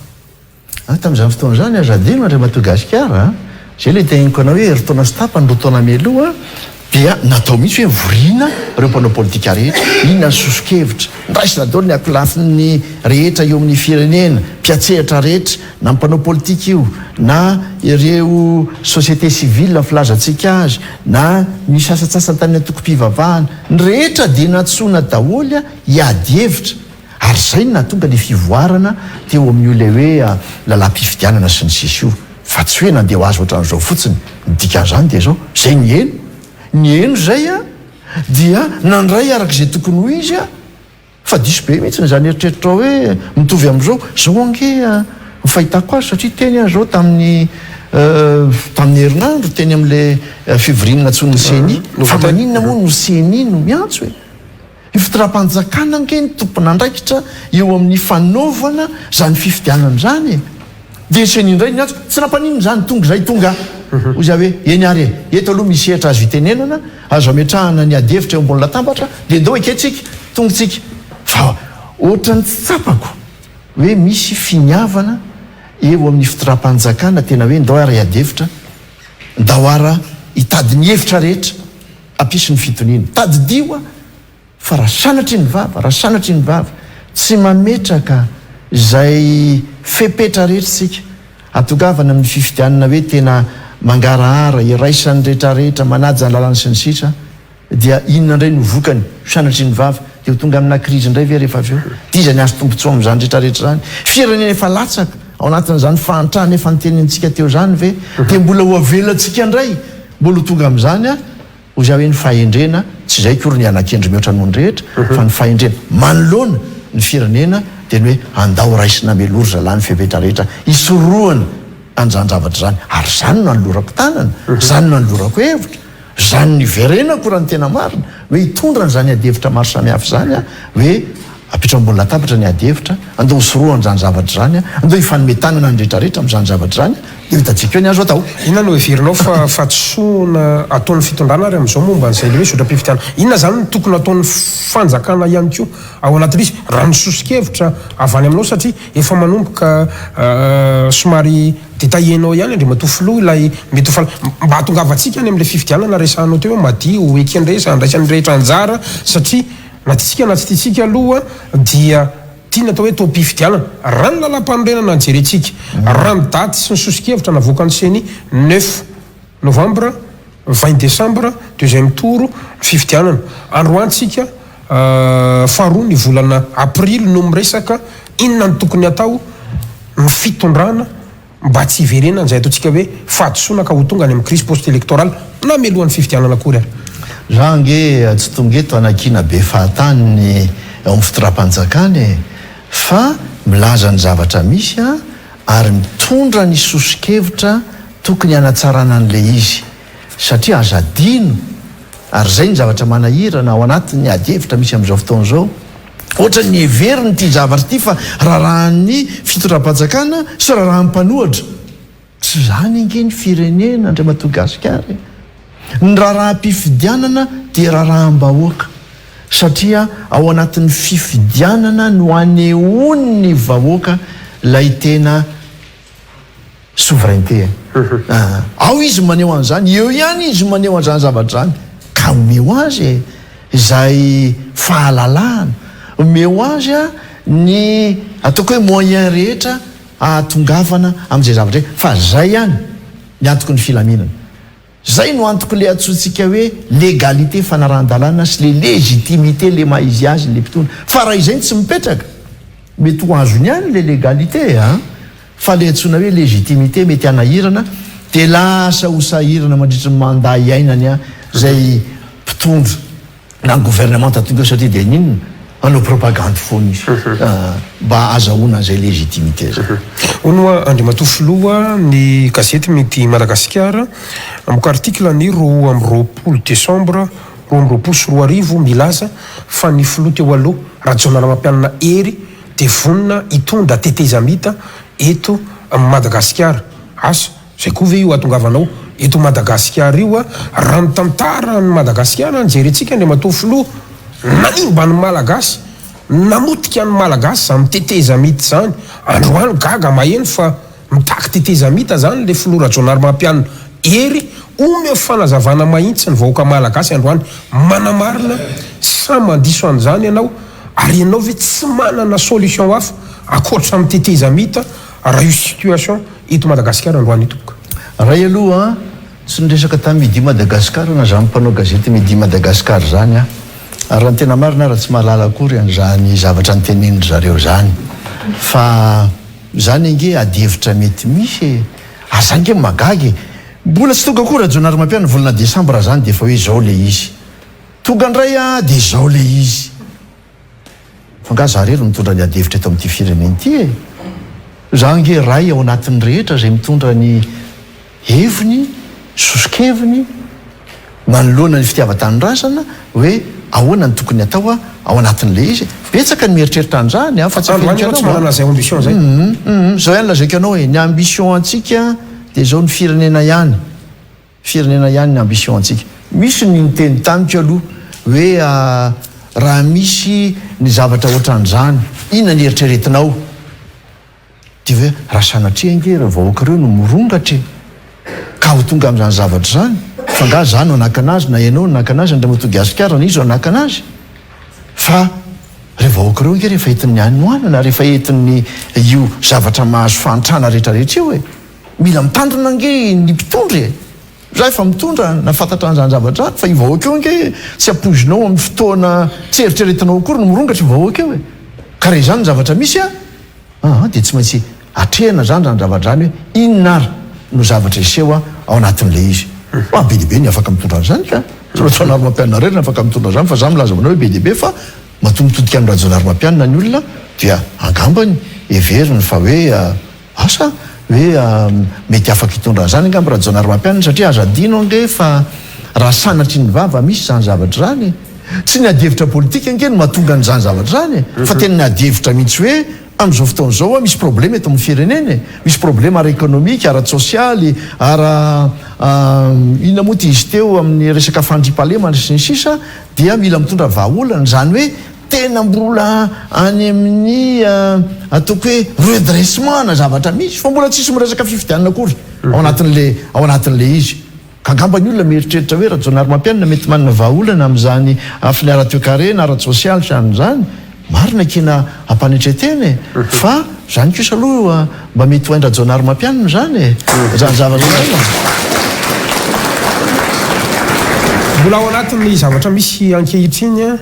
tamin'izany fotoana zany azadino andre Madagasikara zay le tegniko anao hoe eritona stapany ro taona meloa dia natao mihitsy hoe vorina reo mpanao politika rehetra inona ny soso-kevitra ndraisina dao ny akolafiny rehetra eo amin'ny firenena mpiatsehatra rehetra na mpanao politika io na ireo société civile ny filazantsika azy na misy asatsasa tany atoko-pivavahana ny rehetra dia natsoina daholy a hiady hevitra ary zay no natonga le fivoarana teo amin'io le hoe lalam-pifidianana sy ny sisy io fa tsy hoe nandeha ho azy ohatran'izao fotsiny ny dikan'izany dia zao zay ny eno zay a dia nandray arak'izay tokony ho izy a fa diso be mihitsy zany eritreritra hoe mitovy am'izao zao ange fahitako azy satria teny zao tamin'ny herinandro teny am'le fivoriana natsony seny fa maninona moa no seny no miantso hoe ifitira-panjakana ange ny tompona andraikitra eo amin'ny fanaovana zany fifidianana zany de seny indray ny antso tsy nampaninona zany tonga zay tonga ho za hoe eny ary eto aloha misy ehitra azo hitenenana azo ametrahana ny adevitra eo ambony latambatra de ndao eketsika tongatsika fa ohatrany tsy tsapako hoe misy finiavana eo amin'ny fitira-panjakana tena hoe ndao ara adevitra ndao ara hitady ny hevitra rehetra ampisy ny fitoniana tadidioa fa raha sanatry ny vava tsy mametraka zay fepetra rehetrasika atogavana amin'ny fifidianana hoe tena mangarahara iraisan'ny rehetrarehetra manaja ny lalany sy ny sitra dia inona indray no vokany sanatry ny vava de ho tonga amina krizy indray ve rehefa avy eo tia ny azo tombontsoa am'izany rehetrarehetra zany firenena efa latsaka ao anatin'izany fahantrahana efa nitenentsika teo zany ve de mbola ho avelantsika indray mbola ho tonga am'izany a ho za hoe ny fahendrena tsy zay kory ny anakendry mihoatra noho ny rehetra fa ny fahendrena manoloana ny firenena de ny hoe andao raisina melory zalany fepetra rehetra isoroana anjanjavatra zany ary zany no anolorako tanana zany no anolorako hevitra zany ny verenako raha ny tena marina hoe hitondra ny zany adevitra maro samihafa zany a hoe apitra ambony latabatra ny adevitra andao isoroany zany zavatra zany a andao hifanomitanana ny rehetrarehetra am'zany zavatra zany de hitatsika hoe ny azo atao inona no heverinao fa fatsoana ataon'ny fitondrana ary am'izao momba n'izay le hoe zotra-pifidianana inona zany ny tokony ataon'ny fanjakana ihany koa ao anatin'izy raha nisosikevitra avany aminao satria efa manomboka somary detayenao ihany andre matofilo ilay mety mba hatongavatsika any am'le fifidianana resahanao teo hoe madio ekendresa andraisan'ny rehetra anjara satria na titsika na tsy titsika aloha dia tiana atao hoe tao-pifidianana raha ny lalam-panorenana anjerentsika raha ny daty sy ny sosikevitra navoakany seny 9 novembre 20 décembre deuxième tour fifidianana androantsika faharoa ny volana aprily no miresaka inona ny tokony atao ny fitondrana mba tsy hiverenana zay ataontsika hoe fahadisoana ka ho tonga any amin'ny crise post électorale na melohan'ny fifidianana akory ary raha nge tsy tonga eto anakina be fahataniny ao amin'ny fitira-panjakany fa milaza ny zavatra misy a ary mitondra ny sosikevitra tokony hanatsarana an'le izy satria azadino ary zay ny zavatra manahirana ao anatin'ny adevitra misy am'izao fotoana zao ohatra ny heveriny ty zavatra ty fa raharahan'ny fitondram-panjakana sy raharahan'ny mpanohatra tsy zany inge ny firenena andre Madagasikara ny raharaha-pifidianana dia raharaham-bahoaka satria ao anatin'ny fifidianana no anehoany ny vahoaka lay tena souveraineté ao izy maneho an'izany eo ihany izy maneho an'izany zavatra zany ka omeo azy zay fahalalahana omeo azy a ny ataoko hoe moyen rehetra ahatongavana am'izay zavatra fa zay ihany ny antoko ny filaminana zay no antoko le atsotsika hoe légalité fanarahn-dalàna sy le légitimité le maha izy azy le mpitondra fa raha izay tsy mipetraka mety ho azony any le légalité a fa le antsona hoe légitimité mety anahirana de lasa ho sahirana mandritry ny mandat iainany a zay mpitondra na ny gouvernement tatonga satria de ninona anao propagande foana izy mba azahoana zay légitimité zay onoa andriamatoa filoha ny gazety mety Madagasikara amiko article ny 2 roapolo sy 2 milaza fa ny filoha teo aloha rajonala mampianana hery de vonina hitondra tetezamita eto Madagasikara asa zay koa ve io atongavanao eto Madagasikara io a raha ny tantara ny Madagasikara jerentsika andriamatoa filoha nanimba ny malagasy namotika ny malagasy zany mitetezamita zany androany gaga maheno fa mitaky tetezamita zany le filoha rajonary mampianana hery omeo fanazavana mahitsy ny vahoaka malagasy androany manamarina sa mandiso an'izany ianao ary ianao ve tsy manana solution hafa akoatra mitetezamita raha io situation eto Madagasikara androany itoboka raha aloha tsy niresaka tamin'ny Midi Madagasikara na zany mpanao gazety Midi Madagasikara zany a ary raha ny tena marina raha tsy mahalala akory an'izany zavatra nytenenindry zareo zany fa zany ange adihevitra mety misy azange magagy mbola tsy tonga akory ajonary mampiana volana Desambra zany de fa hoe zao le izy tonga ndray a de zao le izy fa nga zarery mitondra ny adihevitra eto amin'ity fireneny ity e zange ray ao anatin'ny rehetra zay mitondra ny heviny sosikeviny manoloana ny fitiava-tanindrazana hoe ahoana ny tokony atao a ao anatin'le izy betsaka ny mieritreritra an'izany a fa tsy manana zay ambition zay zao ihany lazaiko anao hoe ny ambition antsika de zao ny firenena ihany ny ambition antsika misy ny niteny tamiko aloha hoe raha misy ny zavatra ohatran'izany inona ny eritreretinao de hoe raha sanatria nge raha vahoaka ireo no morongatra ka ho tonga amin'izany zavatra zany fa nga zany no anakanazy na ianao nanakanazy andriamatoa Gasikara na izy o anakanazy fa rehefa vahoaka ireo nge rehefa entin'ny anoanana rehefa entin'ny io zavatra mahazo fantrana rehetrarehetra io e mila mitandrina nge ny mpitondry za efa mitondra nafantatra an'izany zavatra zany fa i vahoaka eo nge tsy apozinao amin'ny fotoana tsy eritreretinao akory no morongatra vahoaka eo e ka re zany ny zavatra misy a de tsy maintsy atrehana zany zany zavatra zany hoe inonara no zavatra iseho a ao anatin'le izy be dehibe ny afaka mitondra an'izany ka rajonary mampianina rerina afaka mitondra zany fa za milaza manao hoe be dehibe fa matomotodika amin'ny rajonary mampianina ny olona dia angambany everiny fa hoe asa hoe mety afaka hitondra zany angamba rajonary mampianina satria azadino nge fa raha sanatry ny vava misy zany zavatra zany tsy ny adihevitra politika nge no mahatonga n'izany zavatra zany fa tena ny adihevitra mihitsy hoe am'izao fotaon'izao a misy problème eto amin'ny fireneny misy problème ara économique ara-sosialy inona moa ty izy teo amin'ny resaka fandripalemana sy ny sisa dia mila mitondra vahaolana zany hoe tena mbola any amin'ny ataoko hoe redressement na zavatra misy fa mbola tsisy miresaka fifidianana akory ao anatin'le izy ka angamba ny olona mieritreritra hoe rajonary mampianina mety manana vahaolana amin'izany afiny ara-toekarena na ara-sosialy sy an'izany marina kina ampanetreteny fa zany kosa aloha mba mety ho hain-drajonary mampianina zany zany zavatra mbola ao anatin'ny zavatra misy ankehitriny a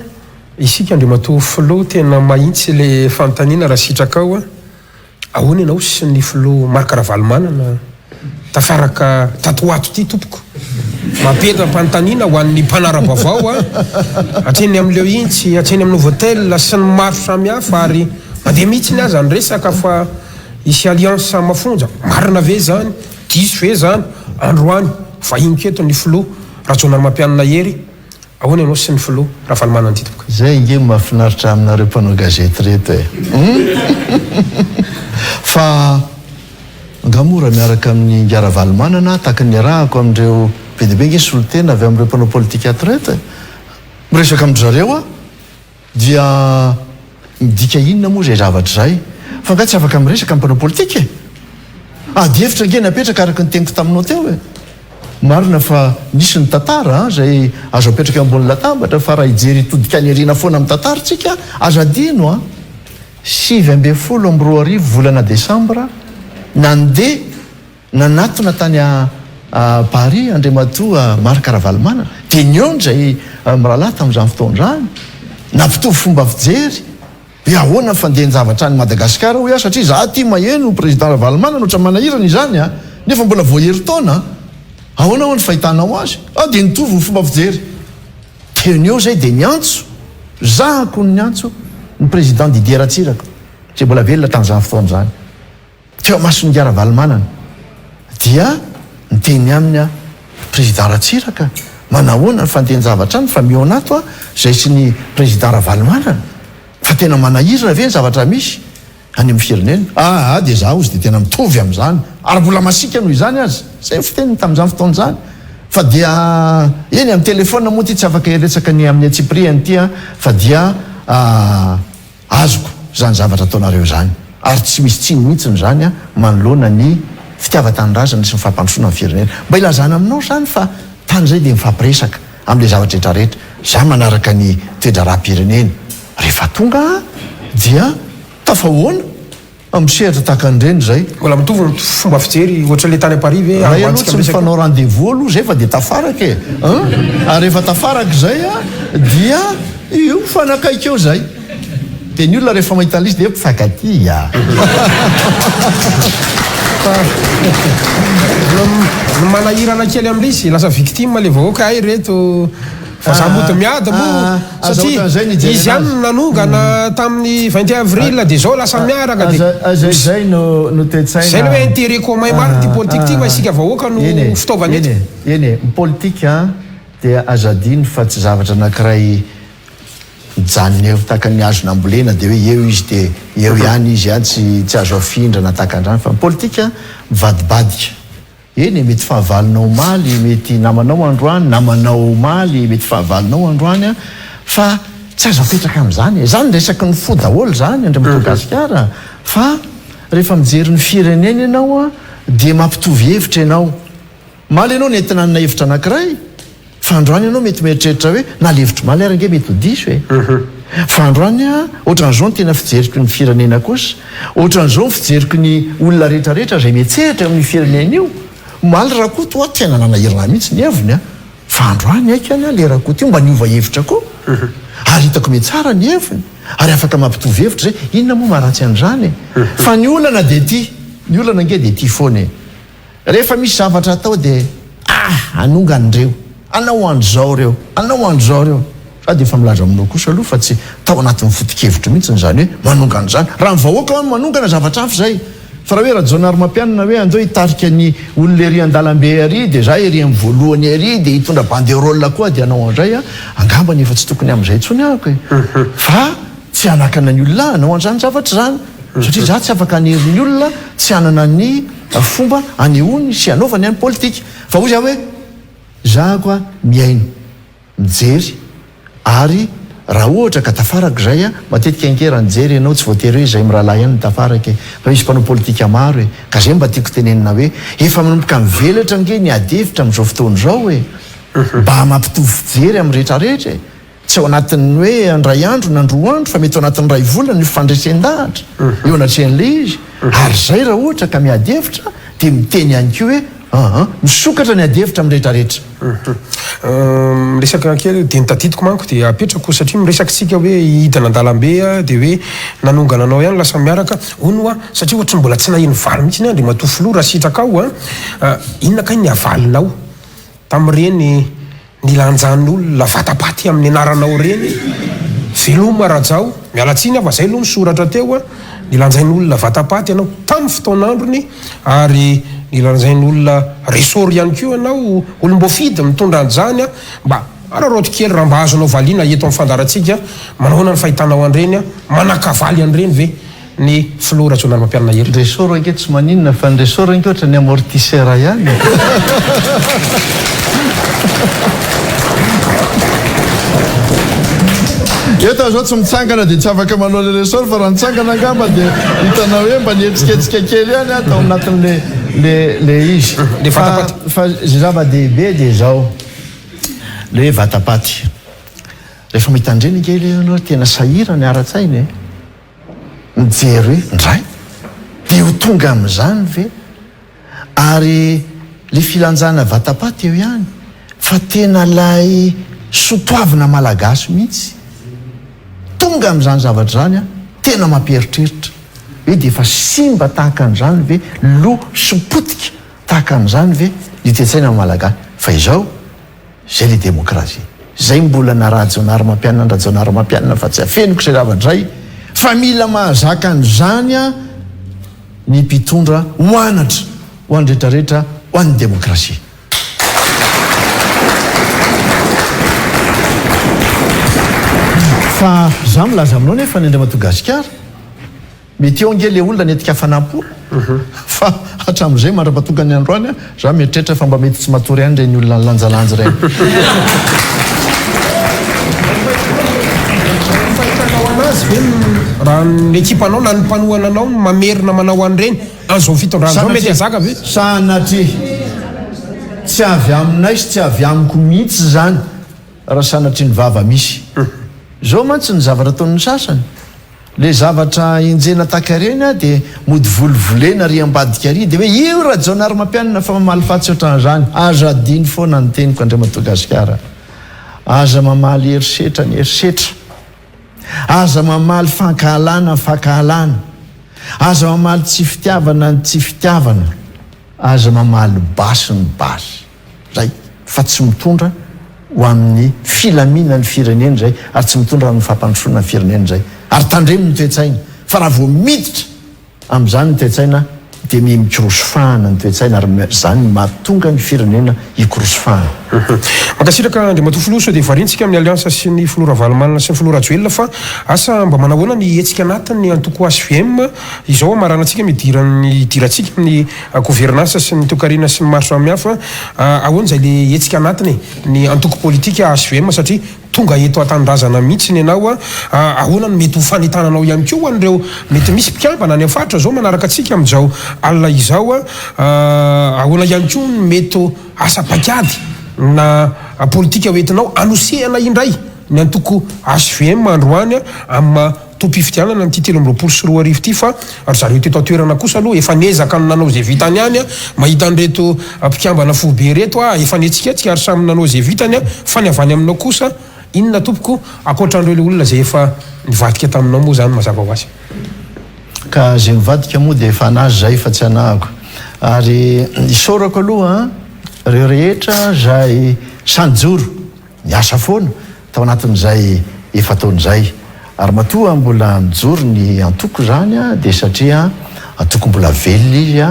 isika andriamatoa filoha tena mahitsy le fanontaniana raha sitraka ao a ahoana ianao sy ny filoha Marc Ravalomanana tafaraka tatoato ty tompoko mapetra mpanontaniana ho an'ny mpanara-bavao a atreny amin'leo intsy atreny amin'ny votel sy ny maro samihafa ary mandeha mihitsy ny aza ny resaka fa isy alliance mafonja marina ve zany diso ve zany androany vahiniketo ny filoha rajonary mampianina hery ahoana ianao sy ny filoha Ravalomanana ty tompoko zay nge mahafinaritra aminareo mpanao gazety reto e fa ngamora miaraka amin'ny Ravalomanana taka ny arahako amin'ireo be dehibe nge solotena avy amin'ireo mpanao politika ato reto miresaka amindry zareo a dia midika inona moa zay zavatra zay fa nga tsy afaka miresaka amin'ny mpanao politika e adihevitra nge napetraka araka ny teniko taminao teo e marina fa nisy ny tantara zay azo apetraka ambony latabatra fa raha ijery todika ny arina foana amin'ny tantara tsika azo adino 7 volana Desambra nandeha nanatona tany Paris Andriamatoa Marc Ravalomanana dia nionjay mirahalahy tamin'izany fotoandrany nampitovy fomba fijery hoe ahoana fandehan-javatra any Madagasikara hoe satria za ty maheno président Ravalomanana oatra manahirana izany a nefa mbola voahery taona ahoana ho ny fahitanao azy dia nitovy ny fomba fijery tenio zay dia niantso zahako ny niantso ny président Didier Ratsiraka zay mbola velona tamin'izany fotoana zany teo mason'nga Ravalomanana dia niteny amin'ny président Ratsiraka manahoana ny fandehan-javatra any fa mionato a zay sy ny président Ravalomanana fa tena manahirana ve ny zavatra misy any amin'ny firenena dia za ozy dia tena mitovy amin'izany ary mbola masika noho izany azy zay fiteniny tamin'izany fotoana zany fa dia eny amin'ny telefona moa ty tsy afaka iretsaka ny amin'ny Tsipriany ty fa dia azoko zany zavatra ataonareo zany ary tsy misy tsiny mihitsiny zany manoloana ny fitiavan-tanindrazana sy mifampandrosoana amin'ny firenena mba ilazana aminao zany fa tany zay dia mifampiresaka amin'le zavatra rehetrarehetra za manaraka ny toedra raha-pirenena rehefa tonga dia tafahoana miseritra tahaka an'ireny zay mbola mitovy fomba fijery ohatra le tany Paris ve aloha tsy mifanao rendez-vous aloha zay fa dia tafaraka ary rehefa tafaraka zay dia io fanakaikeo zay dia ny olona rehefa mahita izy dia mpifankaty manahirana kely am'lizy lasa victime le vahoaka ay reto fa za moto miada moa satria izy ihany nanongana tamin'ny 20 avril dia zao lasa miaraka zay no toetsaina zay le hoe intérêt commun maro ty politique ty ma isika vahoaka no fitaovana ety eny politika dia azadiny fa tsy zavatra anankiray mijanona eo tahaka ny azo nambolena dia hoe eo izy dia eo ihany izy tsy azo afindrana tahaka andrany fa politika mivadibadika eny mety fahavalonao maly mety namanao androany namanao maly mety fahavalonao androany fa tsy azo apetraka amin'izany zany resaky ny fo daholo zany Andriamatogasikara fa rehefa mijery ny firenena ianao dia mampitovy hevitra ianao maly ianao nentinanina hevitra anankiray fa androany ianao mety mieritreritra hoe na levitry maly ary nge mety ho diso fa androany ohatran'izao ny tena fijeriko ny firenena kosa ohatran'izao ny fijeriko ny olona rehetrarehetra zay mietseritra amin'ny firenena io maly rakoto tena nanahirana mihitsy ny heviny fa androany aika any le rakoto io mba niova hevitra koa ary hitako me tsara ny heviny ary afaka mampitovy hevitra zay inona moa maharatsy an'izany fa ny olana dia ty ny olana nge dia ty foana rehefa misy zavatra atao dia anongan'ireo anao andro zao reo fa dia efa milaza aminao kosa aloha fa tsy tao anatin'ny fotikevitra mihitsy zany hoe manongana zany raha mivahoaka manongana zavatra afy zay fa raha hoe rajonary mampianana hoe andeo hitarika ny olona ery an-dalambe ary dia za ery amin'ny voalohany ary dia hitondra banderole koa dia anao andray angambany efa tsy tokony amin'izay tsony ahako fa tsy anakana ny olona anao an'izany zavatra zany satria za tsy afaka aniriny olona tsy anana ny fomba anehoany sy anaovany any politika fa ozy aho hoe za koa miaino mijery ary raha ohatra ka tafaraka zay matetika ankerany jery ianao tsy voatery hoe zay mirahalahy ihany ny tafaraka fa misy mpanao politika maro ka zay mba tiako tenenina hoe efa manomboka mivelatra nge ny adevitra amin'izao fotoana zao mba mampitovy fijery amin'ny rehetrarehetra tsy ao anatin'ny hoe andray andro nandroa andro fa mety ao anatin'ny ray volana ny fandresen-dahatra eo anatrehan'le izy ary zay raha ohatra ka miadevitra dia miteny ihany ko hoe misokatra ny adevitra amin'ny rehetrarehetra miresaka kely dia nitatitiko manko dia apetrako satria miresakitsika hoe hitana an-dalambe dia hoe nanongana anao ihany lasa miaraka ono satria ohatra mbola tsy nahino valy mihitsy ny Andriamatoa filoha raha sitraka inona kay ny avalinao tamin'ireny nilanjan'olona vatapaty amin'ny anaranao reny veloma rajao mialatsiny fa zay aloha misoratra teo nilanjain'olona vatapaty ianao tamin'ny fotoan'androny ary nilanjain'olona resory ihany keo ianao olombofidy mitondra an'izany mba araroto kely raha mba azonao valiana eto amin'ny fandaratsika manahoana ny fahitanao an'ireny manakavaly an'ireny ve ny filoha rajonary mampianana hery resor anke tsy maninona fa ny resor anke ohatra ny amortisseur ihany eto zao tsy mitsangana dia tsy afaka manao le resor fa raha nitsangana angamba dia hitanao hoe mba nietsiketsika kely ihany atao anatin'le izy fa zava-dehibe dia zao le hoe vatapaty rehefa mitandreny kely anao tena sahira ny ara-tsainy mijery hoe ndray dia ho tonga amin'izany ve ary le filanjana vatapaty eo ihany fa tena lay sotoavina malagasy mihitsy tonga amin'izany zavatra zany a tena mampieritreritra hoe de efa simba tahaka an'izany ve lo sopotika tahaka an'izany ve nitetsaina malagasy fa izao zay le demokrasia zay mbola narajonary mampianina nrajonary mampianina fa tsy afeniko zay zavadray fa mila mahazaka an'izany a ny mpitondra hoanatra ho any rehetrarehetra ho an'ny demokrasia fa za milaza aminao nefa ny Andriamatogasikara mety eo ange le olona netika fanampo fa hatramin'izay mandra-patonga ny androany a za mieritreritra fa mba mety tsy matory any reny olona lanjalanja reny raha ny ekipanao na ny mpanohana anao mamerina manao an'ireny an'izao fitondrana zao mety azaka ve sanatry tsy avy aminay sy tsy avy amiko mihitsy zany raha sanatry ny vava misy zao mantsy ny zavatra ataon'ny sasany le zavatra injena takareny a de mody volovolena ry ambadika ry de hoe io raha jaonary mampianina fa mamaly fatsy ohatran'izany aza diny foana ny teniko Andriamatogasikara aza mamaly herisetra ny herisetra aza mamaly fankahalana ny fankahalana aza mamaly tsy fitiavana ny tsy fitiavana aza mamaly basy ny basy zay fa tsy mitondra ho amin'ny filamina ny fireneny zay ary tsy mitondra amin'ny fampandrosoana ny fireneny zay ary tandremo ny toetsaina fa raha vao miditra amin'izany ny toetsaina de mikorosofahana ny toetsaina ary zany mahatonga ny firenena ikorosofahana makasiraka Andriamatoa Filoha dia varintsika amin'ny aliansa sy ny Filora Valomanana sy ny Filora Joelina fa asa mba manahoana ny hetsika anatiny ny antoko HVM izao maranantsika midirantsika amin'ny gouvernance sy ny tokarina sy ny maro samihafa ahoana zay le hetsika anatiny ny antoko politika HVM satria tonga eto atandrazana mihitsy ny ianao ahoana ny mety ho fanitananao ihany koa an'ireo mety misy mpikambana any afaritra zao manaraka antsika amin'izao alina izao ahoana ihany koa ny mety asa-pakady na politika hoentinao anosehana indray ny antoko HVM androany amin'ny toam-pifidianana ny ty 324 ity fa ary zareo teto atoerana kosa aloha efa nezaka nanao zay vitany any mahita an'ireto mpikambana fobe reto efa netsikatsika ary samy nanao zay vitany fa ny avany aminao kosa inona tompoko akoatran'ireo le olona zay efa nivadika taminao moa zany mazava ho azy ka zay mivadika moa de efa anazy zay fa tsy anahako ary isorako aloha reo rehetra zay sanjoro miasa foana tao anatin'izay efa taon'izay ary matoa mbola mijoro ny antoko zany de satria antoko mbola velona izy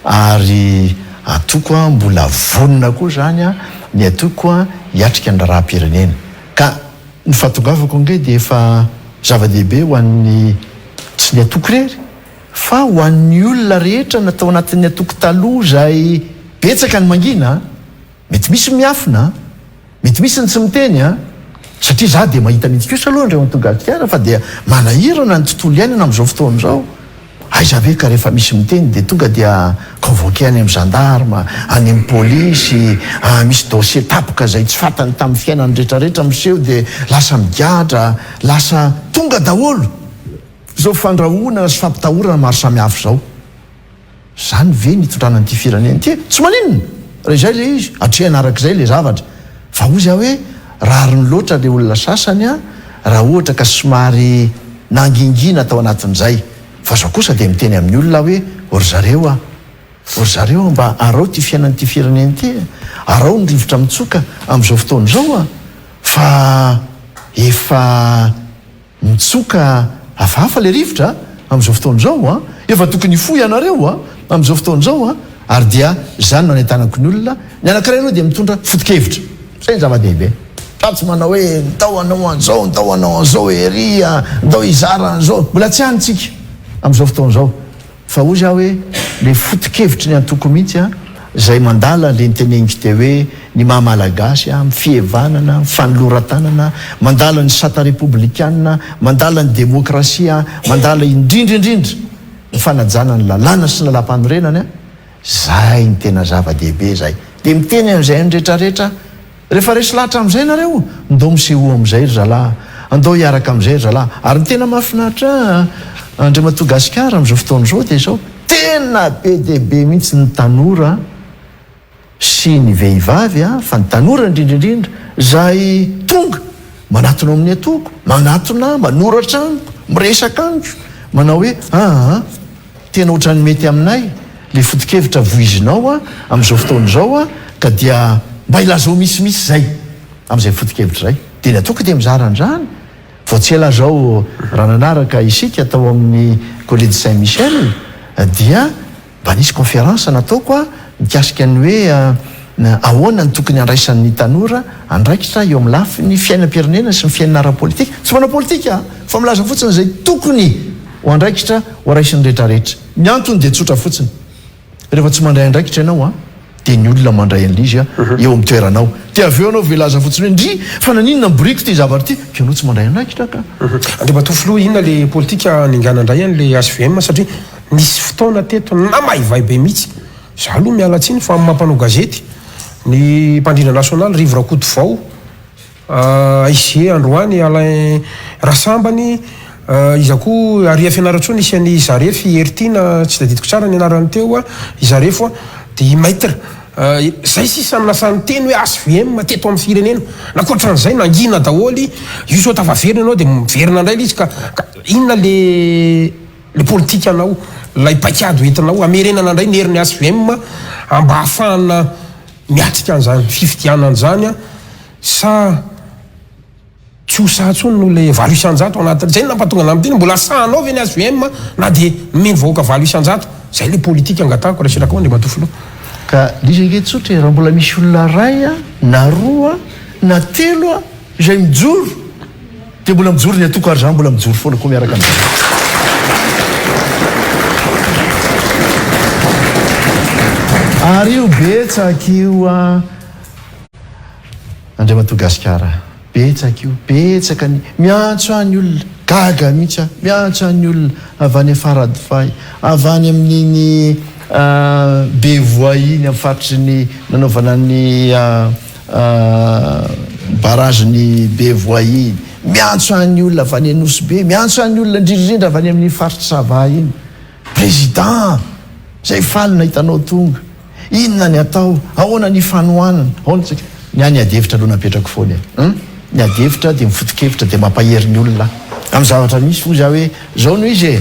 ary antoko mbola vonona koa zany ny antoko hiatrika ny raharam-pirenena ka ny fahatongavako nge de efa zava-dehibe ho an'ny tsy ny atoko rery fa ho an'ny olona rehetra natao anatin'ny atoko taloha zay betsaka ny mangina mety misy miafina mety misy ny tsy miteny satria za de mahita mihitsy kosa aloha Andriamatogasikara fa dia manahirana ny tontolo iainana amin'izao fotoana zao aiza ve ka rehefa misy miteny de tonga dia convoqué any amin'ny gendarme any amin'ny polisy misy dossier tapoka zay tsy fantany tamin'ny fiainany rehetrarehetra miseho de lasa migatra lasa tonga daholo zao fandrahoana sy fampitahorana maro samihafa zao zany ve nitondrana nyty firenena ty tsy maninona re zay le izy atrehana arak'izay le zavatra fa ozy hoe rariny loatra le olona sasany raha ohatra ka somary nangingina tao anatin'izay fa zao kosa de miteny amin'ny olona hoe ory zareo mba arao ty fiainan'ty firenena ty arao ny rivotra mitsoka amin'izao fotoana zao fa efa mitsoka hafahafa le rivotra amin'izao fotoana zao efa tokony foy ianareo amin'izao fotoana zao ary dia zany no anentanako ny olona ny anankiray anao de mitondra foto-kevitra zay ny zava-dehibe tsy manao hoe ntao anao an'izao ntao anao an'izao ery ntao izara an'izao mbola tsy anytsika amin'izao fotoana zao fa ozy hoe le foto-kevitra ny antoko mihitsy zay mandala le niteneniko te hoe ny mahamalagasy mifievanana fanoloratanana mandala ny sata républicaine mandala ny demokrasia mandala indrindrindrindra ny fanajana ny lalàna sy ny lalam-panorenany zay ny tena zava-dehibe zay de miteny am'izay ny rehetrarehetra rehefa resy lahatra am'izay nareo ndao miseho am'izay ry zalahy andao hiaraka am'izay ry zalahy ary ny tena mahafinaritra Andriamatogasikara am'izao fotoana zao de zao tena be dehibe mihitsy ny tanora sy ny vehivavy fa ny tanora indrindraindrindra zay tonga manatona amin'ny atoko, manatona manoratra amiko, miresaka amiko, manao hoe tena ohatrany mety aminay le foto-kevitra voizinao amin'izao fotoan'izao ka dia mba ilazao misimisy zay amin'izay foto-kevitra zay dia ny atoko dia mizaran'izany vao tsy ela zao raha nanaraka isika tao amin'ny collège Saint-Michel dia mba nisy conférence nataoko mikasika ny hoe ahoana ny tokony andraisan'ny tanora andraikitra eo amin'ny lafiny fiainam-pirenena sy ny fiainana ara-politika tsy manao politika fa milaza fotsiny zay tokony ho andraikitra ho araisin'ny rehetrarehetra ny antony dia tsotra fotsiny rehefa tsy mandray andraikitra ianao dia ny olona mandray an'ilay izy eo amin'ny toeranao dia avy eo anao velaza fotsiny hoe ndry fa naninona miboriko ty zavatra ty ka anao tsy mandray andraikitra ka andriamatofilo inona le politika ninganandray an'le SVM satria nisy fotoana teto na mahivahibe mihitsy za aloha mialatsiny fa mampanao gazety ny mpandrindra national Rive Rakoto Vao Ise Androany Alain Rasambany iza koa Aria Fianaratsoa nisy any Zarefy Ertina tsy daditiko tsara ny anarany teo Zarefo dia Maître zay sisa nasan'ny teny hoe SVM teto amin'ny firenena nakoatran'izay nangina daholy io sao tafaverina anao dia miverina indray izy ka inona le politika anao lay paikady entinao amerenana indray ny herin'ny SVM mba ahafahana miatrika an'izany fifidianan'izany sa tsy ho sahatsony no le valo isan-jato anatin' zay nampatonga ana am'teny mbola sahanao ve ny SVM na dia meno vahoaka valo isan-jato zay le politika angatahako reseraka andre matofilo ka lisange tsotra raha mbola misy olona ray na roa na telo izay mijoro dia mbola mijoro ny atoko ary zany mbola mijoro foana koa miaraka amin'izay ary io betsaka io Andriamatoa Gasikara betsaka ny miantso any olona gaga mihitsy miantso any olona avy any Faradofay avy any amin'iny bevoiny amin'ny faritry ny nanaovana ny barrage-ny bevoiny miantso any olona avy any Anosy-be miantso any olona indrindraindrindra avy any amin'ny faritry Sava iny président zay faly nahitanao tonga inona ny atao ahoana ny fanohanana ahoana tsika ny any adevitra aloha napetrako foana ny adevitra dia mifoto-kevitra dia mampahery ny olona amin'ny zavatra misy fo za hoe zao no izy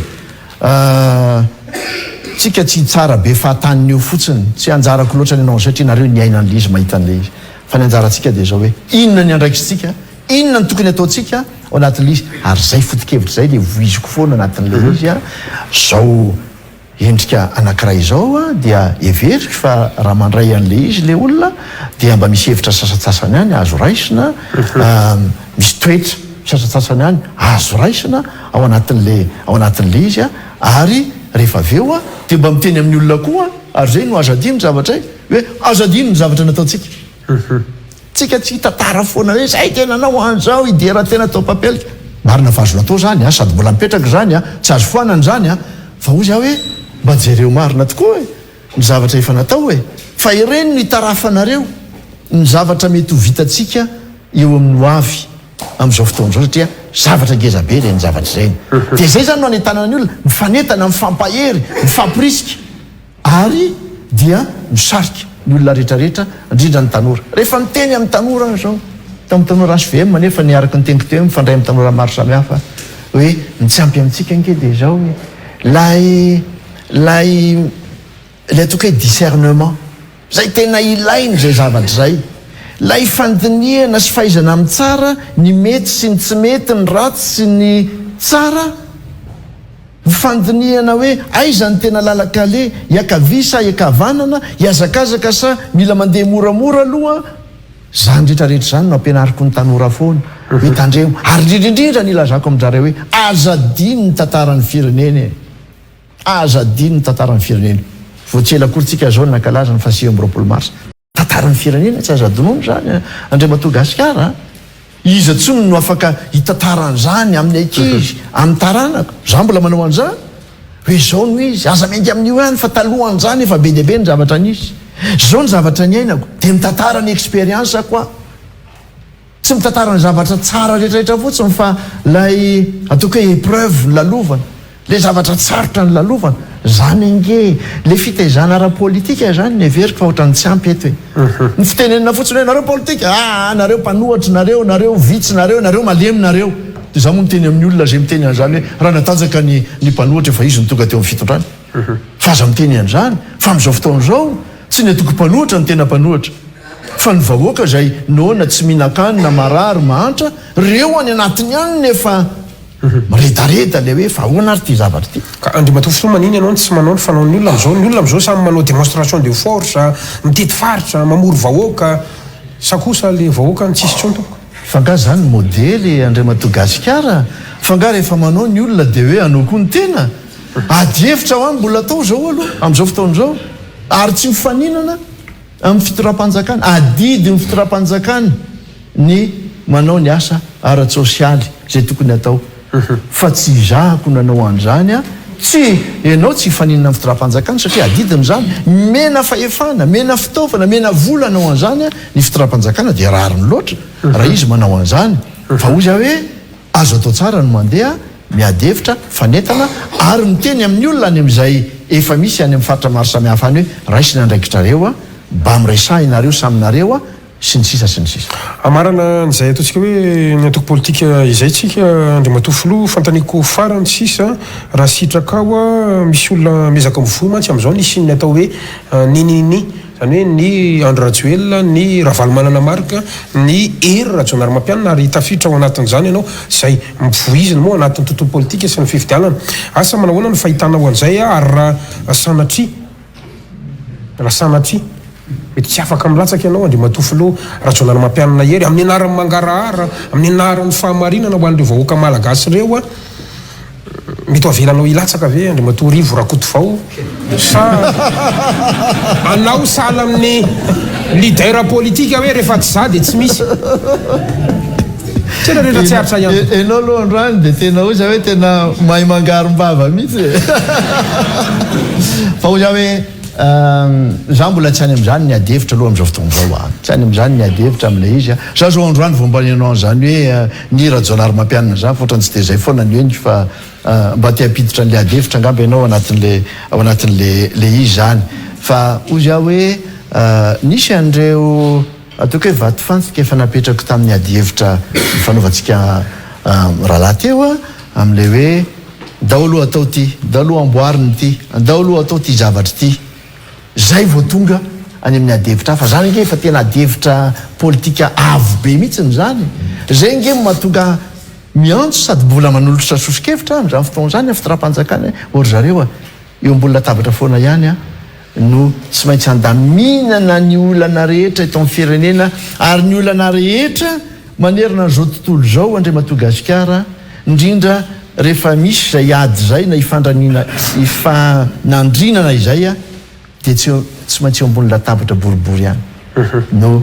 tsika tsy tsara be fahataniny eo fotsiny tsy anjarako loatra ny anao satria nareo ny aina an'le izy mahita an'le izy fa ny anjarantsika dia zao hoe inona ny andraikitsika inona ny tokony ataontsika ao anatin'le izy ary zay foto-kevitra zay dia voiziko foana anatin'le izy zao endrika anankiray izao dia everiko fa raha mandray an'le izy le olona dia mba misy hevitra sasatsasany any azo raisina misy toetra sasatsasany any azo raisina ao anatin'le izy ary rehefa avy eo dia mba miteny amin'ny olona koa ary zay no azadino ny zavatra hoe azadino ny zavatra nataontsika tsika tsy tatara foana hoe zay tena anao an'izao idera tena atao papelika marina fa azo natao zany sady mbola mipetraka zany tsy azo foanany zany fa hoy za hoe mba jereo marina tokoa ny zavatra efa natao fa ireny no hitarafanareo ny zavatra mety ho vitatsika eo amin'ny hoavy amin'izao fotoan'izao satria zavatra ngezabe le ny zavatra zay dia zay zany no anentanana ny olona mifanentana mifampahery mifampirisika ary dia misarika ny olona rehetrarehetra indrindra ny tanora rehefa miteny amin'ny tanora zao tamin'ny tanora SVM nefa niaraka ny teniko teo mifandray amin'ny tanora maro samihafa hoe ny tsy ampy amintsika nke dia zao hoe lay ataoko hoe discernement zay tena ilainy zay zavatra zay lay fandiniana sy fahaizana amin'ny tsara ny mety sy ny tsy mety ny ratsy sy ny tsara fandiniana hoe aiza ny tena lalakale iakavisa iakavanana iazakazaka sa mila mandeha moramora aloha zany rehetrarehetra zany no ampianariko ny tanora foana hitandremo ary indrindraindrindra ny ilazako amin'zareo hoe azadiny ny tantaran'ny firenena azadiny ny tantaran'ny firenena voatsela korytsika zao nakalaza ny fasio am'roapolo mars tantaran'ny firenena tsy azadonono zany Andriamatoa Gasikara izy tsony no afaka hitantaran'izany amin'ny ankizy amin'ny taranako za mbola manao an'izany hoe zao no izy aza mendy amin'io any fa talohan'izany efa be deabe ny zavatra nisy zao ny zavatra ny ainako dia mitantara ny expérience koa tsy mitantara ny zavatra tsara rehetrarehetra fotsiny fa lay ataoko hoe épreuve ny lalovana le zavatra tsarotra ny lalovana zany nge le fitaizana ara-politika zany ny everiko fa ohatrany tsy ampy eto hoe ny fitenenina fotsiny hoe nareo politika nareo mpanohatry nareo vitsinareo nareo maleminareo de za moa miteny amin'ny olona zay miteny an'zany hoe raha natanjaka ny mpanohatra efa izy ny tonga teo amin'ny fitondrany fa aza miteny an'zany fa am'izao fotoan'izao tsy ny atoko mpanohatra ny tena mpanohatra fa ny vahoaka zay nona tsy mihinan-kanina marary mahantra reo any anatiny any nefa redareda le hoe fa ahoana ary ty zavatra ty ka andrimatofo soa maniny ianao tsy manao ny fanao ny olona am'izao samy manao démonstration de force mitety faritra mamory vahoaka sa kosa le vahoaka ny tsisy tsony tomko fanga zany modely Andriamatogasikara fanga rehefa manao ny olona de hoe anao koa ny tena adievitra ho any mbola atao zao aloha am'izao fotaon'izao ary tsy mifaninana amin'ny fitoram-panjakana adidy ny fitoram-panjakana ny manao ny asa ara-tsosialy zay tokony atao fa tsy zahako nanao an'izany tsy ianao tsy hifaninana amin'ny fitoram-panjakana satria adidin'zany mena fahefana mena fitaovana mena vola anao an'izany ny fitoram-panjakana dia rariny loatra raha izy manao an'izany fa ozy hoe azo atao tsara no mandeha miadevitra fanetana ary miteny amin'ny olona any amin'izay efa misy any amin'ny faritra maro samihafa any hoe raisina andraikitrareo mba miresahinareo saminareo sy ny sisa sy ny sisa amarana n'izay ataontsika hoe ny atoko politika izay tsika andrimatofoloha fantaniko farany sisa raha sitraka ao misy olona mezaka mivoy mantsy am'izao nisy ny atao hoe ninini zany hoe ny Andro Rajoelina ny Ravalomanana Marika ny Hery Rajaonarimampianina ary tafiditra ao anatin'izany ianao zay mivoiziny moa anatin'ny tontolo politika sy ny fifidianana asa manao ahoana ny fahitanao an'izay ary raha sanatry mety tsy afaka milatsaka ianao Andrimatofoloha Rajaonarimampianina Hery amin'ny anaran'ny mangarahara amin'ny anaran'ny fahamarinana ho an'ireo vahoaka malagasy ireo mety avelanao ilatsaka ve Andrimatofo rivo rakoto vao sa anao sala amin'ny leader politika hoe rehefa tsy za de tsy misy tena rehetra tsy aritra ihany enao aloha androany de tena oza hoe tena mahay mangarom-bava mihitsy fa oza hoe za mbola tsy any am'zany ny adevitra aloha am'izao fotoan'izao tsy any am'zany ny adevitra am'le izy za zao androany vao mbanianao an'zany hoe ny Rajaonarimampianina zany fotrany tsy de zay foana ny eny fa mba ty ampiditra n'le adevitra angamba ianao ao anatin'le izy zany fa ozy aho hoe nisy an'ireo ataoko hoe vaty fantsika efa napetrako tamin'ny adevitra fanaovantsika rahalahy teo am'le hoe dao aloha atao ty dao aloha amboariny ty dao aloha atao ty zavatra ty zay vao tonga any amin'ny adevitra fa zany nge fa tena adevitra politika avo be mihitsiny zany zay nge mahatonga miantso sady mbola manolotra sosikevitra am'zany fotoan'zany fitoram-panjakana ory zareo eo ambola tabatra foana ihany no tsy maintsy andaminana ny olana rehetra eto amin'ny firenena ary ny olana rehetra manerina n'izao tontolo zao Andriamatogasikara indrindra rehefa misy zay ady zay na ifanandrinana izay de tsy maintsy eo ambony latabatra boribory ihany no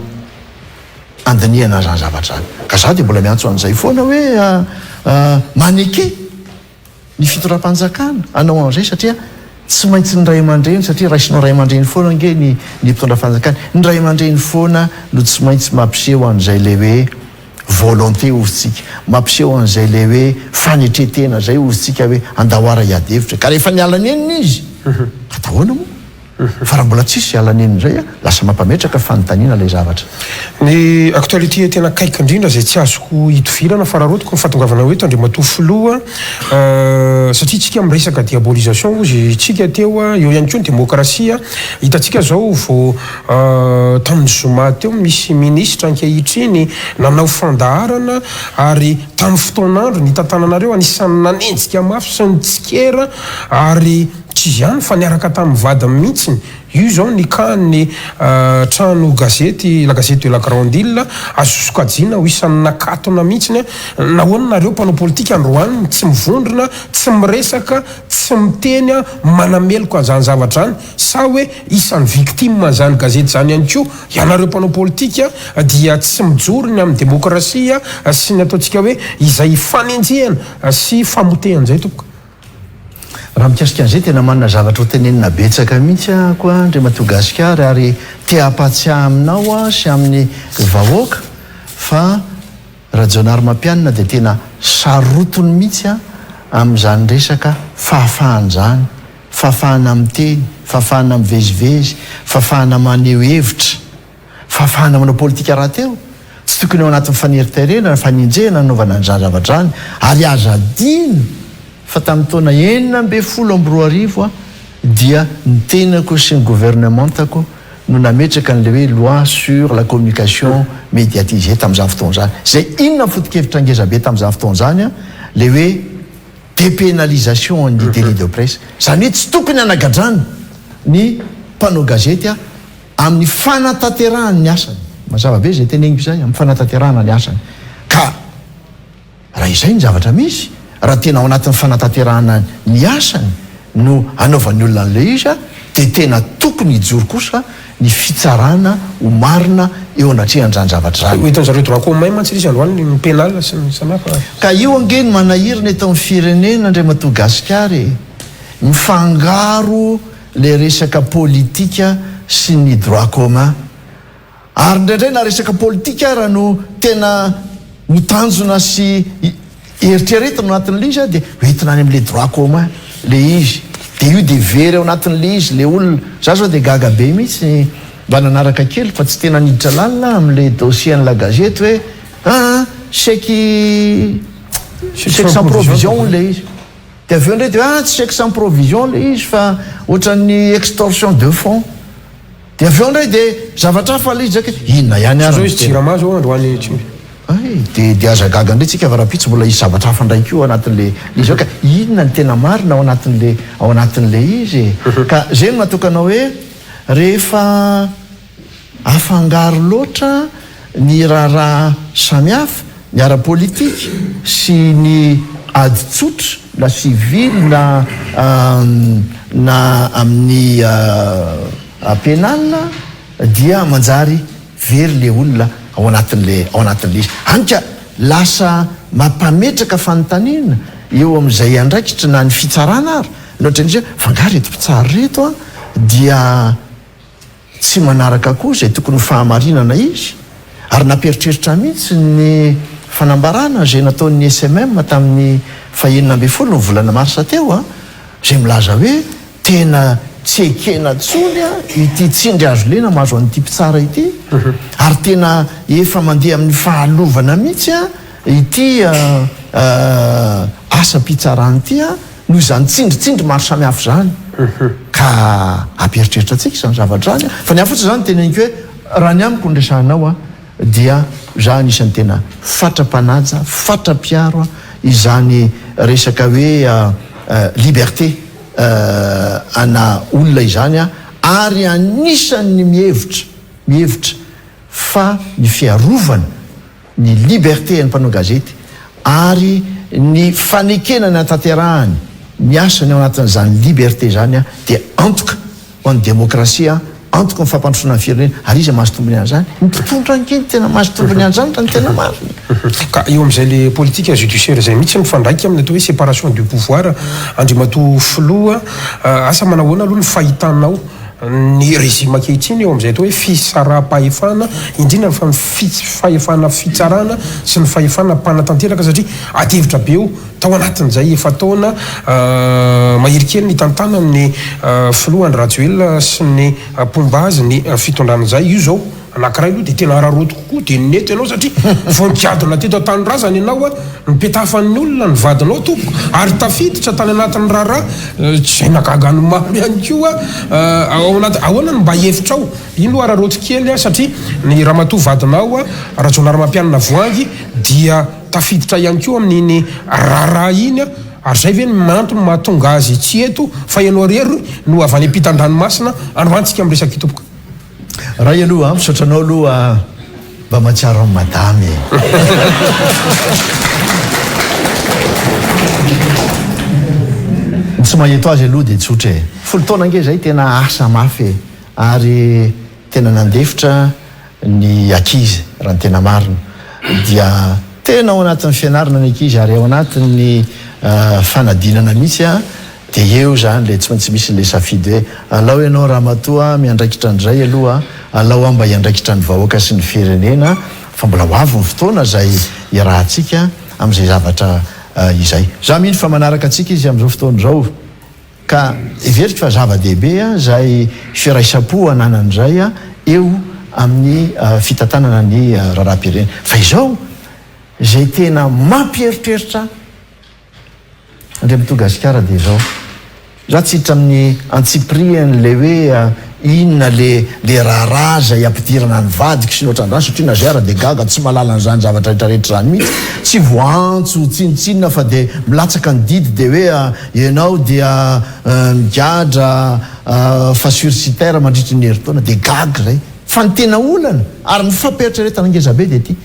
andaniana zany zavatra zany ka za de mbola miantso an'izay foana hoe maneke ny fitoram-panjakana anao an'izay satria tsy maintsy ny ray aman-dreny satria raisinao ray aman-dreny foana nge ny mpitondra fanjakana ny ray aman-dreny foana no tsy maintsy mampiseho an'izay le hoe volonté ozytsika mampiseho an'izay le hoe fanetretena zay ozytsika hoe andahoara iadevitra ka rehefa nialany eniny izy ka tahoana moa fa raha mbola tsisy alaneniny zay lasa mampametraka fanontaniana le zavatra ny actualité tena kaiky indrindra zay tsy azoko hitovirana fararotiko ny fahatongavana eto Andrimatofoloha satria tsika miresaka diabolisation ozy tsika teo eo ihany koa ny démocratie hitatsika zao vao tamin'ny zoma teo misy ministre ankehitriny nanao fandaharana ary tamin'ny fotoan'andro ny tantananareo anisan'ny nanenjika mafy sy ny tsikera ary tsy ihany fa niaraka tamin'ny vady mihitsiny io zao ny kany trano gazety la gazette de la Grandille azo sokajina ho isan'ny nakatona mihitsiny nahoana nareo mpanao politika androany tsy mivondrona tsy miresaka tsy miteny manameloko an'izany zavatra zany sa hoe isan'ny victime zany gazety zany ihany koa ianareo mpanao politika dia tsy mijorony amin'ny démocratie sy ny ataontsika hoe izay fanenjehana sy famotehana zay tompoko raha mikasika an'izay tena manana zavatra ho tenenina betsaka mihitsy koa Andriamatogasikara ary te hampatsiahy aminao sy amin'ny vahoaka fa Rajaonarimampianina dia tena sarotony mihitsy amin'izany resaka fahafahany zany fahafahana miteny, fahafahana mivezivezy, fahafahana maneho hevitra, fahafahana manao politika raha teo. Tsy tokony ao anatin'ny faneriterena, faninjena, nanovana ny zavatra any, ary aza adino fa tamin'ny taona 1940 dia ny tenako sy ny gouvernementako no nametraka n'le hoe loi sur la communication médiatisée tamin'izany fotoana zany. Zay inona foto-kevitra ngezabe tamin'izany fotoana zany a, le hoe dépénalisation ny délit de presse. Zany hoe tsy tokony anagadrany ny mpanao gazety a amin'ny fanatanterahany ny asany. Mazava be zay teneniko izay, amin'ny fanatanterahana ny asany. Ka raha izay ny zavatra misy, raha tena ao anatin'ny fanatanterahana ny asany no anaovan'ny olona n'le izy a, dia tena tokony hijoro kosa ny fitsarana ho marina eo anatrehan'izany zavatra zany. Hitan'ny zareo droit commun mantsy izy androany ny pénal sy ny samihafa. Ka io angeny manahirina eto amin'ny firenena indray Madagasikara mifangaro le resaka politika sy ny droit commun. Ary indraindray na resaka politika raha no tena mitanjona sy eritreretina ao anatin'le izy dia hoentina any amin'le droit commun le izy. Dia io dia very ao anatin'le izy le olona. Za zao dia gaga be mihitsy mba nanaraka kely fa tsy tena niditra lalina amin'le dossier ny la gazette hoe chèque sans provision le izy. Dia aveo indray dia tsy chèque sans provision le izy fa ohatran'ny extorsion de fonds. Dia aveo indray dia zavatra hafa le izy zaka inona ihany azo izy tsirama zao androany tsy dia aza gaga indray tsika varapitsy mbola izy zavatra hafa ndraiky io anatin'le izy ka inona ny tena marina ao anatin'le izy. Ka zay no natokana hoe rehefa afangaro loatra ny raharaha samihafa, ny ara-politika sy ny ady tsotra na civil na amin'ny pénal dia manjary very le olona ao anatin'le izy. Anka lasa mampametraka fanontaniana eo amin'izay andraikitra na ny fitsarana ary loatra indray fangaro reto mpitsara reto a dia tsy manaraka koa zay tokony fahamarinana izy. Ary namperitreritra mihitsy ny fanambarana zay nataon'ny SMM tamin'ny 20 ny volana marsa teo a, zay milaza hoe tena tsy ekena tsony a ity tsindry azo lena mahazo an'ity mpitsara ity, ary tena efa mandeha amin'ny fahalovana mihitsy a ity asa mpitsarany ity a noho izany tsindritsindry maro samihafa zany. Ka amperitreritra antsika izany zavatra zany fa ny afotsy zany teneniko hoe raha ny amiko nresahanao a dia za anisan'ny tena fatra-panaja, fatra-piaro izany resaka hoe liberté ana olona izany a, ary anisan'ny mihevitra fa ny fiarovana ny liberté ny mpanao gazety ary ny fanekena ny atanterahany ny asany ao anatin'izany liberté zany a dia antoka ho an'ny demokrasia, antoka ny fampandrosoana ny firenena ary izy mahazo tombony an'izany. Ny mpitondra ankeny tena mahazo tombony an'izany raha ny tena marina. Ka eo amin'izay le politique judiciaire zay mihitsy mifandraiky amin'ny atao hoe séparation du pouvoir andriamato filoha asa manahoana aloha ny fahitanao ny régime ankehitriny eo amin'izay atao hoe fisara-pahefana indrindra fa fahefana fitsarana sy ny fahefana mpanatanteraka satria atevitra be eo tao anatin'izay efa taona mahirikely ny tantana amin'ny filohany Rajoelina sy ny pombazy ny fitondran'izay io zao anankiray aloha dia tena araroto kokoa dia nety ianao satria voninkiadona teto an-tanindrazana ianao a nipetafan'ny olona ny vadinao tompoko ary tafiditra tany anatin'ny raharaha tsy nakagano mamy ihany koa ahoana ny mba hefitrao ino loha araroto kely a satria ny ramatoa vadinao a rajonary-mampianina voangy dia tafiditra ihany koa amin'iny raharaha iny a ary zay ve ny mantony mahatonga azy tsy eto fa ianao rery no avy any ampitan-dranomasina androantsika amin'ny resaky tompoko. Raha ialoha misaotranao aloha mba matsiaro amin'ny madamy. Tsy mahito azy aloha dia tsotra e. Folo taona ange zay tena asa mafy ary tena nandefitra ny ankizy raha ny tena marina dia tena ao anatin'ny fianarana ny ankizy ary ao anatin'ny fanadinana mihitsy a dia eo zany le tsy maintsy misy le safidy hoe alao ianao ramatoa miandraikitra andray aloha alao mba hiandraikitra ny vahoaka sy ny firenena fa mbola ho avy ny fotoana zay iarahantsika amin'izay zavatra izay. Za mihitsy fa manaraka antsika izy amin'izao fotoana izao ka everiko fa zava-dehibe a zay firaisa-po ananan'izay a eo amin'ny fitantanana ny raharaha-pirenena fa izao zay tena mampieritreritra andre mitogasikara dia izao za tsy hitra amin'ny antsiprian'le hoe inona le raharaza hiampidirana ny vadiko sy ny ohatran'izany satria na zay ara dia gaga tsy mahalala n'izany zavatra rehetrarehetra zany mihitsy tsy voantso tsinotsinona fa dia milatsaka ny didy dia hoe ianao dia migadra fasursitaire mandritry ny herintaona dia gaga zay fa ny tena olana ary ny fampieritraretana angezabe dia ty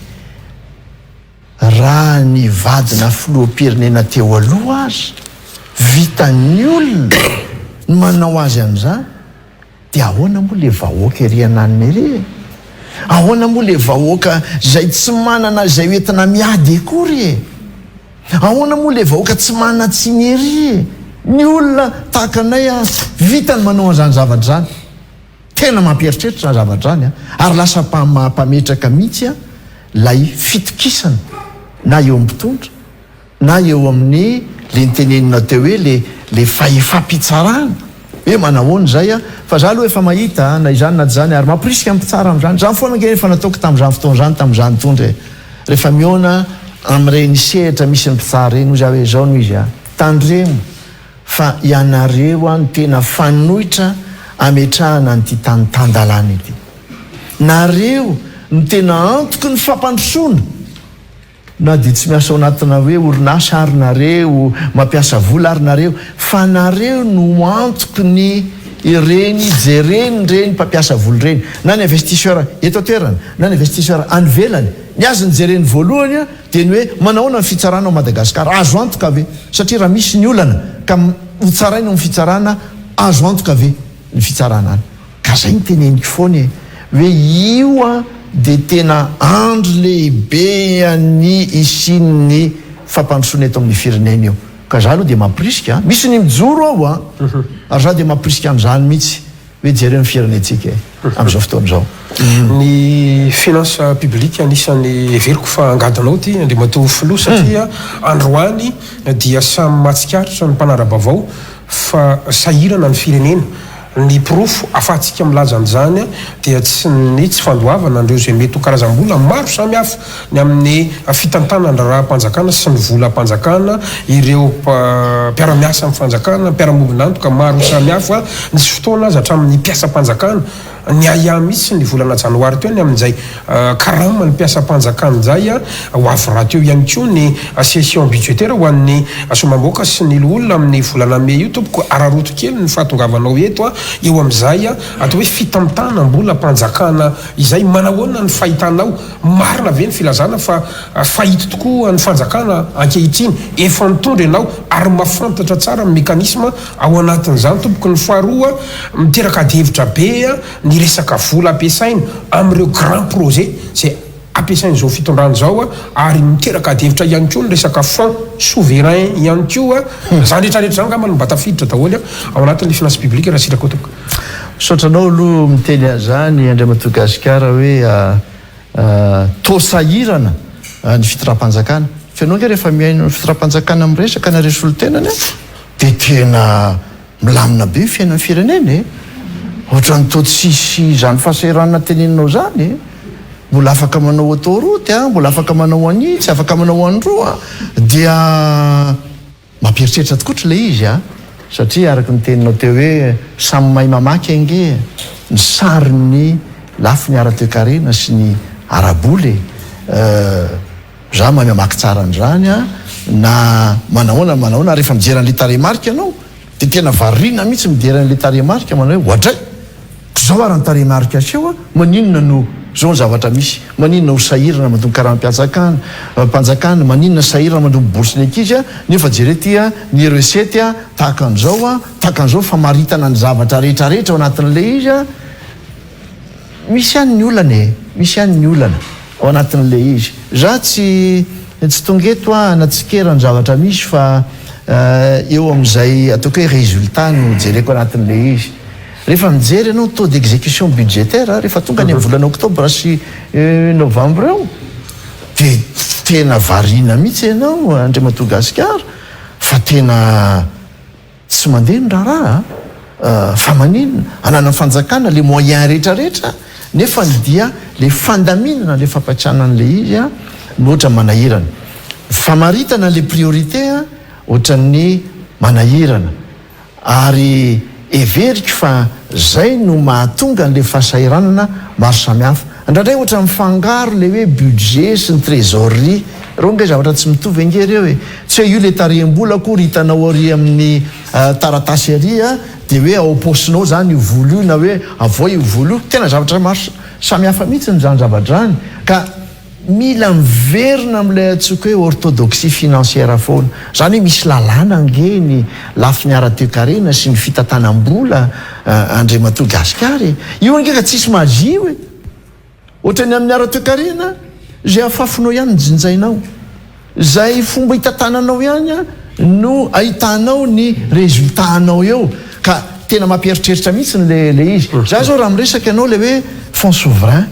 raha ny vadina filoam-pirenena teo aloha azy vitany olona ny manao azy an'izany dia ahoana moa le vahoaka ery ananiny ery ahoana moa le vahoaka zay tsy manana zay hoentina miady akory e ahoana moa le vahoaka tsy manana tsiny ery e ny olona tahaka anay a vitany manao an'izany zavatra zany tena mampieritreritra zany zavatra zany ary lasa mpametraka mihitsy a lay fitokisana na eo amin'ny mpitondra na eo amin'ny le nitenenina teo hoe le fahifampitsarana hoe manahoany zay a fa za aloha efa mahita na izany na zany ary mampirisika mpitsara am'izany zany foana nge efa nataoko tam'izany fotoana zany tam'izany tondra rehefa miona am'ireny sehatra misy ny mpitsara eny ozy hoe zao no izy a tandremo fa ianareo a ny tena fanohitra ametrahana nyty tanytandalana ity nareo ny tena antoky ny fampandrosoana na dia tsy miasa ao anatina hoe orinasa ary nareo mampiasa vola ary nareo fa nareo no antoky ny ireny jereny reny mpampiasa vola reny na ny investisseur eto toerana na ny investisseur anyvelany ny azy ny jereny voalohany a dia ny hoe manahoana ny fitsarana ao Madagasikara azo antoka ave satria raha misy ny olana ka hotsaraina ny fitsarana azo antoka ave ny fitsarana any ka zay ny teneniko foany hoe io a dia tena andro lehibe any isin'ny fampandrosoana eto amin'ny firenena eo ka za aloha dia mampirisika misy ny mijoro ao a ary za dia mampirisika an'izany mihitsy hoe jereo ny firenentsika amin'izao fotoana izao ny finance publique anisany everiko fa angadinao ty andre matoa filoha satria androany dia samy matsikaritra ny mpanarabavao fa sahirana ny firenena ny pirofo afahantsika milaza an'izany dia tsy fandoavana andreo zay mety ho karazam-bola maro samy hafa ny amin'ny fitantanana raha-mpanjakana sy ny volam-panjakana ireo mpiaramiasa amin'ny fanjakana mpiaramovinantoka maro samy hafa nisy fotoana azy hatramin'ny mpiasa-mpanjakana ny aya mihitsy ny volana janoary teo ny amin'izay karama ny mpiasa-mpanjakana zay ho avy raha teo ihany koa ny session budgétaire ho an'ny somamboaka sy ny olona amin'ny volana me io tompoko araroto kely ny fahatongavanao eto eo amin'izay atao hoe fitamitana mbola mpanjakana izay manahoana ny fahitanao marina ve ny filazana fa fahita tokoa ny fanjakana ankehitriny efa nitondra ianao ary mafantatra tsara ny mekanisma ao anatin'izany tompoko ny faharoa miteraka adihevitra be ny resaka vola ampiasaina amin'ireo grand projet zay ampiasaina zao fitondrana zao ary miteraka adihevitra ihany koa ny resaka fond souverain ihany koa zany rehetrarehetra zany ngamba mba tafiditra daholo ao anatin'ny finance publique raha sitraka tompoko sotranao aloha miteny an'izany andre Madagasikara hoe tosahirana ny fitondram-panjakana fianao nge rehefa miaino ny fitondram-panjakana miresaka na resolo tenany dia tena milamina be ny fiainan'ny firenena ohatrany to tsisy zany fahasahiranana teneninao zany mbola afaka manao autoroute mbola afaka manao anitsy afaka manao androa dia mampieritreritra tokoatra le izy satria araka ny teninao teo hoe samy mahay mamaky ange ny sariny lafy ny ara-toekarena sy ny araboly za mahay mamaky tsara an'izany na manahoana rehefa mijery an'le taremarika ianao dia tena varina mihitsy mijery an'le taremarika manao hoe ohatray zao ary ny taremarika aseo maninona no zao ny zavatra misy maninona ho sahirana mandony karaha mpanjakana maninona sahirana mandony bourse n'ankizy nefa jere ty ny recette tahaka an'izao fa maritana ny zavatra rehetrarehetra ao anatin'le izy misy any ny olana ao anatin'le izy za tsy tongeto na tsikera ny zavatra misy fa eo amin'izay ataoko hoe résultat no jereko anatin'le izy rehefa mijery ianao taux d'exécution budgétaire rehefa tonga ny volana octobre sy novembre eo dia tena varina mihitsy ianao andre Madagasikara fa tena tsy mandeha ny raharaha fa maninona anana fanjakana le moyen rehetrarehetra nefa ny dia le fandaminana le fampatsianan'le izy a nohatra manahirana famaritana le priorité a ohatran'ny manahirana ary everiko fa zay no mahatonga n'le fahasairanana maro samihafa andrandray ohatra mifangaro le hoe budget sy ny trésorerie reo nga zavatra tsy mitovy ange reo e tsy hoe io le tariham-bola kory hitanao ary amin'ny taratasy arya de hoe ao paosinao zany io volo io na hoe avoa io volo io tena zavatra maro samihafa mihitsy ny zany zavatra zany ka mila miverina am'lay atsoka hoe orthodoxie financière foana zany hoe misy lalàna angeny lafi ny ara-toekarena sy ny fitantanam-bola andriamatoa gasikary io angeka tsisy magia hoe ohatrany amin'ny ara-toekarena zay afafinao ihany ny jinjainao zay fomba hitantananao ihany a no ahitanao ny résultatanao eo ka tena mampieritreritra mihitsy le izy za zao raha miresaka ianao le hoe fond souverain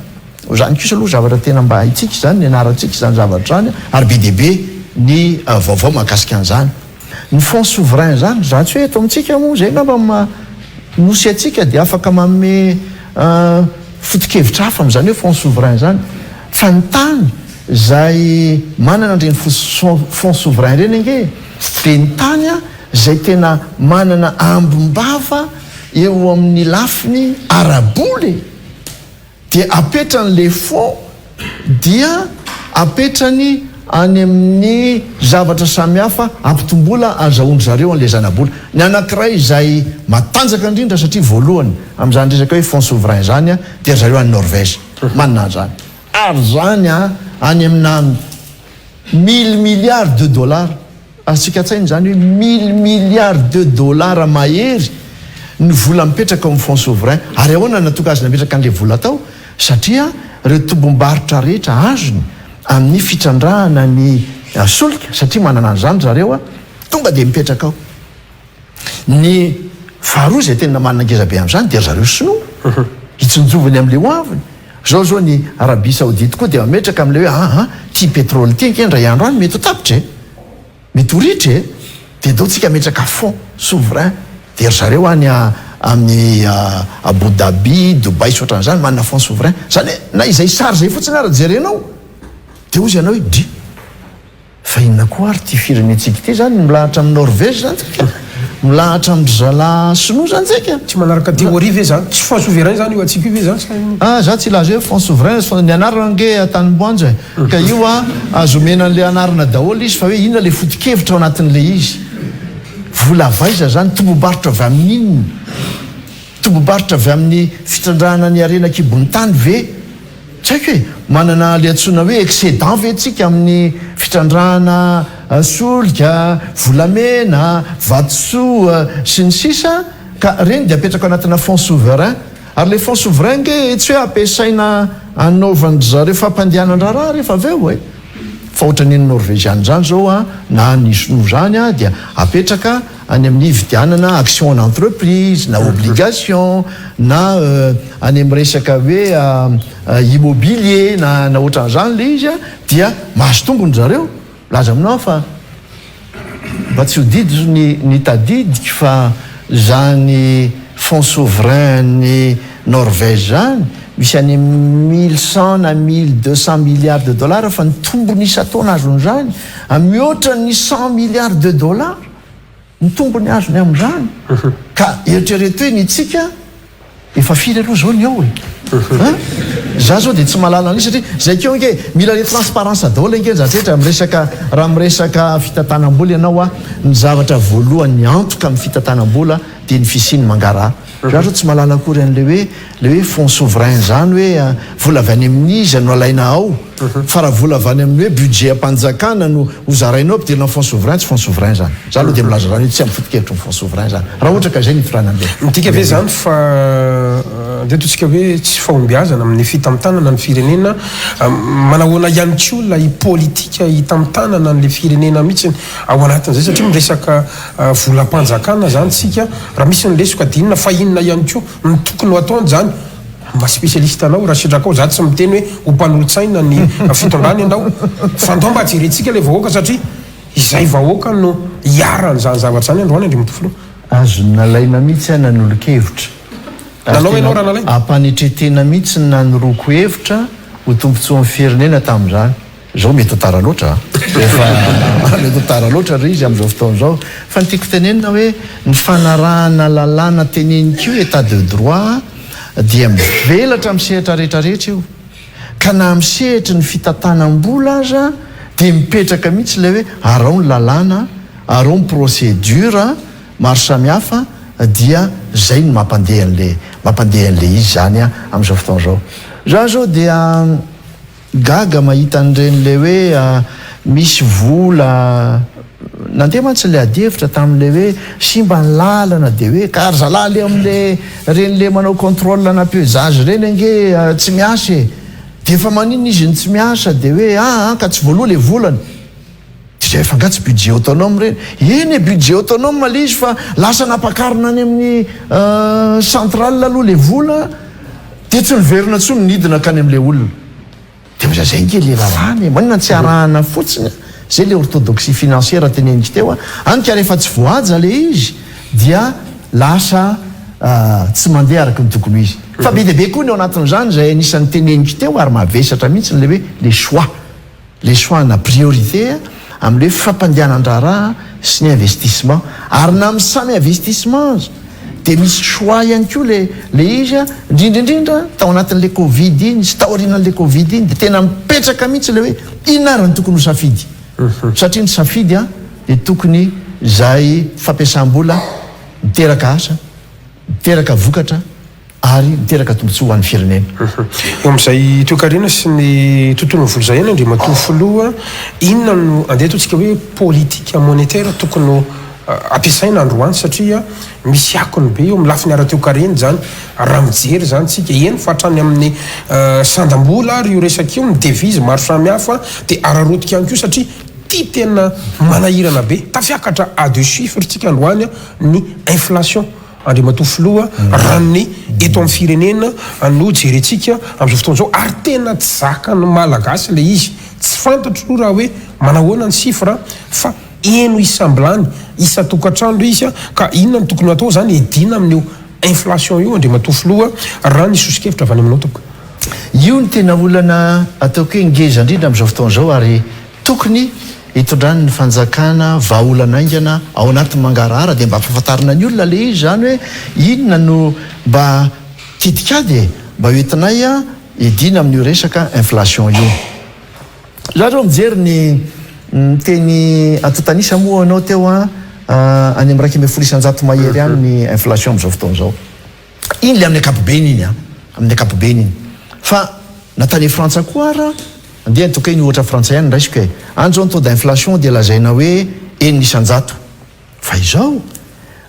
zany kosa aloha zavatra tena mba haitsika zany ny anaratsika zany zavatra zany ary be deabe ny vaovao mahakasika an'izany ny fond souverain zany za tsy hoe eto amintsika moa zay ngamba nosy atsika de afaka manome foto-kevitra hafa am'zany hoe fond souverain zany fa ny tany zay manana ndreny fond souverain reny ange de ny tany a zay tena manana ambombava eo amin'ny lafiny araboly dia apetran'le fond dia apetrany any amin'ny zavatra samihafa ampitombola azaondry zareo an'le zanabola ny anankiray zay matanjaka indrindra satria voalohany am'izany resaka hoe fond souverain zany a dia zareo any Norvège manana zany ary zany a any amina 1000 milliards de dollars atsika tsainy zany hoe 1000 milliards de dollars mahery ny vola mipetraka amin'ny fond souverain ary ahoana natoka azy nametraka an'le vola tao satria reo tombom-barotra rehetra azony amin'ny fitrandrahana ny solika satria manana an'izany zareo a tonga de mipetraka ao ny faharoa zay tena manana ngezabe am'izany de zareo sinoa hitsinjovany am'le hoaviny zao ny Arabie Saoudite koa de mametraka am'le hoe ty pétrole ty nkendra andro any mety ho tapitra mety ho ritra de dao tsika metraka fond souverain de zareo any amin'ny Abu Dhabi, Dubai soatran'izany manana fond souverain zany na izay sary zay fotsiny ara jerenao de ozy ianao hoe di fa inona koa ary ty firenetsika ty zany milahatra amin'ny Norvège zany tsika milahatra amin'ny zala sinoa zany tsika tsy manaraka théorie ve zany tsy fond souverain zany io atsika ve zany za tsy laza hoe fond souverain ny anarana nge atanym-boanja ka io azo omena an'le anarana daholo izy fa hoe inona le foto-kevitra ao anatin'le izy vola vaiza zany tombobarotra avy amin'inona tombobarotra avy amin'ny fitrandrahana ny arena kibony tany ve tsy haiko hoe manana le antsona hoe excédent ve tsika amin'ny fitrandrahana solika volamena vatosoa sy ny sisa ka reny de apetraka anatina fond souverain ary le fond souverain nge tsy hoe ampiasaina anaovany zareo fampandehanan-draharaha rehefa aveo e fa ohatra ny norvégiane zany zao na ny sinoa zany dia apetraka any amin'ny vidianana action en entreprise na obligation na any amin'ny resaka hoe immobilier na ohatran'izany le izy dia mahazo tombony zareo laza aminao fa mba tsy ho didy ny tadidiky fa zany fond souverain ny Norvège zany misy any 1100 na 1200 milliards de dollars fa ny tombony isa-taona azony zany mihoatra ny 100 milliards de dollars ny tombony azony amin'izany ka eritrereto hoe ny tsika efa firy aloha zao ny ao za zao de tsy mahalala an'io satria zay keo nge mila le transparence daholo nge zatretra miresaka raha miresaka fitantanam-bola ianao ny zavatra voalohany ny antoka amin'ny fitantanam-bola de ny fisiny mangara za zao tsy mahalala akory an'le hoe fond souverain zany hoe vola avy any amin'izy no alaina ao fa raha vola avy any amin'ny hoe budget ampanjakana no hozarainao ampidirina fond souverain tsy fond souverain zany za aloha de milaza zany tsy am'fotokevitra ny fond souverain zany raha ohatra ka zay ny firanandeha mitika ve zany fa ndetotsika hoe tsy fahombiazana amin'ny fitamtanana ny firenena manahoana ihany ko lay politika hitamtanana n'le firenena mihitsy ao anatin'izay satria miresaka volam-panjakana zany tsika raha misy nylesoko dinina fa inona ihany ko ny tokony ho ataony zany mba spécialiste anao raha sitraka ao za tsy miteny hoe ho mpanolotsaina ny fitondrany andao fa ndao mba jerentsika le vahoaka satria izay vahoaka no hiarany zany zavatra zany androany andry mitofilo azo nalaina mihitsy a nanolo-kevitra nanao ianao raha nalay ampanetretena mihitsy nanoroako hevitra ho tompontsoan'ny firenena tamin'izany zao mety ho tara loatra efa mety ho tara loatra ry izy amin'izao fotoan'izao fa ny tiako tenenina hoe ny fanarahana lalàna teneniko état de droit dia mivelatra misehatra rehetrarehetra io ka na misehatra ny fitantanam-bola aza dia mipetraka mihitsy ilay hoe arao ny lalàna arao ny procédure maro samihafa dia zay ny mampandeha an'le izy zany a amin'izao fotoan'izao za zao dia gaga mahita an'iren'le hoe misy vola nandeha mantsy le adevitra tamin'le hoe simba ny lalana dia hoe karzalaly amin'le ren'le manao contrôle na pesage reny ange tsy miasa e dia efa manino izy ny tsy miasa dia hoe ka tsy voaloha le volany dia efa nga tsy budget autonome reny eny e budget autonome le izy fa lasa napakarina any amin'ny central aloha le vola dia tsy niverina tso minidina kany amin'le olona dia mza zay nge le lalàna manina tsy arahana fotsiny zay le orthodoxie financière teneniko teo anika rehefa tsy voaja le izy dia lasa tsy mandeha araka ny tokony izy fa be deabe koa ny ao anatin'izany zay anisan'ny teneniko teo ary mavesatra mihitsy le hoe le choix na priorité amin'le hoe fampandehanan-draharaha sy ny investissement ary na amin'ny samy investissement azy dia misy choix ihany koa le izy indrindraindrindra tao anatin'le covid iny sy taorianan'le covid iny dia tena mipetraka mihitsy le hoe inarany tokony ho safidy satria ny safidy dia tokony zay fampiasam-bola miteraka asa miteraka vokatra ary miteraka tombontsoa ho an'ny firenena eo amin'izay toekarena sy ny tontolo ny volozahena ndre matoa filoha inona no andeha totsika hoe politika monétaire tokony no ampiasaina androany satria misy akony be eo amin'ny lafiny ara-toekarena zany raha mijery zany tsika eny fa hatrany amin'ny sandam-bola ary io resaka io ny devise maro samihafa dia ararotika ihany koa satria tia tena manahirana be tafiakatra à deux chiffres tsika androany ny inflation andre matoa filoha raha ny eto amin'ny firenena no jerentsika amin'izao fotoan'izao ary tena tsy zaka ny malagasy le izy tsy fantatro raha hoe manahoana ny chiffre fa eno isamblany isa tokatrandro izy ka inona ny tokony atao zany edina amin'io inflation io andre matoa filoha raha ny sosikevitra avy any aminao toko io ny tena olana ataoko hoe ngeza indrindra amin'izao fotoan'izao ary tokony hitondrany ny fanjakana vahaolana aingana ao anatin'ny mangarahara dia mba ampahafantarina ny olona le izy zany hoe inona no mba tidikady mba hoentinay edina amin'io resaka inflation io za zao mijery ny teny atotanisa moa anao teo any amin'ny raiky amby folo isanjato mahery any ny inflation amin'izao fotoan'izao iny le amin'ny akapobeny iny amin'ny akapobeny iny fa natany frantsa koa ara andeha nytoka iny ohatra frantsay ihany raisiko e andro zao ny taux d'inflation dia lazaina hoe enina isanjato fa izao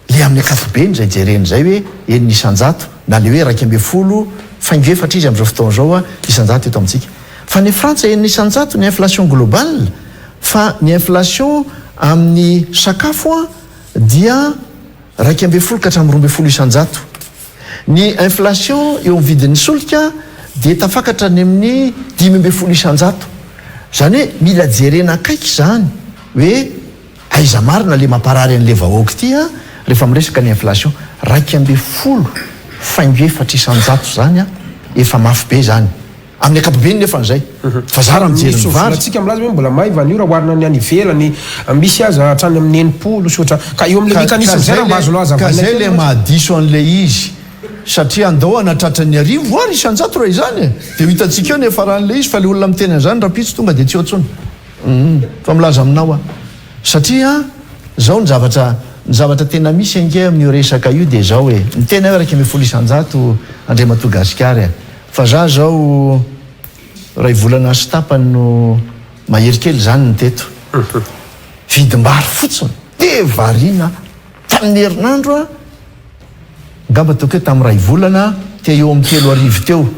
le amin'ny akapobeny zay jereny zay hoe enina isanjato na le hoe raiky amby folo faingo efatra izy amin'izao fotoan'izao isanjato eto amintsika fa ny frantsa enina isanjato ny inflation globale fa ny inflation amin'ny sakafo dia raiky amby folo ka hatramin'ny roa amby folo isanjato ny inflation eo amin'ny vidin'ny solika dia tafakatra ny amin'ny dimy amby folo isanjato zany hoe mila jerena akaiky zany hoe aiza marina le mamparary an'le vahoaka ity rehefa miresaka ny inflation raiky amby folo faingo efatra isanjato zany efa mafy be zany amin'ny akapobeny nefa n'izay fa za raha mijery ny vary tsika milaza hoe mbola maivany io raha oharina ny any ivelany misy aza hatrany amin'ny enimpolo sy ohatra ka eo amin'le mécanisme zay raha mahazo loaza ka zay le mahadiso an'le izy satria andao anatratra ny arivo ary isanjato raha izany dia hitantsika eo nefa rahan'le izy fa le olona miteny an'izany raha pitso tonga dia tsy oatsony fa milaza aminao satria zao ny zavatra tena misy ange amin'io resaka io dia zao hoe ny tena hoe raiky amby folo isanjato andre matoa gasikary fa za zao raha ivolana sy tapany no mahery kely zany ny teto vidim-bary fotsiny dia variana tamin'ny herinandro ngamba toko hoe tamin'ny ray volana te eo amin'ny 3 arivo teo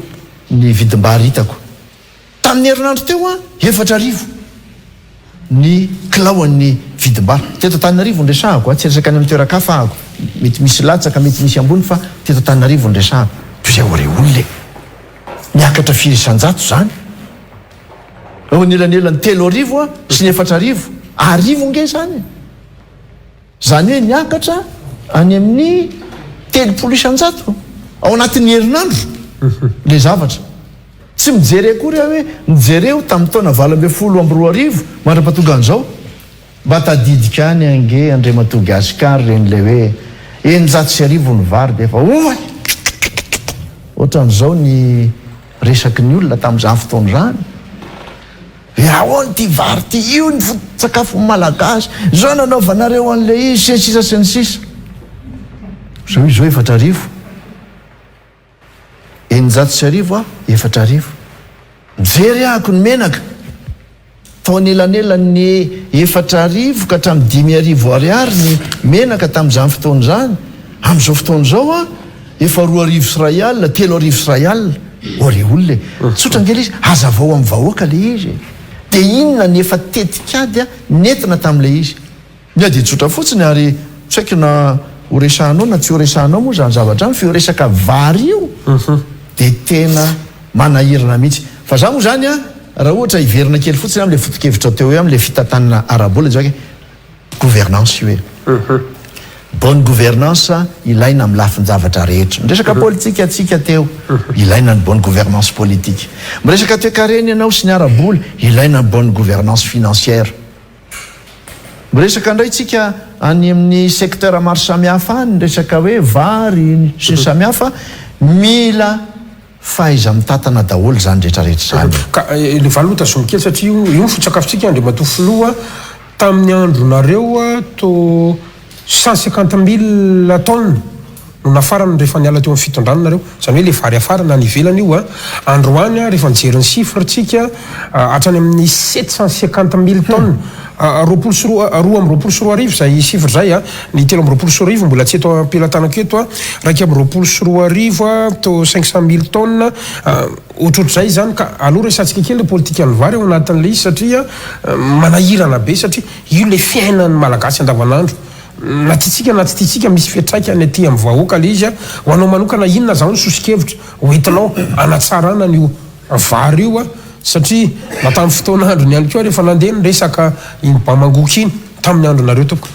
ny vidim-bary hitako tamin'ny herinandro teo efatra arivo ny kilaoan'ny vidim-bary teto Antananarivo ndresahako tsy resaka any amin'ny toeran-kafa ahako mety misy latsaka mety misy ambony fa teto Antananarivo ndresahako toy izay ore olona miakatra 4 isanjato zany ao nelanelany 3 arivo sy ny 4 arivo nge zany hoe niakatra any amin'ny 300 ao anatin'ny herinandro le zavatra tsy mijery akory hoe mijereo tamin'ny taona 20 mandra-patonga an'izao mba tadidika any ange Andriamatogasikara ren'le hoe 900 ny vary de efa ohatran'izao ny resaky ny olona tamin'izany fotoana zany ahoany ty vary ty io ny foto-tsakafo malagasy zao nanaovanareo an'le izy sisa sy ny sisa zao izy zao 4,000 4,000 mijery ahako ny menaka taonelanelany 4,000 ka hatramin'ny 5,000 ariary ny menaka tamin'izany fotoana zany amin'izao fotoana zao a efa 2,000 sy ray alina 3,000 sy ray alina ore olona tsotra ngely izy azavao amin'ny vahoaka le izy de inona ny efa tetikady a nentina tamin'le izy mia de tsotra fotsiny ary tsy haiko na horesahanao na tsy horesahanao moa zany zavatra any fioresaka vary io de tena manahirana mihitsy fa za moa zany a raha ohatra hiverina kely fotsiny am'le fotokevitra teo hoe am'le fitantanana arabola zake gouvernance io hoe bonne gouvernance ilaina amin'ny lafiny zavatra rehetra miresaka politika atsika teo ilaina ny bonne gouvernance politique miresaka toe-kareny ianao sy ny arabola ilaina ny bonne gouvernance financière miresaka indray tsika any amin'ny secteur maro samihafa any resaka hoe vary sy ny samihafa mila faiza mitatana daholo zany rehetrarehetra zany ka le valota zomikely satria io fotsakafotsika Andriamatofiloa tamin'ny andronareo to 150,000 tonnes no nafarana rehefa niala teo amin'ny fitondrananareo zany hoe le vary afarana ny ivelany io androany rehefa nijery ny chiffre tsika hatrany amin'ny 750,000 tonnes 2,4 zay chiffre zay ny 3,4 mbola tsy eto ampelantanako eto 2,4 to 500,000 tonnes ohatrohatr'izay zany ka aloha resantsika kely le politika ny vary ao anatin'le izy satria manahirana be satria io le fiainan'ny malagasy andavanandro na titsika na tsy titsika misy fiatraika ny aty amin'ny vahoaka le izy ho anao manokana inona zao ny sosikevitra hoentinao anatsarana n'io vary io satria na tamin'ny fotoan'andro ny any koa rehefa nandeha ny resaka iny bamangoky iny tamin'ny andronareo toko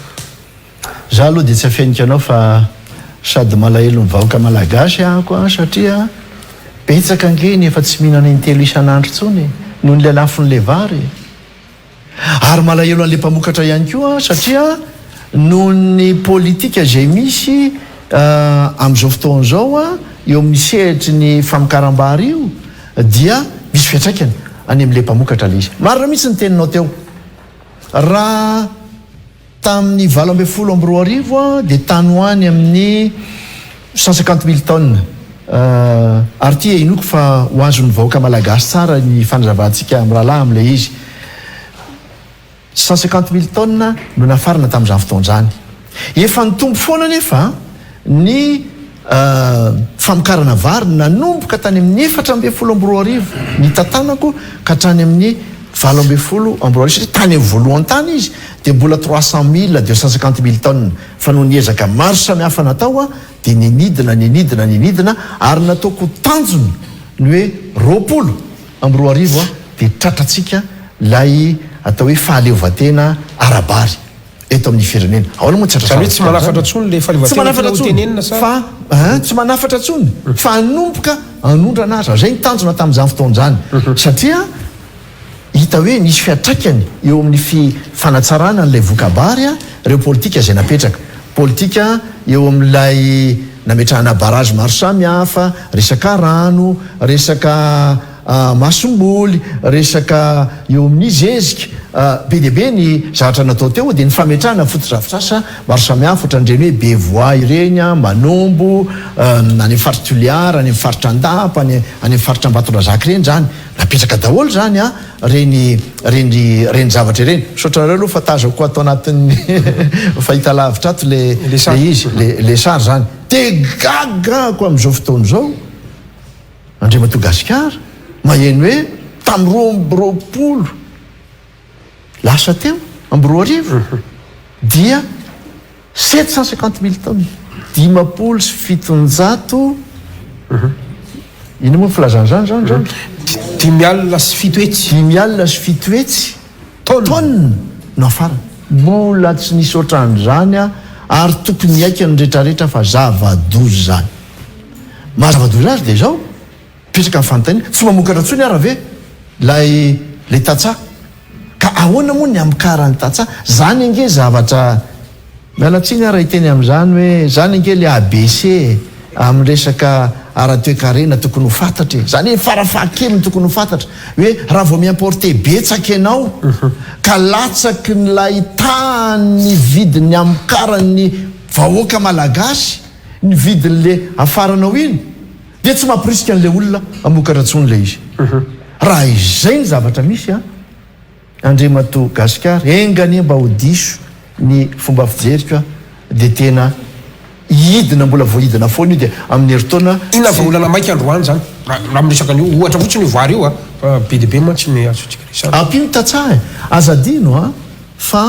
za aloha de tsy afenika anao fa sady malahelo ny vahoaka malagasy ahako satria betsaka angeny efa tsy mihinana intelo isan'andro tsony noho nyle lafin'le vary ary malahelo an'le mpamokatra ihany koa satria noho ny politika zay misy amin'izao fotoana zao eo amin'ny sehetry ny famokaram-bary io dia misy fiatraikany any amin'le mpamokatra le izy marina mihitsy ny teninao teo raha tamin'ny 20 de tany hoany amin'ny 150,000 tonnes ary ty inoko fa hoazon'ny vahoaka malagasy tsara ny fanazavatsika amin'ny rahalahy amin'le izy 150,000 tonnes no nafarana tamin'izany fotoana zany efa nitombo foana nefa ny famokarana vary nanomboka tany amin'ny 4,2 ny tatanako ka hatrany amin'ny 20,2 satria tany voalohany tany izy de mbola 300,000 de 150,000 tonnes fa no niezaka maro samihafa natao de ninidina ary nataoko tanjony ny hoe 20,2 de tratratsika lay atao hoe fahaleovatena arabary eto amin'ny firenena aola moa tsy manafatra tsony le fahaleovatena fa tsy manafatra tsony fa anomboka anondrana azy zay nitanjona tamin'izany fotoana zany satria hita hoe nisy fiatraikany eo amin'ny fanatsarana n'lay vokabary reo politika zay napetraka politika eo amin'ilay nametrahana barazy maro samihafa resaka rano resaka masomboly resaka eo amin'ny zezika be deabe ny zavatra natao teo de ny fametrahana fotodrafitrasa maro samihafa ohatran'ireny hoe bevois ireny manombo any amin'ny faritra Toliara any amin'ny faritra Andapa any amin'ny faritra Ambatondrazaka ireny zany napetraka daholo zany reny zavatra ireny sotrareo aloha fa tazako atao anatin'ny fahita lavitra ato le izy le sary zany de gagako amin'izao fotoana zao Andriamatogasikara maheno hoe tamin'ny 20 lasa teo amin'ny 20 dia 750,000 tonnes 5,700 ino moa filazan'zany zany 5,000 sy 7 hetsy 5,000 sy 7 hetsy tonnes no afarana mbola tsy nisy ohatran'izany ary tokony aika ny rehetrarehetra fa zava-dozy zany mahazava-dozy azy de zao petraka ny fanontaniana tsy mamokatra ntsony ara ve le tatsà ka ahoana moa ny amikarany tatsà zany ange zavatra mialatsiny ara hiteny am'izany hoe zany ange le ABC amin'ny resaka ara-toekarena tokony ho fantatra zany hoe farafahakely ny tokony ho fantatra hoe raha vao miimporte betsaka ianao ka latsaky ny lahitany vidiny amikarany vahoaka malagasy ny vidin'le afaranao iny de tsy mampirisika an'le olona amokatra ntsony le izy raha izay ny zavatra misy a Andriamato Gasikara engany mba ho diso ny fomba fijerika de tena hidina mbola voahidina foana io de amin'ny heritaona ina vaolana maika androany zany raha miresaka an'io ohatra fotsiny io vary io a fa be de be mantsy ny azotsika resana ampino tatsah azadino a fa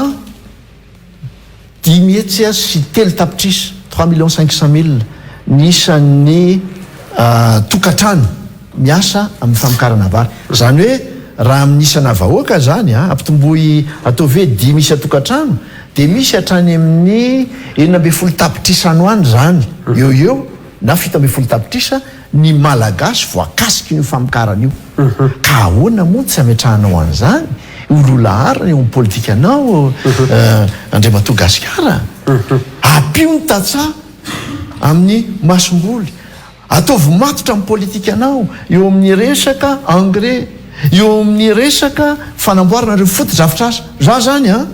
10 hetsy sy telo tapitrisa 3,500,000 nisan'ny tokatrano miasa amin'ny famokarana vary zany hoe raha amin'nisana vahoaka zany a ampitomboy atao hoe 10 misy atokatrano de misy hatrany amin'ny 12 tapitrisa anoany zany eo na 17 tapitrisa ny malagasy voakasiky io famokarana io ka ahoana moa tsy ametrahanao an'izany ololaharany eo amin'ny politika anao Andriamato Gasikara ampio ny tatsà amin'ny masomboly ataovy matotra amin'ny politika anao eo amin'ny resaka engrais eo amin'ny resaka fanamboarana reo foto-drafitrasa za zany a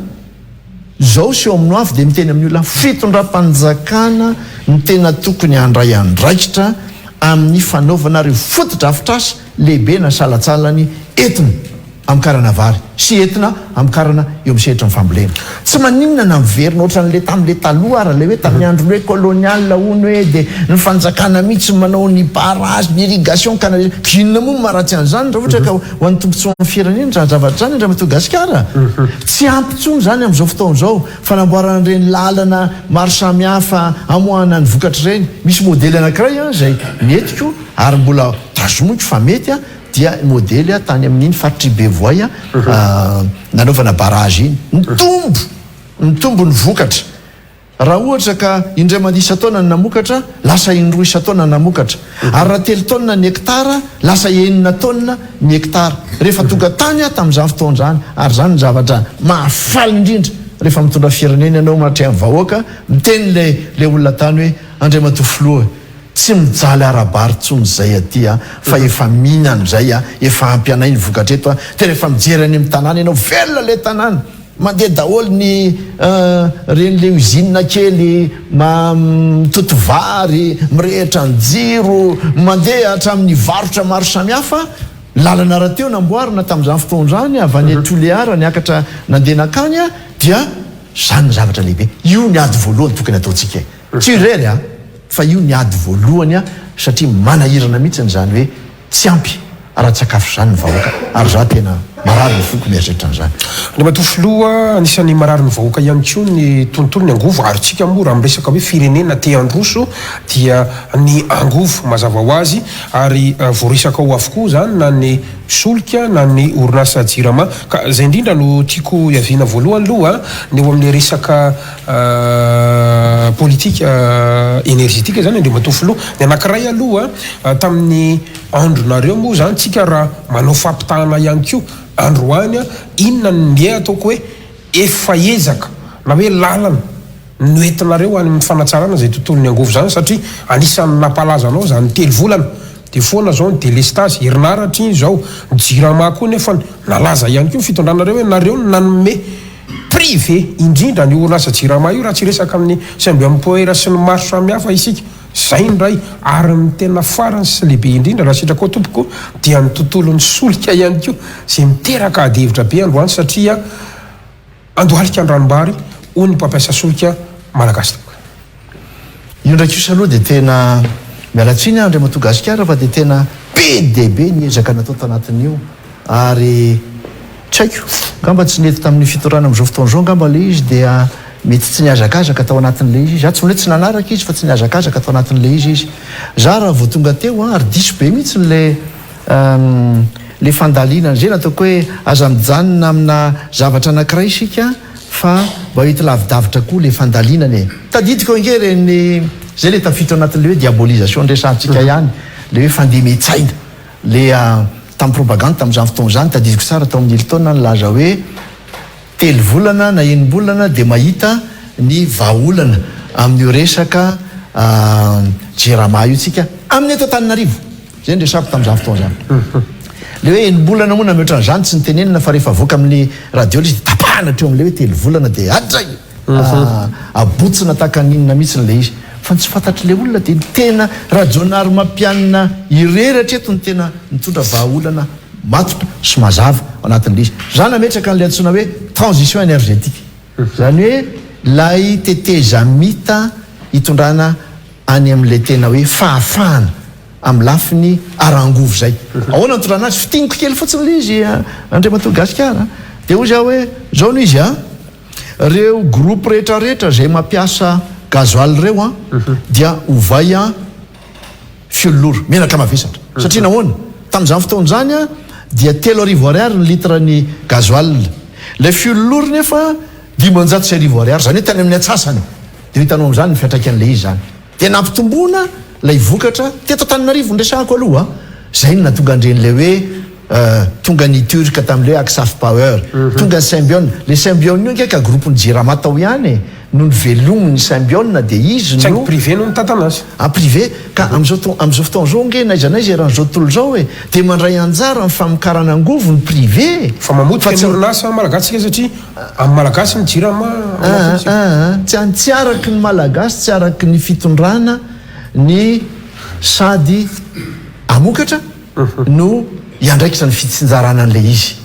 zao sy eo amin'ny avy de miteny amin'ny olona fitondram-panjakana ny tena tokony handray andraikitra amin'ny fanaovana reo foto-drafitrasa lehibe na salatsalany entina amikarana vary sy entina amikarana eo amin'ny sehitra ny fambolena tsy maninona na miverina ohatran'le tamin'le taloha ara le hoe tamin'ny andro hoe kolonial ony hoe de ny fanjakana mihitsy manao ny barrage ny irrigation inona moa maratsy an'izany raha ohatra ka ho an'ny tombontsoa amin'ny firenena raha zavatra zany Andriamato Gasikara tsy ampitsony zany amin'izao fotoana zao fanamboarana ireny lalana maro samihafa amoahana ny vokatra ireny misy modely anankiray a zay metiko ary mbola tazomoiko fa mety a dia modely a tany amin'iny faritry bevoay a nanaovana barrage iny ny tombo ny vokatra raha ohatra ka indray mandeha isa-taona ny namokatra lasa indroa isa-taona ny namokatra ary raha telo taona ny hektara lasa 9 taona ny hektara rehefa tonga tany a tamin'izany fotoana zany ary zany ny zavatra mahafaly indrindra rehefa mitondra firenena ianao mahatry amin'ny vahoaka miteny le olona tany hoe Andriamato filoha tsy mijaly arabary tsony zay aty a fa efa mihinany zay a efa ampianay ny vokatra eto a tena efa mijery any amin'ny tanàna ianao velona le tanàna mandeha daholo ny reny le usine kely mitoto vary mirehitra ny jiro mandeha hatramin'ny varotra maro samihafa lalana raha teo namboarina tamin'izany fotoana zany avy any Toliara niakatra nandeha nakany a dia zany ny zavatra lehibe io ny ady voalohany tokony ataontsika tsy irery a fa io ny ady voalohany a satria manahirana mihitsy n'izany hoe tsy ampy ara-tsakafo zany ny vahoaka ary za tena marary ny foko mieritreritra n'izany Andriamato filoha anisan'ny marary ny vahoaka ihany koa ny tontolo ny angovo ary tsika moa raha miresaka hoe firenena te androso dia ny angovo mazava ho azy ary voaresaka ho avokoa zany na ny solika na ny orinasa jirama ka zay indrindra no tiako hiaviana voalohany aloha ny eo amin'ny resaka politika energetika zany Andriamato filoha ny anankiray aloha tamin'ny andronareo moa zany tsika raha manao fampitahana ihany koa androany a inona ny ataoko hoe efa ezaka na hoe lalana noentinareo any amin'ny fanatsarana zay tontolo ny angovo zany satria anisan'ny nampalaza anao zany telo volana de foana zao ny délestage herinaratra iny zao jirama koa nefa nalaza ihany koa fitondranareo hoe nareo nanome privé indrindra ny orinasa jirama io raha tsy resaka amin'ny sembe empoera sy ny maro samihafa isika zay ndray ary ny tena farany sy lehibe indrindra raha sitraka tompoko dia ny tontolo ny solika ihany koa zay miteraka adihevitra be androany satria andohalika andranombary hoy ny mpampiasa solika malagasy io ndraiky io saloha de tena mialatsiny Andriamato Gasikara fa de tena be debe ny ezaka natao tanatin'io ary tsy haiko ngamba tsy nety tamin'ny fitorana am'izao fotoana zao ngamba le izy dia mety tsy niazakazaka atao anatin'le izy za tsy mety tsy nanaraka izy fa tsy niazakazaka atao anatin'le izy za raha vao tonga teo ary diso be mihitsy le fandaliana zay nataoko hoe aza mijanona amina zavatra anankiray isika fa mba hoety lavidavitra koa le fandalinany tadidiko ange reny zay le tafito anatin'le hoe diabolisation resantsika ihany le hoe fandemetsaina le tamin'ny propagande tamin'izany fotoana zany tadidiko tsara tao amin'ny ilitaona nylaza hoe 3 volana na 1 bolana dia mahita ny vahaolana amin'io resaka jerama io tsika amin'ny eto Antananarivo zay nresako tamin'izany fotoana zany le hoe 1 bolana moa na mihoatran'izany tsy nitenenina fa rehefa voaka amin'ny radio le izy tapahana treo amin'le hoe 3 volana dia adray abotsina takan'inona mihitsy n'le izy fa tsy fantatry le olona dia tena rajonary mampianina ireratra eto ny tena mitondra vahaolana matotra sy mazava ao anatin'le izy zany ametraka n'le antsoina hoe transition énergétique zany hoe lay tetezamita hitondrana any amin'le tena hoe fahafahana amin'ny lafiny arangovo zay ahoana nitondrana azy fitiniko kely fotsiny le izy Andriamatoa Gasikara dia hoy zao hoe zao no izy reo groupe rehetrarehetra zay mampiasa gazoaly reo dia ovay fiololora menaka mavesatra satria nahoana tamin'izany fotoana zany dia 3 arivo ariary ny litre ny gazoaly le fiololora nefa 500 ariary zany hoe tany amin'ny atsasany dia hitanao amin'izany ny fiatraikan'le izy zany dia nampitomboana lay vokatra teto Antananarivo ndresahako aloha zay no natonga andren'le hoe tonga ny turka tamin'le hoe Aksaf Power tonga ny Symbione le Symbione io ngeka groupe ny Jirama tao ihany no ny velominy Symbione dia izy no privé no mitantana azy privé ka am'izao fotoana zao nge naiza naiza eran'izao tontolo zao hoe dia mandray anjara ny famokarana angovo ny privé fa mamotika ny orinasa malagasy satria amin'ny malagasy ny Jirama tsy araky ny malagasy tsy araky ny fitondrana ny sady amokatra no iandraikitra ny fitsinjarana an'le izy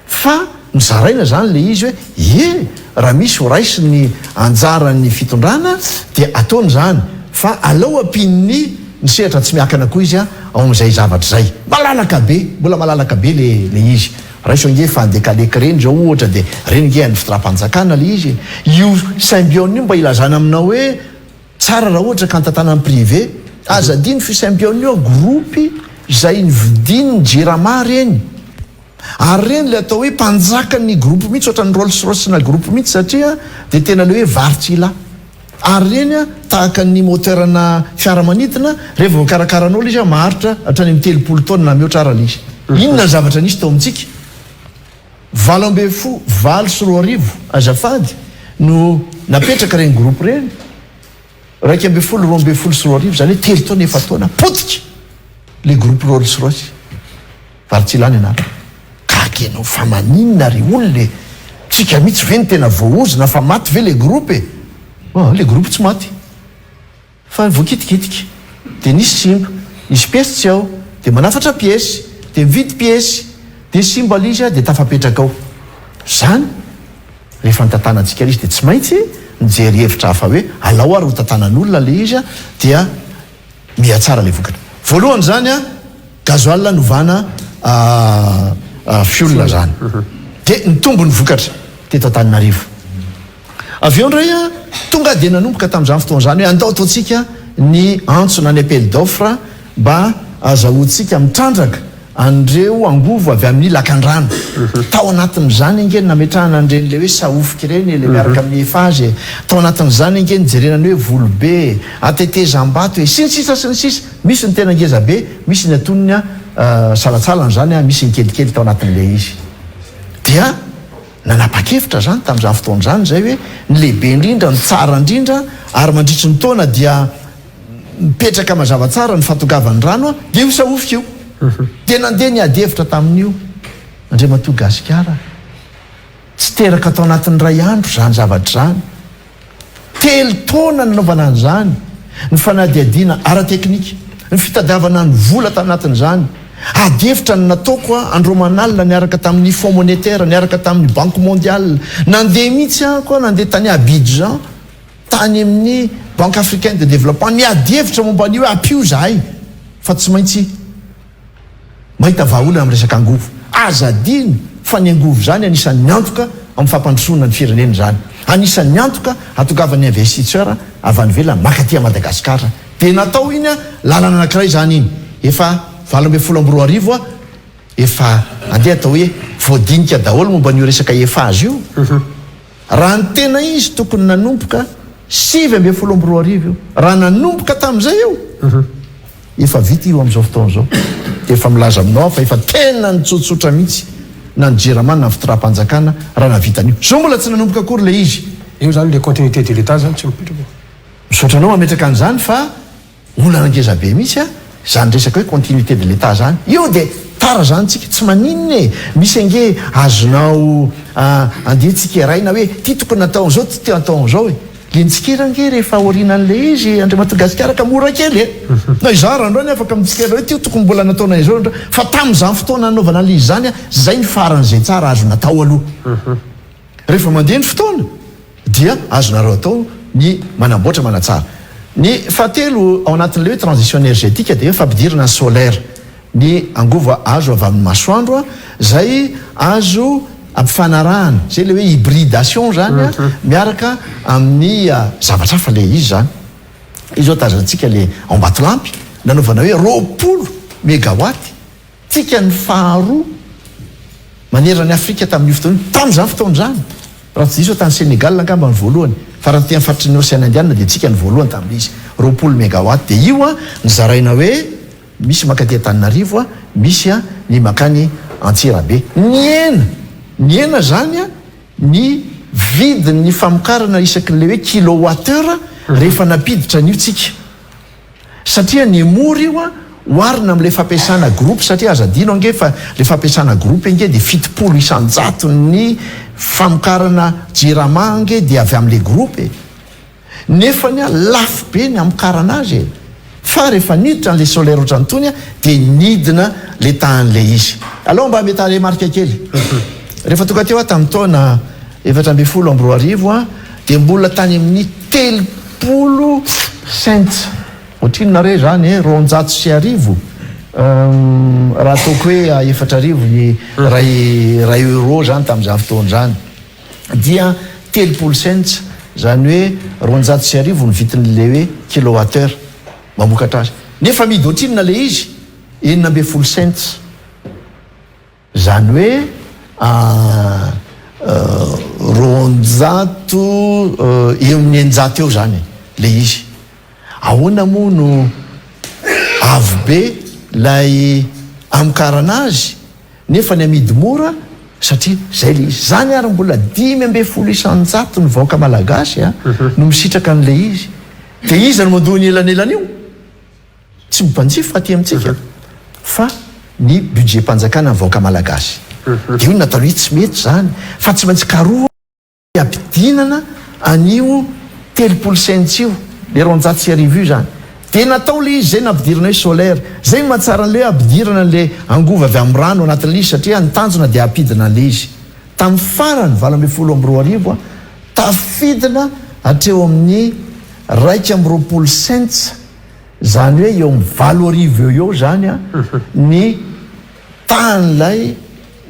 fa nizaraina zany le izy hoe raha misy ho raisy ny anjaran'ny fitondrana dia ataony zany fa alao ampininy ny sehatra tsy miakana koa izy ao amin'izay zavatra zay malalaka be mbola malalaka be le izy raiso nge fa andekaleka reny zao ohatra dia reny nge any fitondram-panjakana le izy io Symbione io mba ilazana aminao hoe tsara raha ohatra ka antatana amin'ny privé azadiny fi Symbione io groupe zay nividiny ny Jirama reny ary reny le atao hoe mpanjaka ny groupe mihitsy ohatra ny Rolls-Royce na groupe mihitsy satria dia tena le hoe varotsila ary reny tahaka ny moteurna fiaramanidina rehefa vokarakaran'olo izy maharitra hatrany amin'ny 30 taona na mihoatra arala izy inona ny zavatra nisy tao amintsika 7 azafady no napetraka reny groupe reny 12 zany hoe 3 taona 4 taona potika le groupe Rolls-Royce varotsila ny anara kakenao fa maninona ry olona tsika mihitsy ve ny tena voaozina fa maty ve le groupe le groupe tsy maty fa voakitikitika dia nisy simba nisy piesy tsy ao dia manafatra piesy dia mividy piesy dia simba lizy dia tafapetraka ao zany rehefa nitantanantsika izy dia tsy maintsy nijery hevitra hafa hoe alao ary ho tantanan'olona le izy dia mihatsara le vokatra voalohany zany gazoaly novana fiolona zany dia nitombo ny vokatra teto Antananarivo avy eo ndray tonga dia nanomboka tamin'izany fotoana zany hoe andao ataontsika ny antsona ny appel d'offre mba azahoantsika mitrandraka andreo angovo avy amin'ny lakan-drano tao anatin'izany nge nametrahana andren'le hoe saofika ireny le miaraka amin'ny efazy tao anatin'izany nge nijerenany hoe volobe atetezam-bato hoe sinsisa sy ny sisa misy ny tena ngeza be misy ny atoniny salatsalany zany misy ny kelikely tao anatin'le izy dia nanapa-kevitra zany tamin'izany fotoana zany zay hoe ny lehibe indrindra ny tsara indrindra ary mandritry ny taona dia mipetraka mazava tsara ny fatongavany rano dia io saofika io dia nandeha ny ady hevitra tamin'io Andriamatoa Gasikara tsy teraka tao anatin'ny ray andro zany zavatra zany 3 taona nanaovana an'izany ny fanadiadiana ara-teknika ny fitadiavana ny vola tanatin'izany ady hevitra ny nataoko andromanalina niaraka tamin'ny Fonds monétaire niaraka tamin'ny Banque mondiale nandeha mihitsy ako nandeha tany Abidjan tany amin'ny Banque africaine de développement ny ady hevitra momba an'io hoe ampio zahay fa tsy maintsy mahita vahaolana amin'ny resaka angovo azadiny fa ny angovo zany anisan'ny antoka amin'ny fampandrosoana ny firenena zany anisan'ny antoka atongavany investisseur avy any ivelany makaty Madagasikara dia natao iny lalana anankiray zany iny efa 12 efa andeha atao hoe voadinika daholo momba an'io resaka efazy io raha ny tena izy tokony nanomboka 7 raha nanomboka tamin'izay eo efa vita io amin'izao fotoana zao efa milaza aminao fa efa tena nitsotsotra mihitsy na ny Jirama na fitram-panjakana raha navitan'io zao mbola tsy nanomboka akory le izy io zany le continuité de l'état zany tsy mipetraka misaotranao mametraka an'izany fa olana angeza be mihitsy a zany resaka hoe continuité de l'état zany io de tara zany tsika tsy maninona e misy ange azonao andehantsika raina hoe ty tokony nataon'izao ty nataon'izao e le ntsikirange rehefa orinan'le izy Andriamatogasikara ka mora kely e na izara andro any afaka mitsikera hoe ty tokony mbola nataona izao andro fa tamin'izany fotoana nanaovana le izy zany a zay ny faran'izay tsara azo natao aloha rehefa mandeha ny fotoana dia azonareo atao ny manamboatra manatsara ny fahatelo ao anatin'le hoe transition énergétique dia fampidirana solaire ny angova azo avy amin'ny masoandro zay azo ampifanarahana zay le hoe hybridation zany a miaraka amin'ny zavatra hafa le izy zany izy zao tazantsika le Ambatolampy nanaovana hoe 20 mégawatt tsika ny faharoa manerana ny Afrika tamin'io fotoana tamin'izany fotoana zany raha tsy diso tany Sénégal angamba ny voalohany fa raha ty faritry ny Océan Indiana dia tsika ny voalohany tamin'izy 20 mégawatt dia io a nizaraina hoe misy makaty Antananarivo misy ny makany Antsirabe ny ena zany a ny vidiny famokarana isakin'le hoe kilowattheure rehefa napiditra an'io tsika satria ny mora io a oarina amin'le fampiasana groupe satria azadino ange fa le fampiasana groupe ange dia 700 ny famokarana Jirama ange dia avy amin'le groupe nefany a lafo be ny amokarana azy fa rehefa niditra n'le solaire ohatranytony dia nidina le tahan'le izy aloha mba metale marika kely rehefa tonga teo tamin'ny taona 2012 dia mbola tany amin'ny 30 cents ohatrinonare zany 210 raha ataoko hoe 4 ny ray euro zany tamin'izany fotoana zany dia 30 cents zany hoe 210 ny vitin'le hoe kilowattheure mamokatra azy nefa midy ohatrinona le izy 9 cents zany hoe 200 eo amin'ny 900 eo zany le izy ahoana moa no avo be lay amokarana azy nefa ny amidy mora satria zay le izy zany ary mbola 5,100 ny vahoaka malagasy no misitraka an'le izy dia izy no mandoha ny elanelana io tsy mimpanjifa aty amintsika fa ny budget mpanjakana ny vahoaka malagasy dia io natao hoe tsy mety zany fa tsy maintsy karoha ampidinana an'io 30 cents io le 210 io zany dia natao le izy zay nampidirana hoe solaire zay mahatsara an'le ampidirana le angova avy amin'ny rano anatin'le izy satria nitanjona dia ampidina an'le izy tamin'ny farany 20 tafidina hatreo amin'ny 1,20 cents zany hoe eo amin'ny 4 eo zany a ny tahan'lay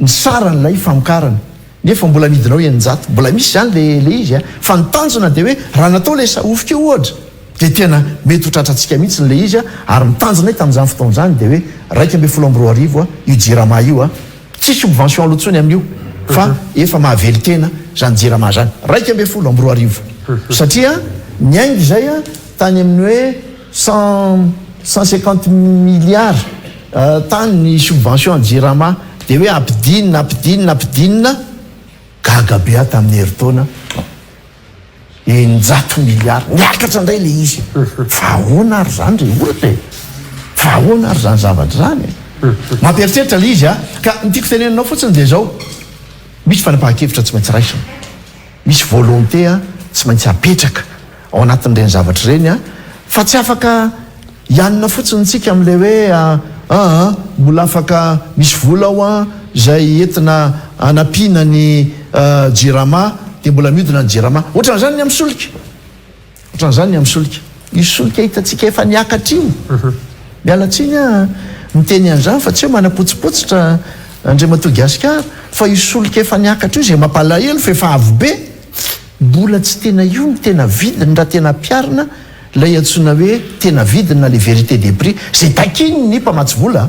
ny saran'lay famokarana nefa mbola midina hoe 900 mbola misy zany le izy fa nitanjona dia hoe raha natao le saofika ohatra dia tena mety hotratratsika mihitsy n'le izy ary mitanjona tamin'izany fotoana zany dia hoe 1,20 io Jirama io tsisy subvention alohatsony amin'io fa efa mahavely tena zany Jirama zany 1,20 satria ny aingy zay tany amin'ny hoe 150 milliards tany ny subvention Jirama dia hoe ampidinina gaga be tamin'ny herintaona 100 milliards niakatra indray le izy fa ahoana ary zany re ohatra fa ahoana ary zany zavatra zany mampieritreritra le izy ka nytiako tenenanao fotsiny dia zao misy fanapahan-kevitra tsy maintsy raisina misy volonté tsy maintsy apetraka ao anatin'ireny zavatra ireny fa tsy afaka ianina fotsiny tsika amin'le hoe mbola afaka misy vola ao zay entina anampiana ny Jirama dia mbola miodina ny Jirama ohatran'izany ny amin'ny solika ohatran'izany ny amin'ny solika io solika hitantsika efa niakatra io mialatsiny miteny an'izany fa tsy hoe manapotsipotsitra Andriamatogasikara fa io solika efa niakatra io zay mampalahelo fa efa avo be mbola tsy tena io ny tena vidiny raha tena piarina lay antsona hoe tena vidina le vérité des prix zay takiny ny mpamatsy vola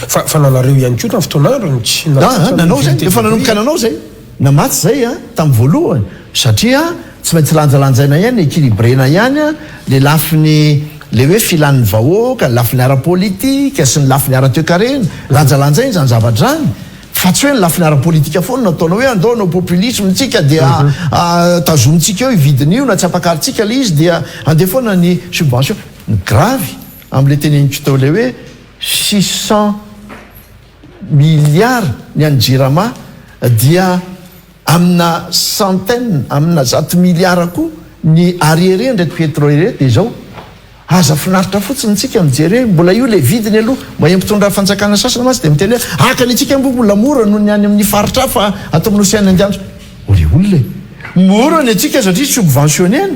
fa nanareo ihany koa tamin'ny fotoanarany tsy nanao zay efa nanomboka nanao zay namatsy zay tamin'ny voalohany satria tsy maintsy lanjalanjaina ihany équilibrena ihany a le lafiny le hoe filan'ny vahoaka ny lafiny ara-politika sy ny lafiny ara-toekarena lanjalanjainy zany zavatra zany fa tsy hoe ny lafiny ara-politika foana nataona hoe andao nao populisme tsika dia tazomitsika eo ividiny io na tsy ampakaritsika le izy dia andeha foana ny subvention ny gravy am'le teneniko tao le hoe 600 milliards ny any jirama dia amina centaine amina 100 milliards koa ny arriéré ndraiky pétrolier dia zao aza finaritra fotsiny tsika mijery mbola io le vidiny aloha mba empitondra fanjakana sasana masy de miteny hoe akany tsika mbola mora noho ny any amin'ny faritra fa atao amin'ny océan indianitra ole olona mora ny atsika satria subventionnena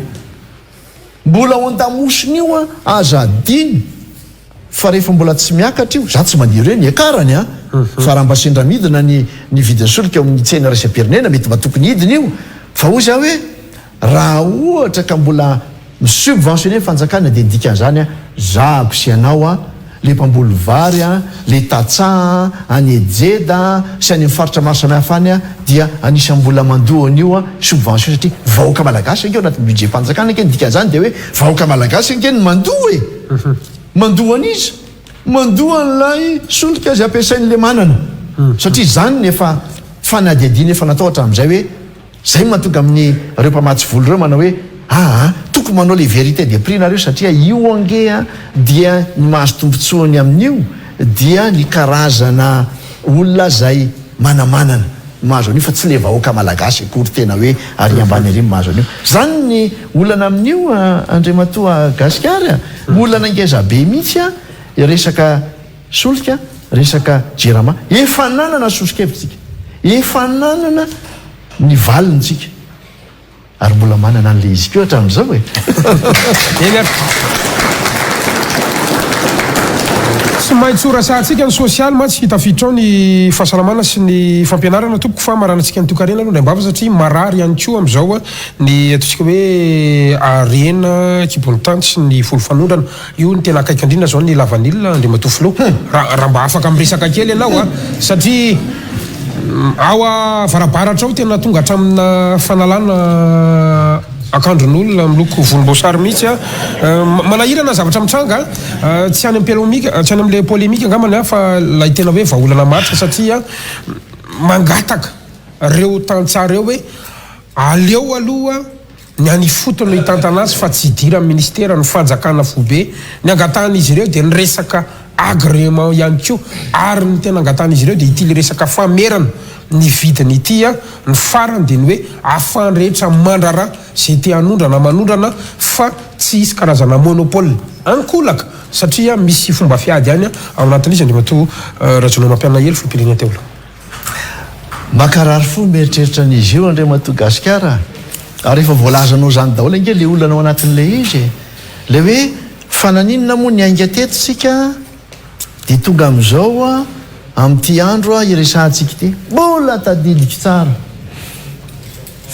mbola ho an-damosiny io a aza adiny fa rehefa mbola tsy miakatra io za tsy maniro hoe ny akarany a fa raha mba sendra midina ny vidiny solika eo amin'ny tsena raisam-pirenena mety mba tokony hidiny io fa ho za hoe raha ohatra ka mbola misubventionné fanjakana dia dikan'izany a zahako sy anao a le mpamboly vary a le tatsa any ejeda sy any mifaritra maro samihafa any a dia anisan'ny mbola mandohan'io a subvention satria vahoaka malagasy anke anatin'ny budget fanjakana anke ny dikan'izany dia hoe vahoaka malagasy anke ny mandoha e mandohan'izy mandohan'lay solika azy ampiasain'le manana satria zany nefa fanadiadiana efa natao hatramin'izay hoe zay mahatonga amin'ny reo mpamatsy volo reo manao hoe tokony manao le vérité de prix nareo satria io angea dia ny mahazo tombontsoany amin'io dia ny karazana olona zay manamanana mahazo an'io fa tsy le vahoaka malagasy akory tena hoe ary ambany ary mahazo an'io zany ny olana amin'io andriamatoa gasikara olana angeza be mihitsy a resaka solika resaka jirama efa nanana sosikevitsika efa nanana ny valintsika ary mbola manana an'le izy keo hatramin'izao e tsy maintsy orasantsika ny sosialy ma tsy hitafiditra ao ny fahasalamana sy ny fampianarana tompoko fa maranantsika ny tokarena aloha ndray mbava satria marary ihany koa am'izao a ny ataontsika hoe arena kibony tany sy ny folo fanondrana io ny tena akaiky andrina zao ny lavanila andrimatofilo raha mba afaka miresaka kely ianao a satria ao a varabaratra ao tena tonga hatramina fanalana akandron'olona miloko volomboasary mihitsy a manahirana zavatra mitranga tsy any am'polémika tsy any am'le polémika angamany a fa lay tena hoe vahaolana maritra satria mangataka reo tantsara eo hoe aleo aloha ny any fotony no hitantana azy fa tsy hidira amin'ny ministera ny fanjakana fobe ny angatan'izy ireo dia ny resaka agrément ihany koa ary ny tena angatan'izy ireo dia ity le resaka famerana ny vidiny ity a ny farany dia ny hoe afahany rehetra mandrara zay te hanondrana manondrana fa tsy hisy karazana monopole ankolaka satria misy fomba fiady ihany ao anatin'izy andrimato rajonao mampianana hely filompirena teo makarary fo mieritreritranizy io andriamato gasikara ary rehefa voalazanao zany daholo ange le olonanao anatin'le izy le hoe fananinona moa ny ainga tetosika dia tonga am'izao a amin'ity andro a iresantsika ity mbola tadidiko tsara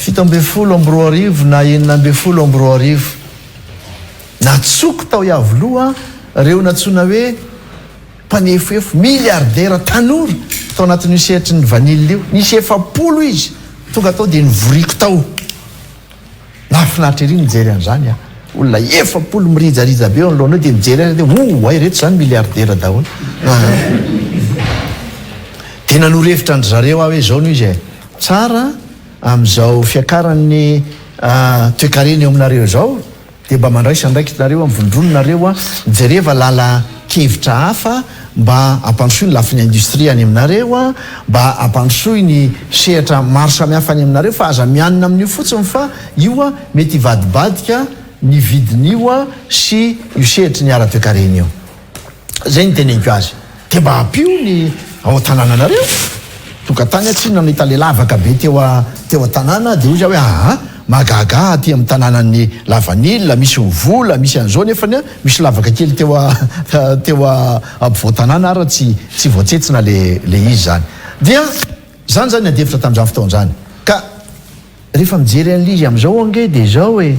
17 na 19 natsoko tao iavoloha reo natsoina hoe mpanefoefo milliardaire tanora tao anatin'io sehatry ny vanille io nisy 7 izy tonga tao dia nivoriko tao nafinaritra ery mijery an'izany a olona 7 mirijarija be eo anylohanao dia mijery azy dia ay reto zany milliardaire daholo dia nanorevitra andry zareo aho hoe zao no izy e tsara am'izao fiakaran'ny toekarena eo aminareo zao dia mba mandraisa ndraikinareo am'vondrononareo a jereva lala kevitra hafa mba ampandrosoy ny lafiny industrie any aminareo a mba ampandrosoy ny sehatra maro samihafa any aminareo fa aza mianina amin'io fotsiny fa io a mety ivadibadika ny vidin'io a sy io sehitry ny ara-toekarena io zay ny teneniko azy dia mba ampio ny ao an-tanànanareo tonga tany atsina nahita le lavaka be teo an-tanàna dia ozy hoe magaga aty amin'ny tanànan'ny lavanila misy mivola misy an'izao nefany a misy lavaka kely teo ampovoan-tanàna ara tsy voatsetsina le izy zany dia zany zany adevitra tamin'izany fotoana zany ka rehefa mijery an'le izy am'izao ange dia zao hoe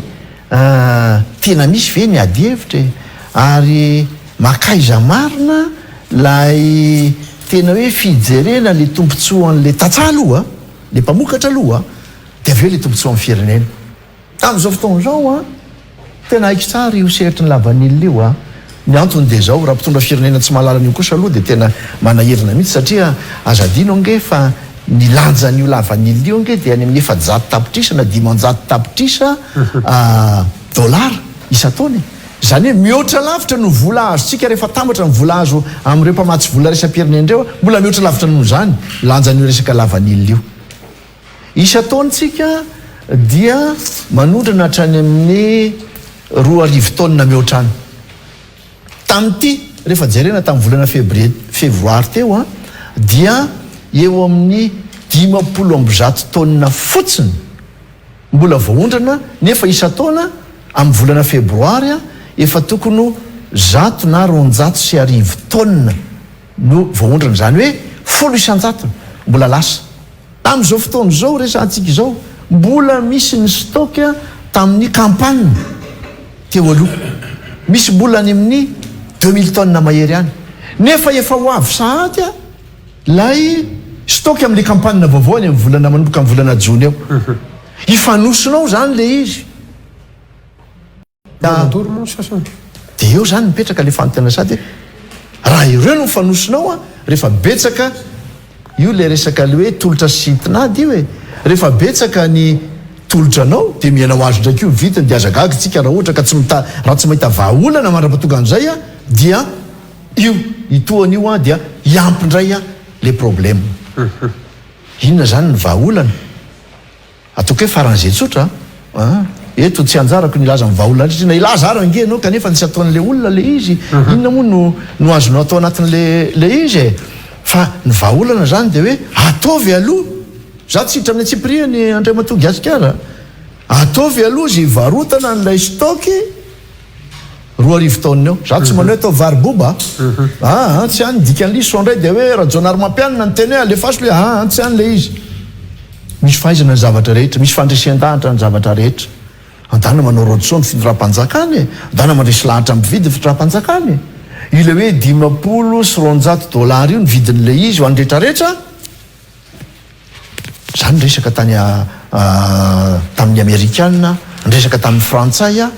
tena misy ve ny adihevitra e ary makaiza marina lay tena hoe fijerena le tompontsoan'le tatsa aloha le mpamokatra aloha dia avy eo le tombontsoa amin'ny firenena tamin'izao fotoan'izao a tena haiko tsara io seritry ny lavanilina io a ny antony dia zao raha mpitondra firenena tsy mahalalana io kosa aloha dia tena manahirina mihitsy satria azadino ange fa ny lanjan'io lavanilina io ange dia any amin'ny 400 tapitrisa na 500 tapitrisa dollara isa-taona zany hoe mihoatra lavitra no vola azontsika rehefa tambatra ny vola azo amin'ireo mpamatsy vola resam-pirenena ireo mbola mihoatra lavitra noho zany lanjan'io resaka lavanilina io isa-taontsika dia manondrana hatrany amin'ny 2,000 taonina mihoatrany tamin'ity rehefa jerena tamin'ny volana fevroary teo a dia eo amin'ny 50 taonina fotsiny mbola voaondrana nefa isa-taona amin'ny volana febroary efa tokony 100 na 200 taonina no voaondrana zany hoe 100 mbola lasa tamin'izao fotoana zao resantsika izao mbola misy ny stoka tamin'ny campagne teo aloha misy mbola any amin'ny 2000 taonina mahery any nefa efa ho avy sahady a lay stoka amin'le campagne vaovaoany amin'ny volana manomboka amin'ny volana jona eo ifanosonao zany le izy dia eo zany mipetraka le fanontena sady raha ireo no mifanosonao a rehefa betsaka io le resaka le hoe tolotra sintinady io e rehefa betsaka ny tolotra anao dia miainao azo ndraiky io vitiny dia azagaga tsika raha ohatra ka raha tsy mahita vahaolana mandra-patonga an'izay a dia io itoan'io a dia iampindray a le problème inona zany ny vahaolana ataoko hoe faran'izay tsotra eto tsy anjarako ny ilaza ny vahaolana satria na ilaza ary ange anao kanefa tsy ataon'le olona le izy inona moa no azonao atao anatin'le izy e fa ny vahaolana zany dia hoe ataovy aloha za tsitra amin'ny atsipriany Andriamatoa Gasikara ataovy aloha zay varotana n'ilay stoky 2,000 taonina eo za tsy manao atao varyboba tsy any dika an'liso indray dia hoe raha jonary mampianina ny teny hoe alefaso le tsy any le izy misy fahaizana ny zavatra rehetra misy fandresen-dahatra ny zavatra rehetra andana manao roadsao ny fitondram-panjakany andana mandresy lahatra mividy fitondram-panjakany ile hoe 50 sy 200 dollara io ny vidin'le izy ho any rehetrarehetra zany resaka tany tamin'ny amerikanina nresaka tamin'ny frantsay a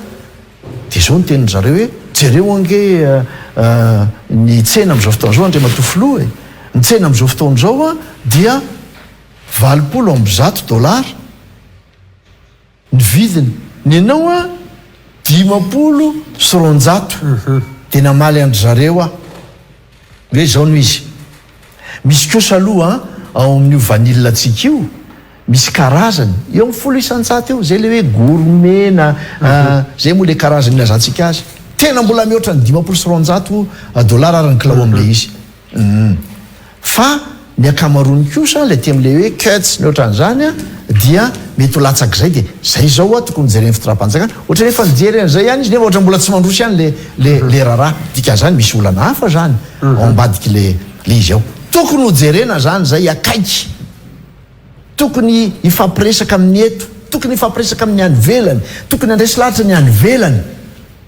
dia zao ny tenin zareo hoe jereo ange ny tsena am'izao fotoana zao Andriamatoa filoha ny tsena am'izao fotoana zao a dia 200 dollara ny vidiny ny anao a 50 sy 200 dia namaly andry zareo a hoe zao no izy misy kosa aloha ao amin'io vanille atsika io misy karazany eo amin'ny 100 eo zay le hoe gourmet zay moa le karazany ilazantsika azy tena mbola mihoatra ny 50 sy 200 dollara ary ny kilao amin'le izy fa ny akamarony kosa le ty amin'le hoe cuts ny ohatran'izany a dia mety ho latsaky zay dia zay zao a tokony jereny fitondram-panjakana ohatra nefa nijery an'izay ihany izy nefa ohatra mbola tsy mandrosy ihany le raharaha dikan'izany misy olana hafa zany ao ambadiky le izy ao tokony ho jerena zany zay akaiky tokony ifampiresaka amin'ny eto tokony ifampiresaka amin'ny any velany tokony andresy lahatra ny any velany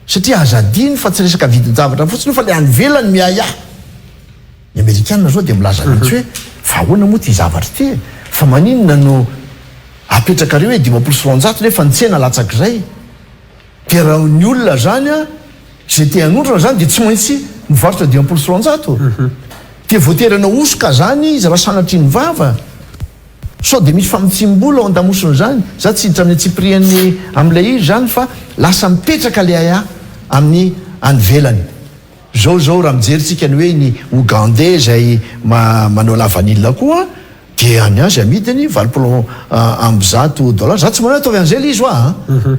satria azadiny fa tsy resaka vidin-javatra fotsiny fa le any velany miaya ny amerikanina zao dia milaza mihitsy hoe vahoana moa ty zavatra ty fa maninona no apetraka reo hoe 50 sy 200 nefa nitsena latsaky zay dia raha ny olona zany a zay te hanondrana zany dia tsy maintsy mivarotra 50 sy 200 dia voateranao osoka zany izy raha sanatry ny vava sao dia misy famitsim-bola ao an-damosiny zany za tsy hiditra amin'ny atsipriany amin'ilay izy zany fa lasa mipetraka le aya amin'ny any velany zao raha mijeryntsika ny hoe ny ougandais zay manao lavanilina koa dia any azy amidiny 100 dollara za tsy manao ataovy an'izay le izy oa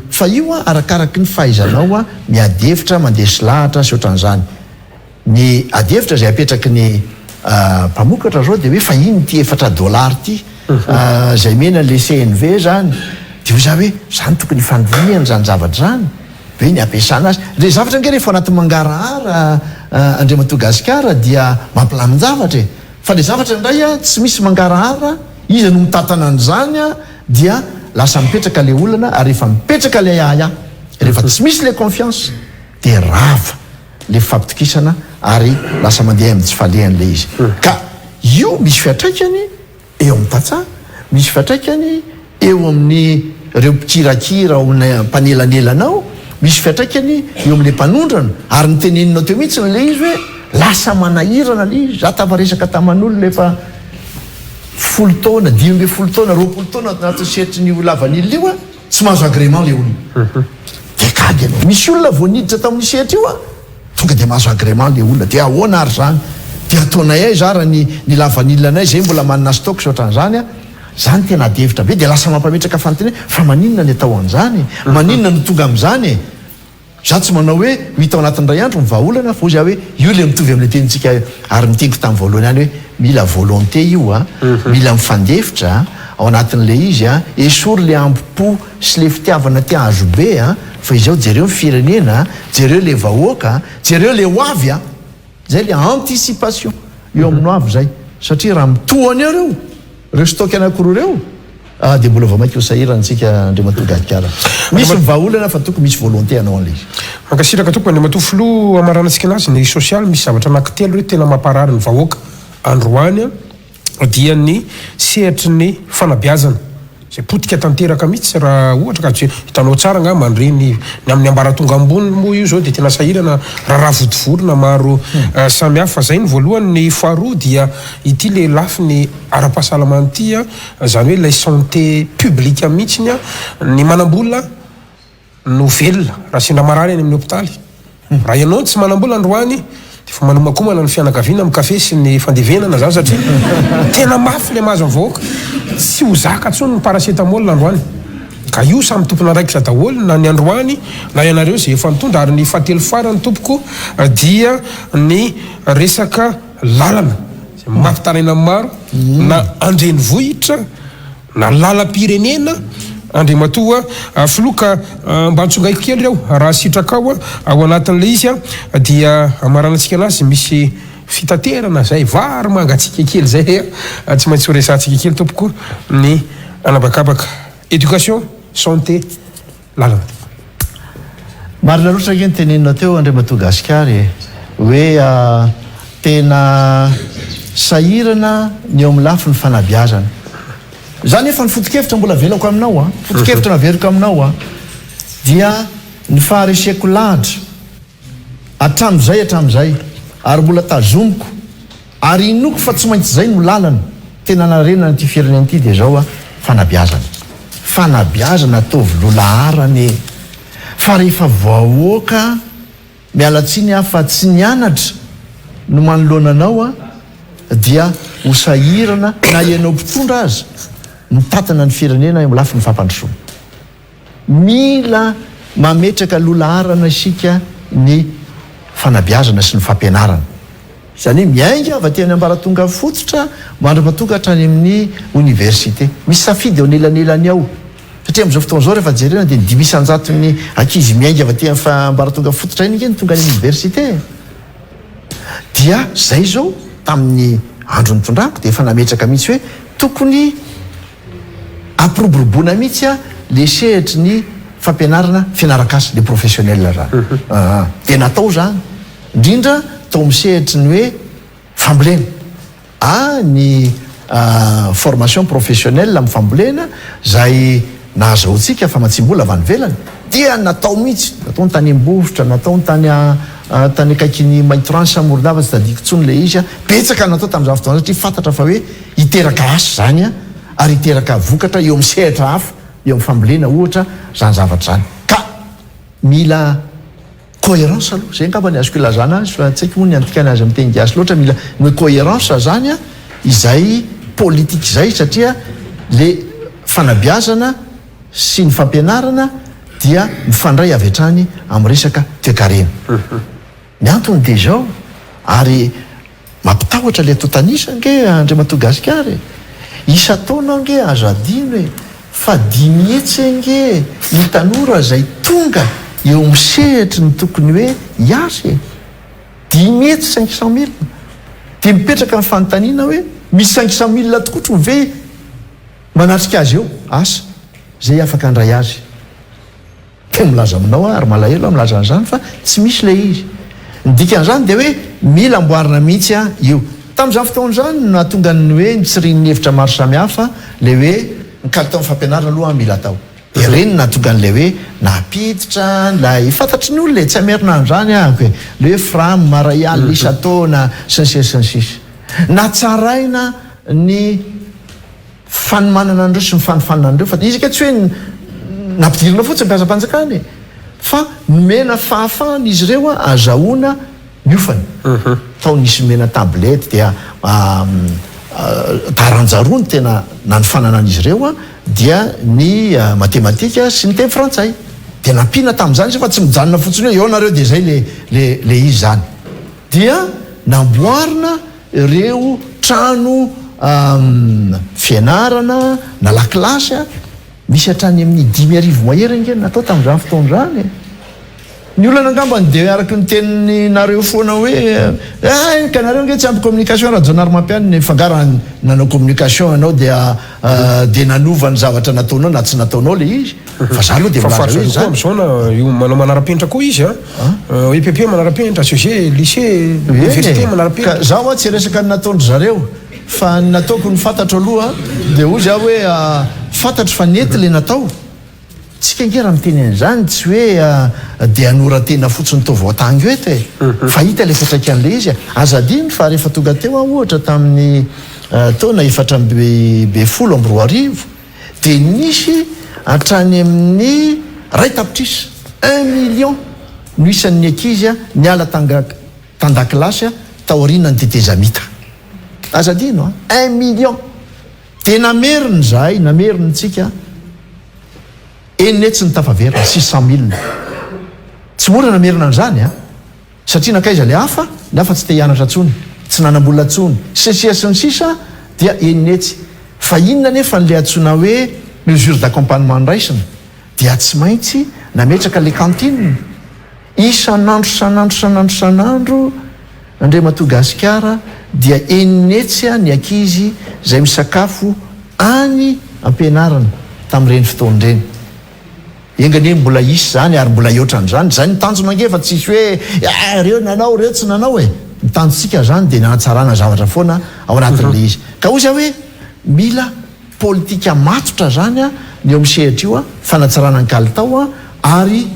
fa io a arakaraky ny fahaizanao a miadevitra mandeha sy lahatra sy ohatran'izany ny adevitra zay apetraky ny mpamokatra zao dia hoe fa iny ty 4 dollara ty zay mena le CNV zany dia ho za hoe zany tokony fandiniany zany zavatra zany hoe ny ampiasana azy le zavatra nge rehefa anaty mangarahara Andriamatoa Gasikara dia mampilamin-javatra fa le zavatra indray a tsy misy mangarahara izy no mitatana an'izany a dia lasa mipetraka le olana ary rehefa mipetraka le aya rehefa tsy misy le confiance dia rava le fampitokisana ary lasa mandeha amin'ny tsy falehan'le izy ka io misy fiatraikany eo amin'ny tatsaha misy fiatraikany eo amin'ny reo mpikirakira mpanelanyelanao misy fiatraikany eo amin'le mpanondrana ary ny teneninao teo mihitsy nle izy hoe lasa manahirana le izy za tavaresaka taman'olo lefa 10 taona 12 taona 20 taona anaty seritry ny lavan'ilona io a tsy mahazo agrément le olona de kady anao misy olona voaniditra tamin'ny setra io a tonga de mahazo agrément le olona de ahoana ary zany de ataonay ay zara ny lavan'ilonanay zay mbola manana stock soatran'izany a zany tena devitra be de lasa mampametraka fanteny fa maninona ny atao an'izany maninona no tonga amin'izany za tsy manao hoe mitao anatin'ny ray andro mivaolana fa ozy hoe io le mitovy amin'le tenintsika ary mitengiko tamin'ny voalohany any hoe mila volonté io a mila mifandefitra ao anatin'le izy a esory le ampipo sy le fitiavana tia azo be a fa izao jereo firenena jereo le vahoaka jereo le hoavy a zay le anticipation eo amin'ny hoavy zay satria raha mitohany eo reo reo stock anakoroa reo de mbola vao mainky ho sahirantsika andriamatoa galikara misy mivaolana fa tokony misy volonté anao an'le izy mankasiraka toko andriamatoa filo amaranantsika anazy ny social misy zavatra anankitelo reo tena mamparary ny vahoaka androany a dia ny sehatry ny fanabiazana zay potika tanteraka mihitsy raha ohatra ka hitanao tsara nga mandreny ny amin'ny ambaratonga ambony moa io zao de tena sahirana raha vodovorona maro samy hafa zay ny voalohany ny faharoa dia ity le lafy ny ara-pahasalamany a zany hoe la santé publique mihitsiny a ny manam-bola no velona raha sendra marary any amin'ny hôpitaly raha ianao tsy manam-bola androany de fa manomakomana ny fianakaviana amin'ny kafe sy ny fandevenana zany satria tena mafy le mahazo vahoaka tsy ho zaka tsony ny paracetamol androany ka io samy tompona raikitra daholo na ny androany na ianareo zay efa mitondra ary ny fahatelo farany tompoko dia ny resaka lalana zay mampitaraina maro na andreny vohitra na lalam-pirenena andriamatoa filoka mbantsongaiko kely reo raha sitrakao ao anatin'le izy a dia amaranantsika anazy misy fitaterana zay vary mangatsika kely zay tsy maintsy horesantsika kely tompoko ny anabakabaka éducation santé lalana marina loatra ke ny teneninao teo andriamatoa gasikary hoe tena sahirana ny eo amin'ny lafy ny fanabiazana zany efa ny foto-kevitra mbola velako aminao a foto-kevitra naveriko aminao a dia ny fahareseko lahatra atram'izay ary mbola tazomiko ary inoko fa tsy maintsy zay no lalana tena narenana ty firenena ty de zao a fanabiazana ataovy lolaharany fa rehefa vahoaka mialatsiny afa tsy nianatra no manoloananao a dia ho sahirana na ianao mpitondra azy mitatana ny firenena eo lafy ny fampandrosoana mila mametraka lolaharana isika ny fanabiazana sy ny fampianarana zany hoe miainga va tiany ambaratonga fototra mandra-patonga hatrany amin'ny université misy safidy eo nelanelany ao satria am'izao fotoana zao rehefa jerena de 500 ny ankizy miainga va tia ambaratonga fototra iny ny tonga ny université dia zay zao tamin'ny andro nitondrako de efa nametraka mihitsy hoe tokony ampiroboroboana mihitsy a le sehatry ny fampianarana fianarakasy le professionnel zany de natao zany indrindra tao misehatry ny hoe fambolena ny formation professionnelle amin'ny fambolena zay nahazahoantsika fa matsimbola avy any velany dia natao mihitsy natao ny tany am-bovotra natao ny tany akaiky maitransa morodava tsy tadiko tsony le izy a petsaka natao tamin'izany fotoana satria fantatra fa hoe hiteraka asy zany a ary hiteraka vokatra eo amin'ny sehatra hafa eo amin'ny fambolena ohatra zany zavatra zany ka mila cohérence aloha zay ngamba ny azoko ilazana azy fa tsy haiko moa ny antikany azy amin'ny teny gasy loatra mila ny cohérence zany a izay politique zay satria le fanabiazana sy ny fampianarana dia mifandray avy hatrany amin'ny resaka toe-karena ny antony de zao ary mampitahotra le atao tanisa nge andriamatoa gasikary isa taona nge azo adino hoe fa 10 etsy nge ny tanora zay tonga eo misehitry ny tokony hoe iasy 10 etsy 500 000 de mipetraka ny fanontaniana hoe misy 500 000 tokotro ve manatrika azy eo asa zay afaka andray azy te milaza aminao ary malahelo milaza an'izany fa tsy misy le izy nidikan'izany de hoe mila amboarina mihitsy io tamin'izany fotoana zany natonga ny hoe nitsiriny hevitra maro samihafa le hoe kalitao amin'ny fampianarana aloha mila atao ireny na tonga an'lay hoe napiditra lay fantatry ny olona tsy amerinandro zany ahako hoe le hoe frame maraialy isataona synsisy na tsaraina ny fanomanana andreo sy ny fanofanana andreo fa izy ka tsy hoe nampidirina fotsiny mpiasa-panjakany fa nomena fahafahana izy ireo a azahoana miofany tao nisy mena tablety dia taranjarony tena nanofananan'izy ireo a dia ny matematika sy ny teny frantsay dia nampiana tamin'izany izy fa tsy mijanona fotsiny hoe eo nareo dia zay le izy zany dia namboarina ireo trano fianarana na lakilasy a misy hatrany amin'ny 5,000 mahery nge natao tamin'izany fotoan'izany ny olona angambany dia araky ny teniny nareo foana hoe ka nareo nge tsy ampy communication raha jonary mampiany ny fangara nanao communication anao dia nanova ny zavatra nataonao na tsy nataonao le izy fa za aloha dia milazaona io manao manara-penitra koa izy EPP manara-penitra CG lycée université manara-penitra zaho a tsy resaka ny nataondry zareo fa ny nataoko ny fantatro aloha dia ozy aho hoe fantatro fa nety le natao tsika nge raha miteny an'izany tsy hoe dia anoratena fotsiny tao voatangy eto fa hita le fitrakan'le izy azadiny fa rehefa tonga teo ohatra tamin'ny taona 720 dia nisy hatrany amin'ny ray tapitrisa 1 million no isan'ny ankizy niala tandakilasy taorina ny tetezamita azadino 1 million dia nameriny zahay nameriny tsika enetsy ny tafaverina 600,000 tsy mora namerina an'izany satria nakaiza le hafa tsy te hianatra tsony tsy nanambola tsony sy ny sisa dia enetsy fa inona nefa n'le antsona hoe mesure d'accompagnement raisina dia tsy maintsy nametraka le cantine isan'andro andre Madagasikara dia enetsy ny ankizy zay misakafo any ampianarana tamin'ireny fotoan'ireny engany mbola isy zany ary mbola eotran'izany zany nitanjona ngefa tsisy hoe reo nanao reo tsy nanao nitanjotsika zany dia nahatsarana zavatra foana ao anatin'le izy ka ozy hoe mila politika matotra zany ny eo misehatra io fanatsarana ny kalitao ary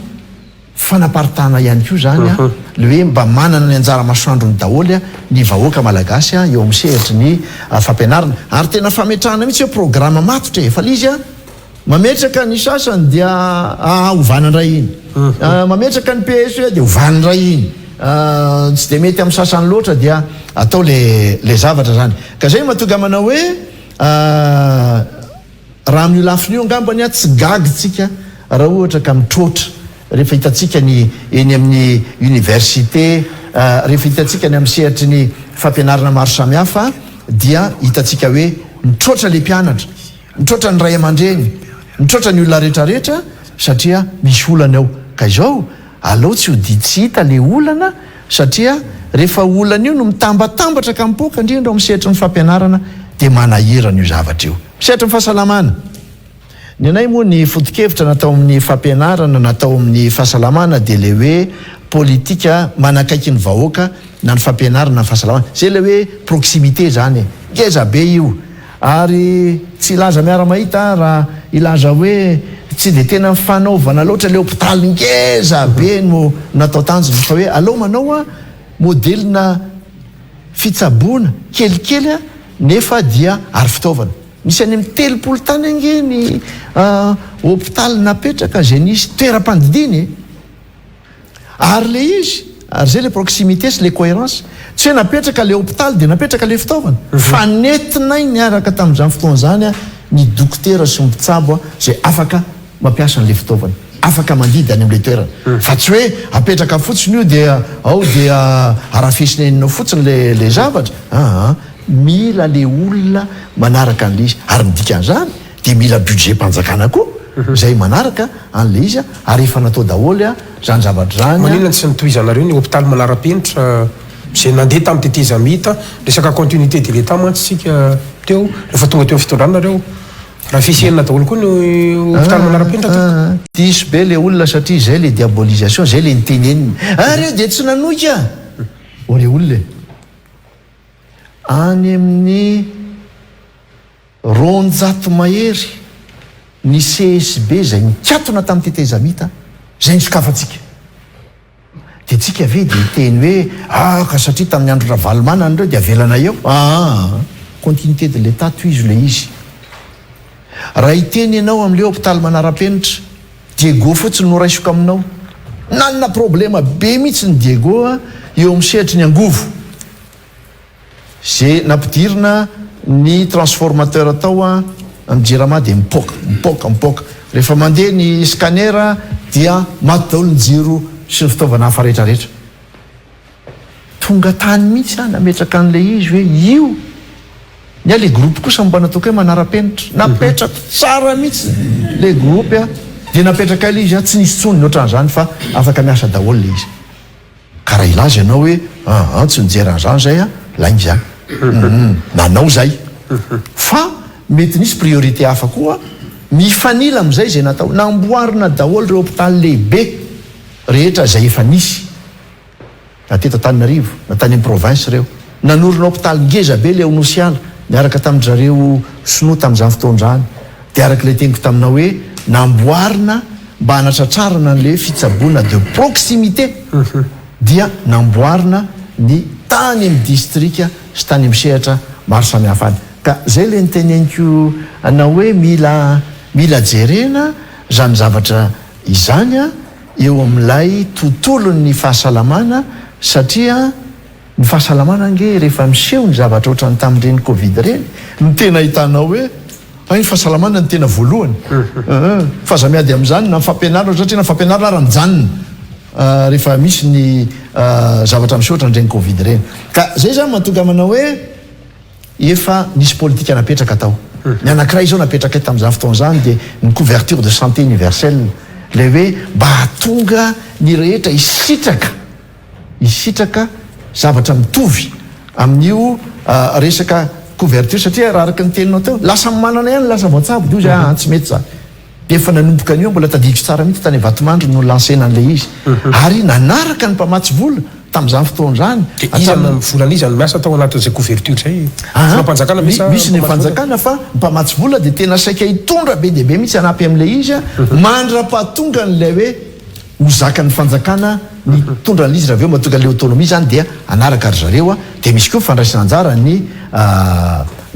fanaparitana ihany koa zany le hoe mba manana ny anjara masoandrony daholy ny vahoaka malagasy eo misehatra ny fampianarana ary tena fametrahana mihitsy hoe programa matotra fa lizy mametraka ny sasany dia hovanandray iny mametraka ny PSE dia hovanandray iny tsy dia mety amin'ny sasany loatra dia atao le zavatra zany ka zay mahatonga manao hoe raha amin'io lafin'io angambany tsy gagitsika raha ohatra ka mitrotra rehefa hitatsika ny eny amin'ny université rehefa hitatsika ny amin'ny sehatry ny fampianarana maro samihafa dia hitatsika hoe mitrotra le mpianatra mitrotra ny ray aman-dreny mitrotra ny olona rehetrarehetra satria misy olana ao ka izao aleo tsy hoditsy hita le olana satria rehefa olana io no mitambatambatra ka mipoka indrindra ao misehatra ny fampianarana dia manahirana io zavatra io misehatra ny fahasalamana ny anay moa ny foto-kevitra natao amin'ny fampianarana natao amin'ny fahasalamana dia le hoe politika manakaiky ny vahoaka na ny fampianarana na ny fahasalamana zay le hoe proximité zany ngeza be io ary tsy ilaza miara-mahita raha ilaza hoe tsy dia tena fanaovana loatra le hôpitaly ngeza be no natao tanjona fa hoe aleo manao modelina fitsaboana kelikely nefa dia ary fitaovana misy any amin'ny 30 tany ange ny hôpitaly napetraka zay nisy toeram-pandidiny ary le izy ary zay le proximité sy le cohérence tsy hoe napetraka le hôpitaly dia napetraka le fitaovana fa netinay niaraka tamin'izany fotoan'izany ny dokotera sy mpitsabo zay afaka mampiasa n'le fitaovana afaka mandidy any amin'le toerana fa tsy hoe apetraka fotsiny io dia ao dia arafesinenao fotsiny le zavatra mila le olona manaraka an'le izy ary midika an'izany dia mila budget mpanjakana koa zay manaraka an'le izy ary efa natao daholy zany zavatra zany maninona tsy nitohizanareo ny hôpitaly manara-penitra zay nandeha tamin'ny tetezamita resaka continuité de l'état mantsysika teo rehefa tonga teo fitondranareo raha fisenina daholo koa ny hôpitaly manara-penitra diso be le olona satria zay le diabolisation zay le niteneniny reo dia tsy nanoika le olona any amin'ny 200 mahery ny CSB zay mikatona tamin'ny tetezamita zay nisokafatsika de tsika ve de teny hoe ka satria tamin'ny andro ravalomana an'ireo de avelana eo continuité de l'état toizo le izy raha iteny ianao am'le hôpitaly manara-penitra Diego fotsiny no raisoka aminao nanana problema be mihitsy ny Diego eo amin'ny sehatry ny angovo zay nampidirina ny transformateur atao mijerama de mipoka rehefa mandeha ny scanner dia maty daholo ny jiro sy ny fitaovana hafa rehetrarehetra tonga tany mihitsy nametraka an'le izy hoe io ny le groupe kosa mba nataoko hoe manara-penitra napetraka tsara mihitsy le groupe de napetraka ile izy tsy nisy tsony ohatran'izany fa afaka miasa daholo le izy ka raha ilaza ianao hoe tsy nijery an'izany zay laingy zany nanao zay fa mety nisy priorité hafa koa mifanila am'izay zay natao namboarina daholo reo hôpitaly lehibe rehetra zay efa nisy nateto Antananarivo na tany amin'ny province reo nanorina hôpitaly ngeza be le onosiala miaraka tamin-drareo sinoa tamin'izany fotoandrany de araka le teniko taminao hoe namboarina mba hanatratrarana n'le fitsaboana de proximité dia namboarina ny tany amin'ny distrika sy tany amin'ny sehatra maro samihafa any ka zay le niteneniko anao hoe mila jerena zany zavatra izany eo amin'ilay tontolon'ny fahasalamana satria ny fahasalamana nge rehefa miseho ny zavatra ohatrany tamin'ireny covid reny ny tena hitanao hoe ny fahasalamana ny tena voalohany fahazamiady amin'izany na mifampianarana satria na fampianarana raha mijanona rehefa misy ny zavatra miseho ohatran'ireny covid reny ka zay zany mahatonga manao hoe efa nisy politika napetraka atao ny anankiray zao napetraka tamin'izany fotoan'izany de ny couverture de santé universelle le hoe mba hatonga ny rehetra isitraka zavatra mitovy amin'io resaka couverture satria raha araka ny teninao teo lasa manana ihany lasa voatsabo de io zay tsy mety zany de efa nanomboka an'io mbola tadidiko tsara mihitsy tany Vatomandry no lansena an'le izy ary nanaraka ny mpamatsy vola tamin'izany fotoan'izany volana izy any miasa tao anatin'izay couverture zay misy ny fanjakana fa mpamatsy vola de tena saika hitondra be de be mihitsy anapy am'le izy mandra-pahatonga n'lay hoe hozaka ny fanjakana ny tondra an'izy raha aveo mahatonga le autonomie zany dia anaraka ry zareo de misy koa fandraisana anjara ny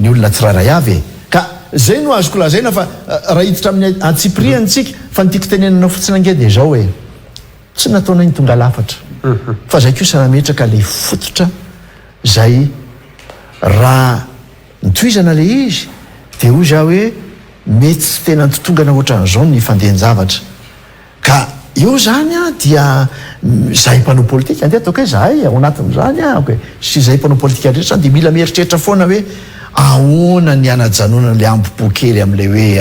olona tsirairay avy ka zay no azoko lazaina fa raha hiditra amin'ny antsipriantsika fa nytiako tenenanao fotsiny ange de zao hoe tsy nataona ny tonga lafatra fa zay kosa nametraka le fototra zay raha nitoizana le izy de ho za hoe mety tsy tena nytotongana ohatran'izao ny fandehan-javatra ka io zany dia zahay mpanao politika andeha ataoko hoe zahay ao anatin'izany hoe sy zahay mpanao politika rehetra de mila mieritreritra foana hoe ahoana ny anajanona le ambopokely am'le hoe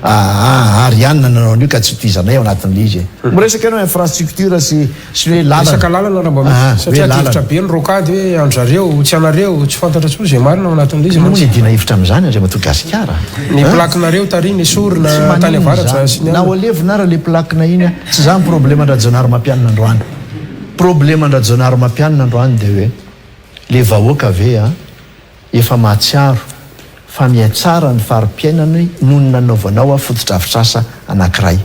ary anina nanao an'io ka tsy toizanay ao anatin'le izy miresaka ianao infrastructure sy hoe lalana lalana mba satria tivitra be ny rokady hoe andrareo tsy anareo tsy fantatra tso zay marina ao anatin'le izy moa ny dina hevitra amin'izany andray Madagasikara ny plakinareo tariny sorina tany avaratra na o alevina ara le plakina iny tsy zany problema andrajonary mampianina androany problema andrajonary mampianina androany de hoe le vahoaka ve efa mahatsiaro fa mihatsara ny farim-piainany noho ny nanaovanao fototra-afitrasa anankiray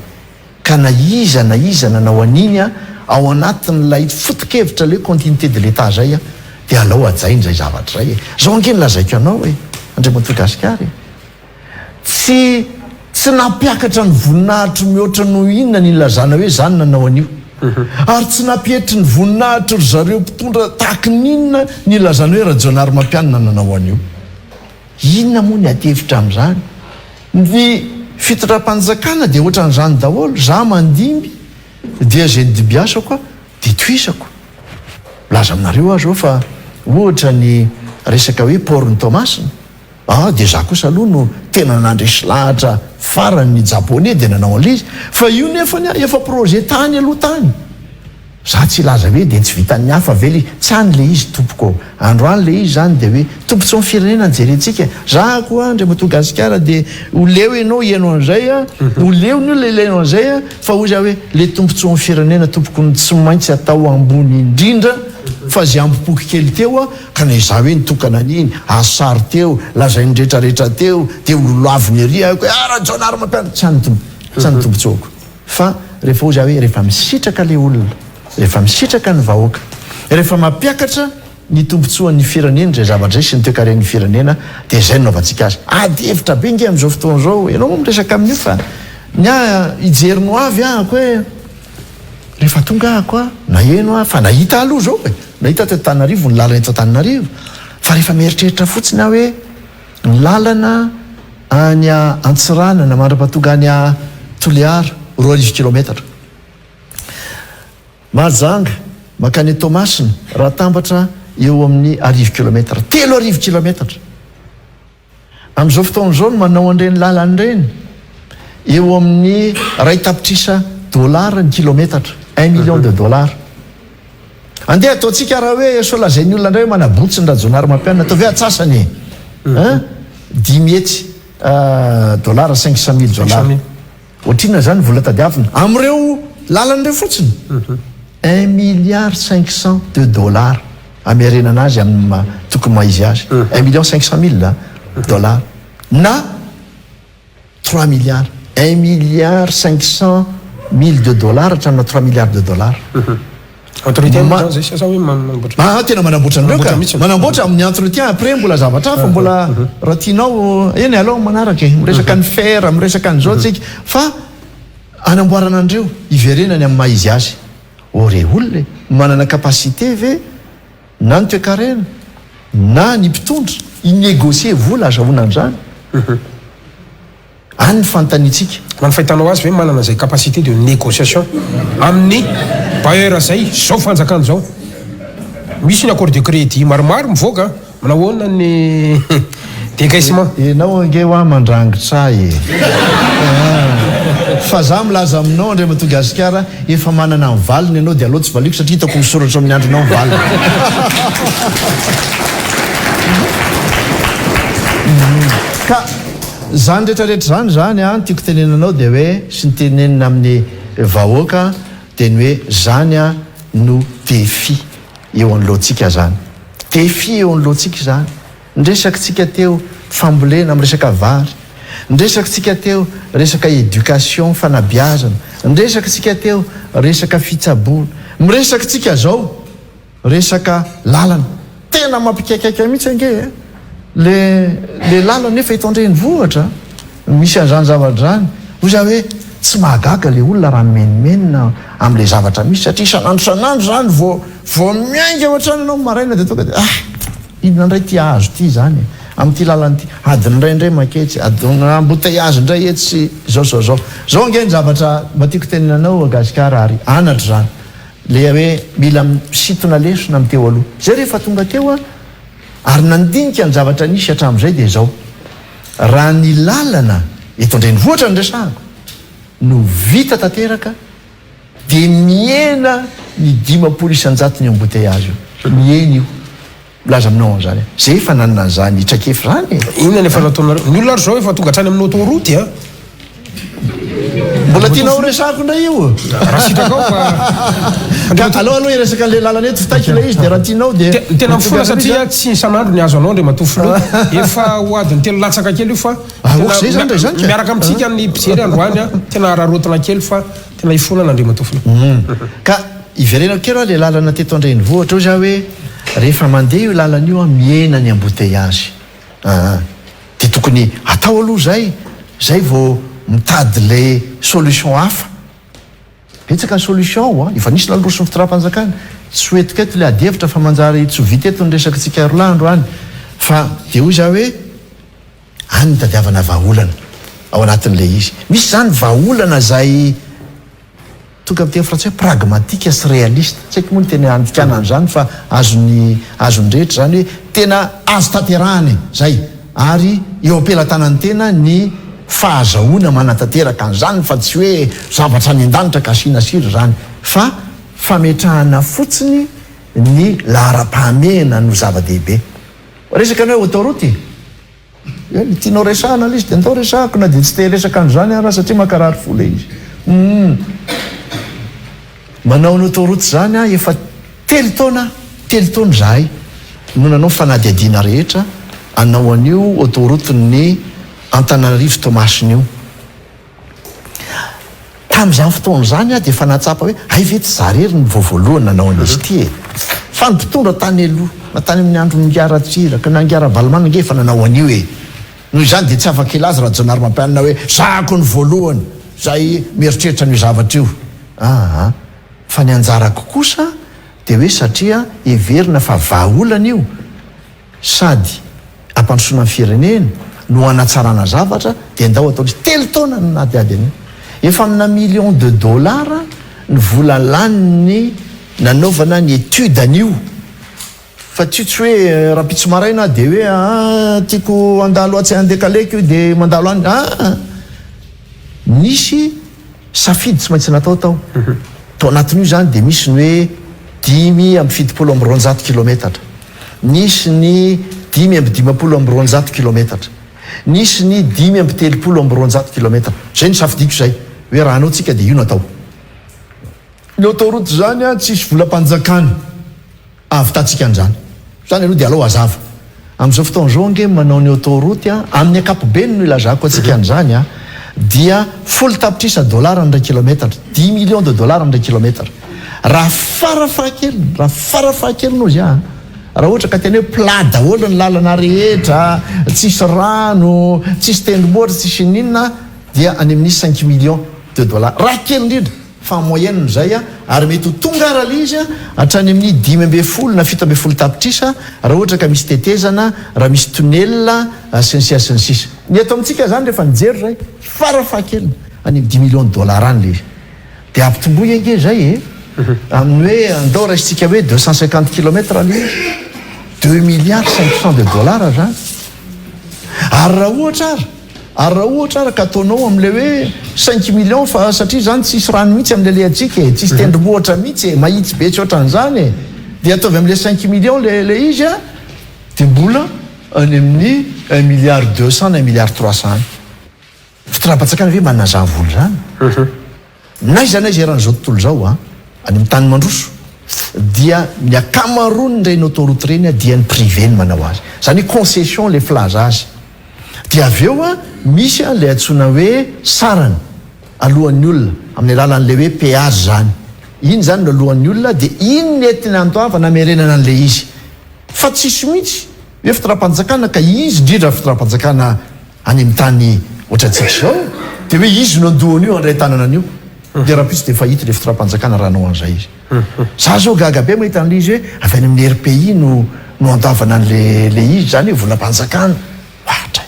ka na iza nanao an'iny ao anatin'lay fotokevitra le continuité de l'état zay de alao ajainy zay zavatra zay zao ange ny lazaiko anao hoe andray Madagasikara tsy nampiakatra ny voninahitro mihoatra no inona ny lazana hoe zany nanao an'io ary tsy nampietry ny voninahitro ry zareo mpitondra tahaky n'inona ny lazana hoe rajonary mampianina nanao an'io inona moa ny atevitra amin'izany ny fitondram-panjakana de ohatran'izany daholo za mandimby dia zay nidibiasako de toisako laza aminareo azy ao fa ohatra ny resaka hoe porny Tomasina de za kosa aloha no tena nandresy lahatra farany ny japonais de nanao an'le izy fa io nefany efa projet tany aloha tany za tsy laza hoe de tsy vitan'ny hafa vely tsy any le izy tompoko androany le izy zany de hoe tompotsy ny firenena nijerentsika za koa andray Madagasikara de ho leo ianao ianao an'izay ho leo ny io le ilainao an'izay fa ho za hoe le tompotsy ny firenena tompoko ny tsy maintsy atao ambony indrindra fa zay ampipoky kely teo a ka na izaho hoe nitokana an'iny asary teo lazay ny rehetrarehetra teo de oloaviny ery ako rahajonary mampiana tsy any tombotsoko fa rehefa oza hoe rehefa misitraka le olona rehefa misitraka ny vahoaka rehefa mampiakatra ny tombontsoan'ny firenena zay zavatra zay sy ny toekaren'ny firenena de zay nonaovantsika azy ady hevitra be nge am'izao fotoana zao ianao moa miresaka amin'io fa ny ijerino avy ahako hoe rehefa tonga ahako a na eno a fa nahita aloha zao e nahita teto Tananarivo ny lalana eto Tananarivo fa rehefa mieritreritra fotsiny aho hoe ny lalana any Antsirana na mandrapatonga any Toliara 2 kilometatra Mahajanga makany Tomasina raha tambatra eo amin'ny 1 kilometatra 3 kilometatra am'izao fotoana zao no manao an'ireny lalany reny eo amin'ny ray tapitrisa $, ny kilometatra 1 million de $. Andeha ataontsika raha hoe so lazain'ny olona indray hoe manabotsy ny rajonary mampianina atao ve atsasany $10 $500,000 ohatrina zany vola tadiavina am'ireo lalan'ireo fotsiny 1,500,000,000 amiarena anazy amin'ny tokony maizy azy 1,500,000,000 na 3 milliards 1,500,000,000 hatramina 3 milliards de $. Tena manamboatra an'ireo ka manamboatra amin'ny entretien après mbola zavatra fa mbola raha tianao eny aloha manaraka miresaka ny fer miresaka ny zao tsika fa anamboarana andreo iverenany amin'ny maizy azy ore olona manana kapasité ve na ny toekarena na ny mpitondra inégocier vola azahoana an'izany any ny fantanitsika manofahitanao azy ve manana zay capacité de négociation amin'ny bailleur zay zao fanjakana zao misy ny accord de crédit maromaro mivoaka manahoana ny décaissement enao ange hoa mandrangitra e fa za milaza aminao andre Madagasikara efa manana ny valiny ianao de aloha tsy valiko satria hitako misoratra amin'ny andronao ny valiny ka zany rehetrarehetra zany a tiako tenenanao de hoe sy ny tenenina amin'ny vahoaka de ny hoe zany a no défi eo an'lohantsika zany défi eo an'lohantsika zany nresakitsika teo fambolena amin'ny resaka vary nresakitsika teo resaka éducation fanabiazana nresakitsika teo resaka fitsaboana miresakitsika zao resaka lalana tena mampikaikaika mihitsy ange le lalana nefa hitondreny vohatra misy an'izany zavatra zany oza hoe tsy mahagaga le olona raha menimenina am'le zavatra misy satria sanandro zany vo miainga ohatrany anao maraina de tonga de inona indray ty azo ty zany am'ty lalany ty adiny indraindray maketsy adina embouteillage indray etsy zao nge ny zavatra matiako teninanao Gasikara ary anatra zany le hoe mila misitona lesona amin'ny teo aloha zay rehefa tonga teo a ary nandinika ny zavatra nisy hatram'izay de zao raha ny lalana hitondreny vohatra ny resahako no vita tanteraka de miena ny 500 ny embouteillage io miena io milaza aminao an'izany zay efa nanana an'izany hitrakefy zany inona nefa nataonareo ny olona ary zao efa tonga hatrany amin'ny autoroute a mbola tianao resahako ndray io raha sitrakao fa aloha iresaka le lalana eto fitaky le izy de raha tianao de tena mifola satria tsy isan'andro ny azo anao ndre matofilo efa hoadiny telo latsaka kely io fa zay zany ndray zany miaraka amintsika ny mpijery androany a tena raharotina kely fa tena ifonana andre matofilo ka iverenako kely a le lalana teto andreny vohatra io za hoe rehefa mandeha io lalana io a miena ny embouteillage de tokony atao aloha zay vo mitady le solution hafa betsaka ny solution efa nisy nalorosony fitara-panjakana tsy hoetiko eto le adevitra fa manjary tsy vita eto ny resaka tsika rolandro any fa de hoy za hoe any ny tadiavana vahaolana ao anatin'le izy misy zany vahaolana zay tonga am'teny frantsay hoe pragmatique sy réaliste tsy haiko moa ny tena andikana an'izany fa azony rehetra zany hoe tena azo tanterahany zay ary eo ampelantanany tena ny fahazahoana manatanteraka an'izany fa tsy hoe zavatra ny an-danitra ka asiana siro zany fa fametrahana fotsiny ny lahara-pahamehana no zava-dehibe resaka anao hoe autoroute tianao resahana l izy de natao resahako na de tsy te resaka an'izany raha satria makarary fola izy manao ny autoroute zany a efa 3 telo taona zahay no nanao fanadiadiana rehetra anao an'io autoroute-ny Antananarivo Tomasina io. Tamin'izany fotoana zany a dia efa natsapa hoe ay ve tsy za rery ny voavoalohany nanao an'izy ity e. Fa ny mpitondra tany aloha natany amin'ny andro Ngaratsiraka na Ngara-Balimanga nge efa nanao an'io e. Noho izany dia tsy afaka ilaza raha John Armampianina hoe zahako ny voalohany zay mieritreritra ny zavatra io. Fa ny anjarako kosa dia hoe satria heverina fa vahaolana io sady ampandrosoana amin'ny firenena no hanatsarana zavatra dia andao ataon'izy telo taona no nadiady an'io. Efa amina $1,000,000 ny vola laniny nanaovana ny étude an'io. Fa tsy hoe raha pitso maraina dia hoe tiako andalo atsy andekaleko io dia mandalo any. Nisy safidy tsy maintsy natao tao. Tao anatin'io zany dia misy ny hoe 5,7 kilometatra. Nisy ny 5,5 kilometatra. Nisy ny 5,3 kilometatra. Zay ny safidiko zay hoe raha anao tsika dia io natao. Ny autoroute zany a tsisy volam-panjakana avy tatsika an'izany. Zany aloha dia alao hazava. Amin'izao fotoana zao nge manao ny autoroute amin'ny ankapobeny no ilazako atsika an'izany a dia folo tapitrisa $1 ny kilometatra, $10 millions ny kilometatra. Raha farafahakely no izy raha ohatra ka tena hoe plat daholo ny lalana rehetra, tsisy rano, tsisy tendrombohitra, tsisy ninona dia any amin'ny $5 millions. Raha kely indrindra fa moyenne zay ary mety ho tonga arala izy hatrany amin'ny 5 na 7 tapitrisa raha ohatra ka misy tetezana, raha misy tunnel sy ny sisa. Ny eto amintsika zany rehefa nijery zay farafahakely any amin'ny $10 millions any le. Dia ampitomboy ange zay amin'ny hoe andao raisitsika hoe 250 kilometra le $2,500,000 zany. Ary raha ohatra ka ataonao am'le hoe 5 millions fa satria zany tsisy rano mihitsy am'le lehatsika e, tsisy tendrombohitra mihitsy e, mahitsy be tsy ohatran'izany e. Dia ataovy am'le 5 millions le izy dia mbola any amin'ny 1,200,000,000 na 1,300,000,000. Fitondram-pahatsakana ve manana zany vola zany? Naiza eran'izao tontolo zao any amin'ny tany mandroso dia ny akamaroany ireny autoroute ireny dia ny privé ny manao azy. Zany concession le plaza azy. Dia avy eo misy le antsoina hoe sarany alohan'ny olona amin'ny alalan'le hoe péage zany. Iny zany no alohan'ny olona dia iny ny entina antoavana merenana an'le izy. Fa tsisy mihitsy hoe fitondram-panjakana ka izy indrindra fitondram-panjakana any amin'ny tany ohatrantsika zao dia hoe izy no andohan'io andray tanana an'io. Dia raha pisy dia fahita le fitondram-panjakana raha anao an'izay izy. Za zao gaga be mahita an'le izy hoe avy any amin'ny RPI no andoavana an'le izy zany hoe volam-panjakana. Ohatra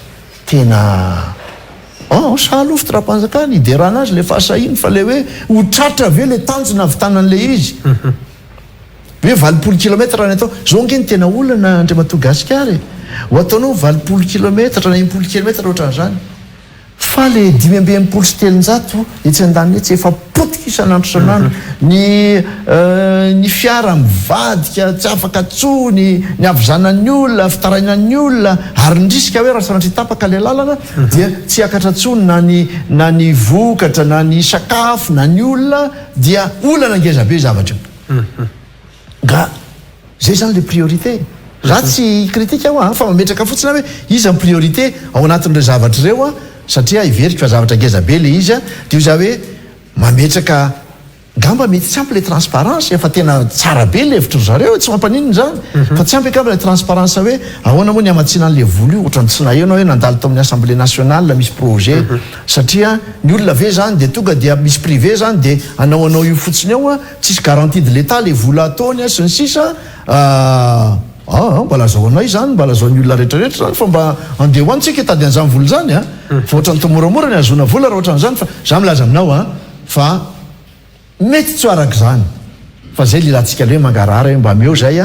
tena saaloha fitondram-panjakana iderana azy le fahasahiny fa le hoe ho tratra ve le tanjona avy tanan'le izy. Hoe 20 kilometra ny atao zao nge ny tena olana Andriamatoa Gasikara ho ataonao 20 kilometra na 80 kilometra ohatran'izany. Fa le 570 sy 300 etsy an-daniny etsy efa potika isan'andro isan'andro. Ny fiara mivadika tsy afaka tsony, ny avizanan'ny olona, fitarainan'ny olona, ary ndrisika hoe raha sanatry tapaka le lalana dia tsy akatra tsony na ny vokatra na ny sakafo na ny olona dia olana ngeza be zavatra io. Ga zay zany le priorité. Za tsy kritika aho fa mametraka fotsiny hoe izy amin'ny priorité ao anatin'ireo zavatra ireo satria iverika fa zavatra ngeza be le izy dia za hoe mametraka gamba mety tsy ampy le transparence efa tena tsara be le hevitry zareo tsy mampanininy zany fa tsy ampy gamba le transparence hoe ahoana moa ny amatsiana an'le vola io ohatrany tsy nahenao hoe nandalo tao amin'ny assemblée nationale misy projet satria ny olona ve zany dia tonga dia misy privé zany dia anao io fotsiny ao tsisy garantie de l'état le vola ataony sy ny sisa mba lazaonay zany mba lazaon'ny olona rehetrarehetra zany fa mba andeha ho antsika tady an'izany vola zany fa ohatrany tomoramora ny azona vola raha ohatran'izany fa za milaza aminao fa mety tsy araka zany fa zay lilantsika le hoe mangarahara hoe mba meo zay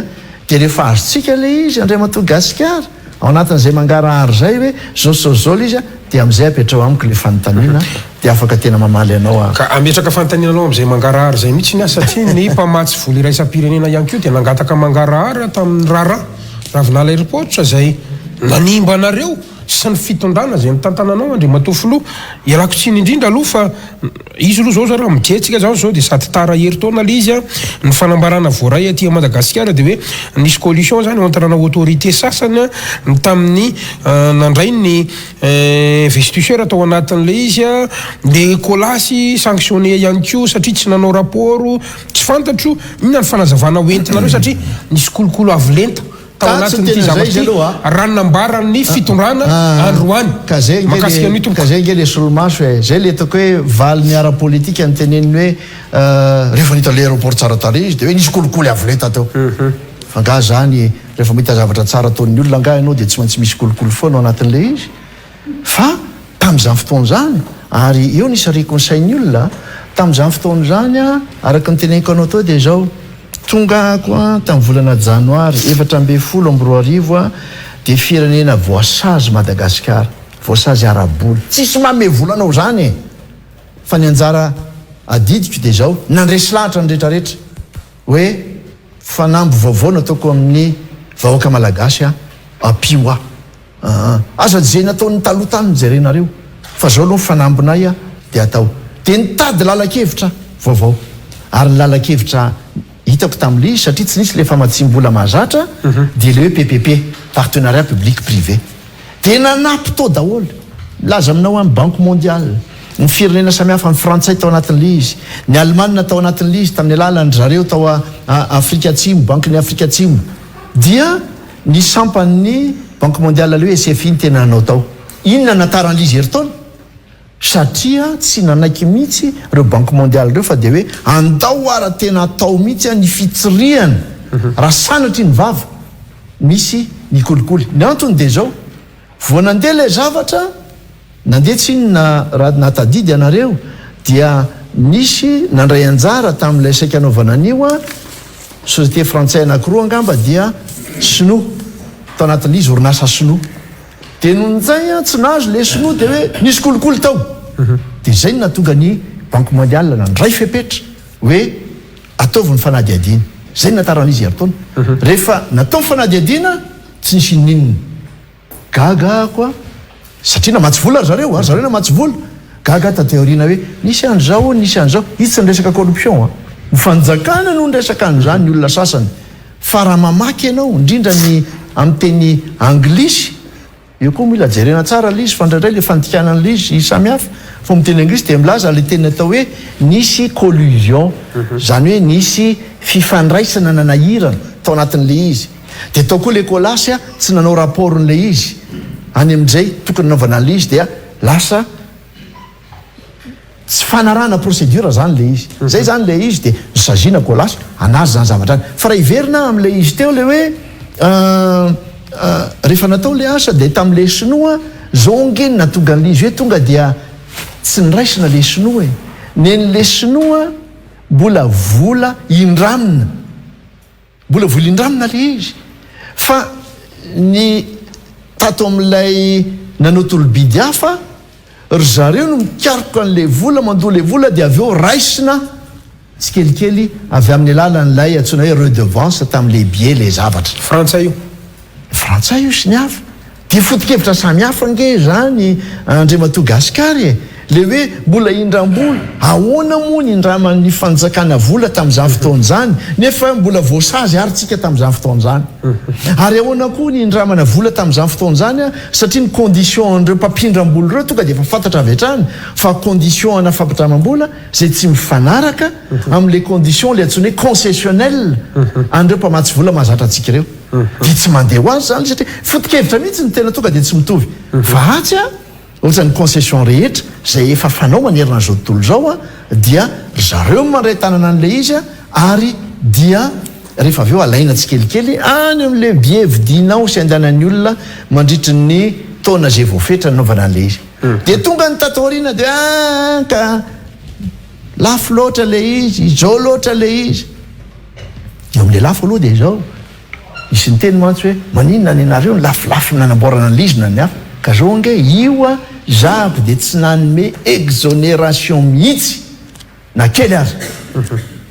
dia rehefa azotsika le izy Andriamatoa Gasikara ao anatin'izay mangarahara zay hoe zao izy dia amin'izay apetrao amiko le fanontaniana dia afaka tena mamaly anao ka ametraka fanontaniananao amin'izay mangarahara zay mihitsy ny satria ny mpamatsy vola iraisam-pirenena ihany koa dia nangataka mangarahara tamin'ny ravinala airpotra zay nanimba anareo sy ny fitondrana zay nytantananao Andriamatoa Filoha ialako tsiny indrindra aloha fa izy aloha zao raha mijetrika zao zao dia sady tara hery taona le izy ny fanambarana voaray aty Madagasikara dia hoe nisy coalition zany entrana autorité sasany tamin'ny nandray ny investisseur tao anatin'le izy dia kolasy sanctionné ihany koa satria tsy nanao rapport tsy fantatro inona ny fanazavana hoentinareo satria nisy kolokolo avolenta tao anatin'ity zavatra ranonambarany fitondrana androany makasika ny tompo. Ka zay nge le solomaso e zay le ataoko hoe valy miara politika nyteneniny hoe rehefa nita le aéroport tsara tare izy dia hoe nisy kolokolo avolenta tao fa nga zany rehefa mahita zavatra tsara ataon'ny olona nga ianao dia tsy maintsy misy kolokolo foana ao anatin'le izy fa tamin'izany fotoana zany ary eo nisy réconsainy olona tamin'izany fotoana zany araka nyteneniko anao tao dia zao tonga ako tamin'ny volana janoary 2014 dia firenena voasazy Madagasikara voasazy araboly tsisy mame volanao zany fa ny anjara adidiko dia zao nandresy lahatra ny rehetrarehetra hoe fanambo vaovao nataoko amin'ny vahoaka malagasy apio aza zay nataon'ny taloha tany mijerenareo fa zao aloha fanambonay dia atao dia nitady lalakevitra vaovao ary ny lalakevitra hitako tamin'le izy satria tsy nisy le famatsim-bola mahazatra dia le hoe PPP partenariat public privé dia nanampy tao daholo laza aminao amin'ny banque mondiale ny firenena samihafa ny frantsay tao anatin'le izy ny Allemagne tao anatin'le izy tamin'ny alalan'ny zareo tao Afrika Atsimo banque-ny Afrika Atsimo dia ny sampan'ny banque mondiale le hoe SFI ny tena nanao tao inona nataran'izy hery-taona satria tsy nanaiky mihitsy reo banque mondiale reo fa dia hoe andao ara tena atao mihitsy ny fitsiriany raha sanatry ny vava misy ny kolikoly ny antony dia zao vo nandeha le zavatra nandeha tsy iny raha natadidy anareo dia nisy nandray anjara tamin'ilay saika anaovana anio société frantsay anankiroa angamba dia sinoa tao anatin'le izy orinasa sinoa dia nonjay tsy nahazo le sinoa dia hoe nisy kolikoly tao dia zay no natonga ny banque mondiale nandray fepetra hoe ataovy ny fanadiadiana zay nataran'izy hery-taona rehefa natao ny fanadiadiana tsy nisy ninina gaga koa satria namatsy vola zareo zareo namatsy vola gaga ta teoriana hoe nisy andro zao itsy ny resaka corruption ny fanjakana no nresaka an'izany ny olona sasany fa raha mamaky ianao indrindra ny amin'ny teny anglisy eo koa mila jerena tsara le izy fandraindray le fandikanan'le izy samihafa fa miteny anglisy dia milaza le teny atao hoe nisy collusion zany hoe nisy fifandraisana nanahirana tao anatin'le izy dia tao koa le kolasy tsy nanao rapportn'le izy any amin'izay tokony naovana an'le izy dia lasa tsy fanarahana procédure zany le izy zay zany le izy dia nisaziana kolasy anazy zany zavatra any fa raha iverina amin'le izy teo le hoe rehefa natao le asa dia tamin'le sinoa zao ngeny natonga an'le izy hoe tonga dia tsy niraisina le sinoa nen'le sinoa mbola vola indramina le izy fa ny tato amin'ilay nanao tolobidy hafa ry zareo no mikaroka an'le vola mandoa le vola dia avy eo raisina tsy kelikely avy amin'ny alalan'ilay antsoina hoe redevance tamin'le bie le zavatra frantsay io sy ny hafa dia fotikevitra samihafa nge zany Andriamatoa Gasikary le hoe mbola indram-bola ahoana moa ny indraman'ny fanjakana vola tamin'izany fotoana zany nefa mbola voasazy ary tsika tamin'izany fotoana zany ary ahoana koa ny indramana vola tamin'izany fotoana zany satria ny condition an'ireo mpampindram-bola ireo tonga dia efa fantatra avy hatrany fa condition ana fampitramam-bola zay tsy mifanaraka amin'le condition le antsoina hoe concessionnel an'ireo mpamatsy vola mahazatra antsika ireo dia tsy mandeha ho azy zany satria fotikevitra mihitsy ny tena tonga dia tsy mitovy fa atsy ohatra ny concession rehetra zay efa fanao manerina an'izao tontolo zao dia zareo mandray tanana an'le izy ary dia rehefa avy eo alaina tsy kelikely any amin'le bie vidinao sy andanan'ny olona mandritry ny taona zay voafetra naovana an'le izy dia tonga ny tatoriana dia ka lafo loatra le izy izao loatra le izy eo amin'le lafo aloha dia izao isy ny teny mantsy hoe maninona ny anareo ny lafilafy nanamboarana an'le izy na ny hafa ka zao nge io zako dia tsy nanome exonération mihitsy na kely azy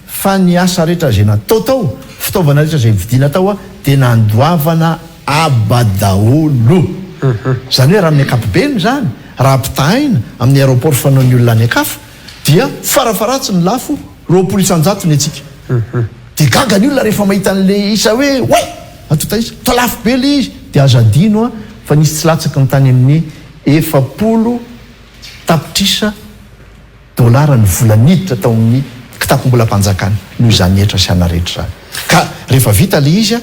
fa ny asa rehetra zay natao tao fitaovana rehetra zay vidina tao dia nandoavana abadaholo zany hoe raha amin'ny akapobeny zany raha mpitahina amin'ny aéroport fanaon'ny olona any akafa dia farafaratsy ny lafo 20 ny atsika de gaga ny olona rehefa mahita an'le isa hoe oe atota isa talafo be le izy de azadino a fa nisy tsy latsaka ny tany amin'ny 70 tapitrisa dolara ny volaniditra tao amin'ny kitapo-mbola-panjakany noho izany etra sy anarehetra zany ka rehefa vita le izy a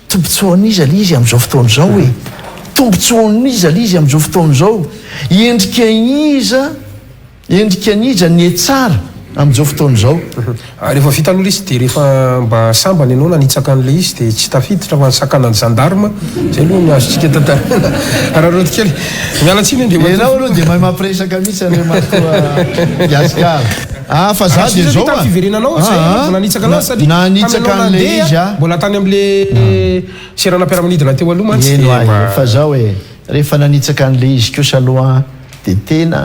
tombotsoan'iza le izy am'izao fotoan'izao hoe tombotsoan'iza le izy am'izao fotoan'izao endrikan'iza ny tsara am'izao fotoan'izao rehefa vita aloha izy de rehefa mba sambany ianao nanitsaka an'le izy de tsy tafiditra fa sakanany gendarme zay aloha ny azotsika tantarana raha kely mialatsiny enao aloha de mahay mampiresaka mihitsy any matoa gasikara fa za de zao fiverenanao nanitsaka anazy satria nanitsaka an'le izy a mbola tany am'le seranam-piaramanidina teo aloha mantsy fa zao hoe rehefa nanitsaka an'le izy kosa aloha de tena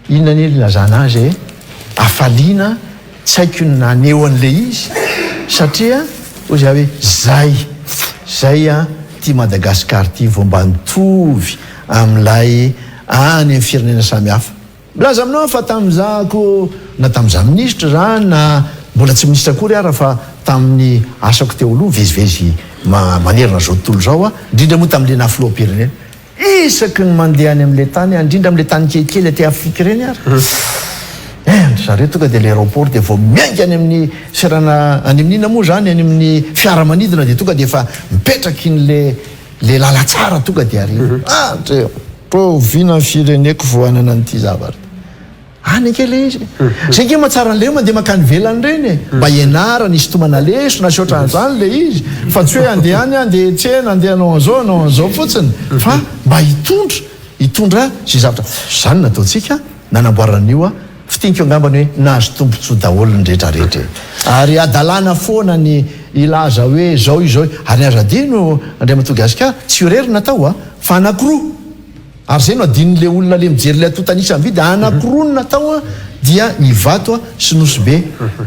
inona ny lazana azy e afaliana tsy haiko ny naneo an'le izy satria oza hoe zay a ty Madagasikara ty vao mba nitovy am'lay any amin'ny firenena samihafa milaza aminao fa tam'zako na tam'za ministra zany na mbola tsy ministra kory ara fa tamin'ny asako teo aloha vezivezy manerina zao tontolo zao a indrindra moa tam'le nafiloam-pirenena isaky ny mandeha any am'le tany indrindra am'le tany kelikely aty Afrika reny ary zareo tonga de l'aéroport de vao miainga any amin'ny serana any amin'ina moa zany any amin'ny fiaramanidina de tonga de efa mipetraky le lalatsara tonga de ary vina fireneko voanana n'ity zavatra any akele izy zay ke mahatsara an'le mandeha makany velany reny mba ianarana isy tomana leso na siotra an'izany le izy fa tsy hoe andeha any andeha tsena andeha anao an'izao fotsiny fa mba hitondra zay zavatra zany nataontsika nanamboaran'io a fitinkeo angambany hoe nahazo tombontsoa daholo ny rehetrarehetra ary adalana foana ny ilaza hoe zao izao ary azadino andray Madagasikara tsy orery natao a fa anakiroa ary zay no adin'le olona le mijery le atotanisa mividy anakiroa ny natao a dia Ivato a sy Nosy-be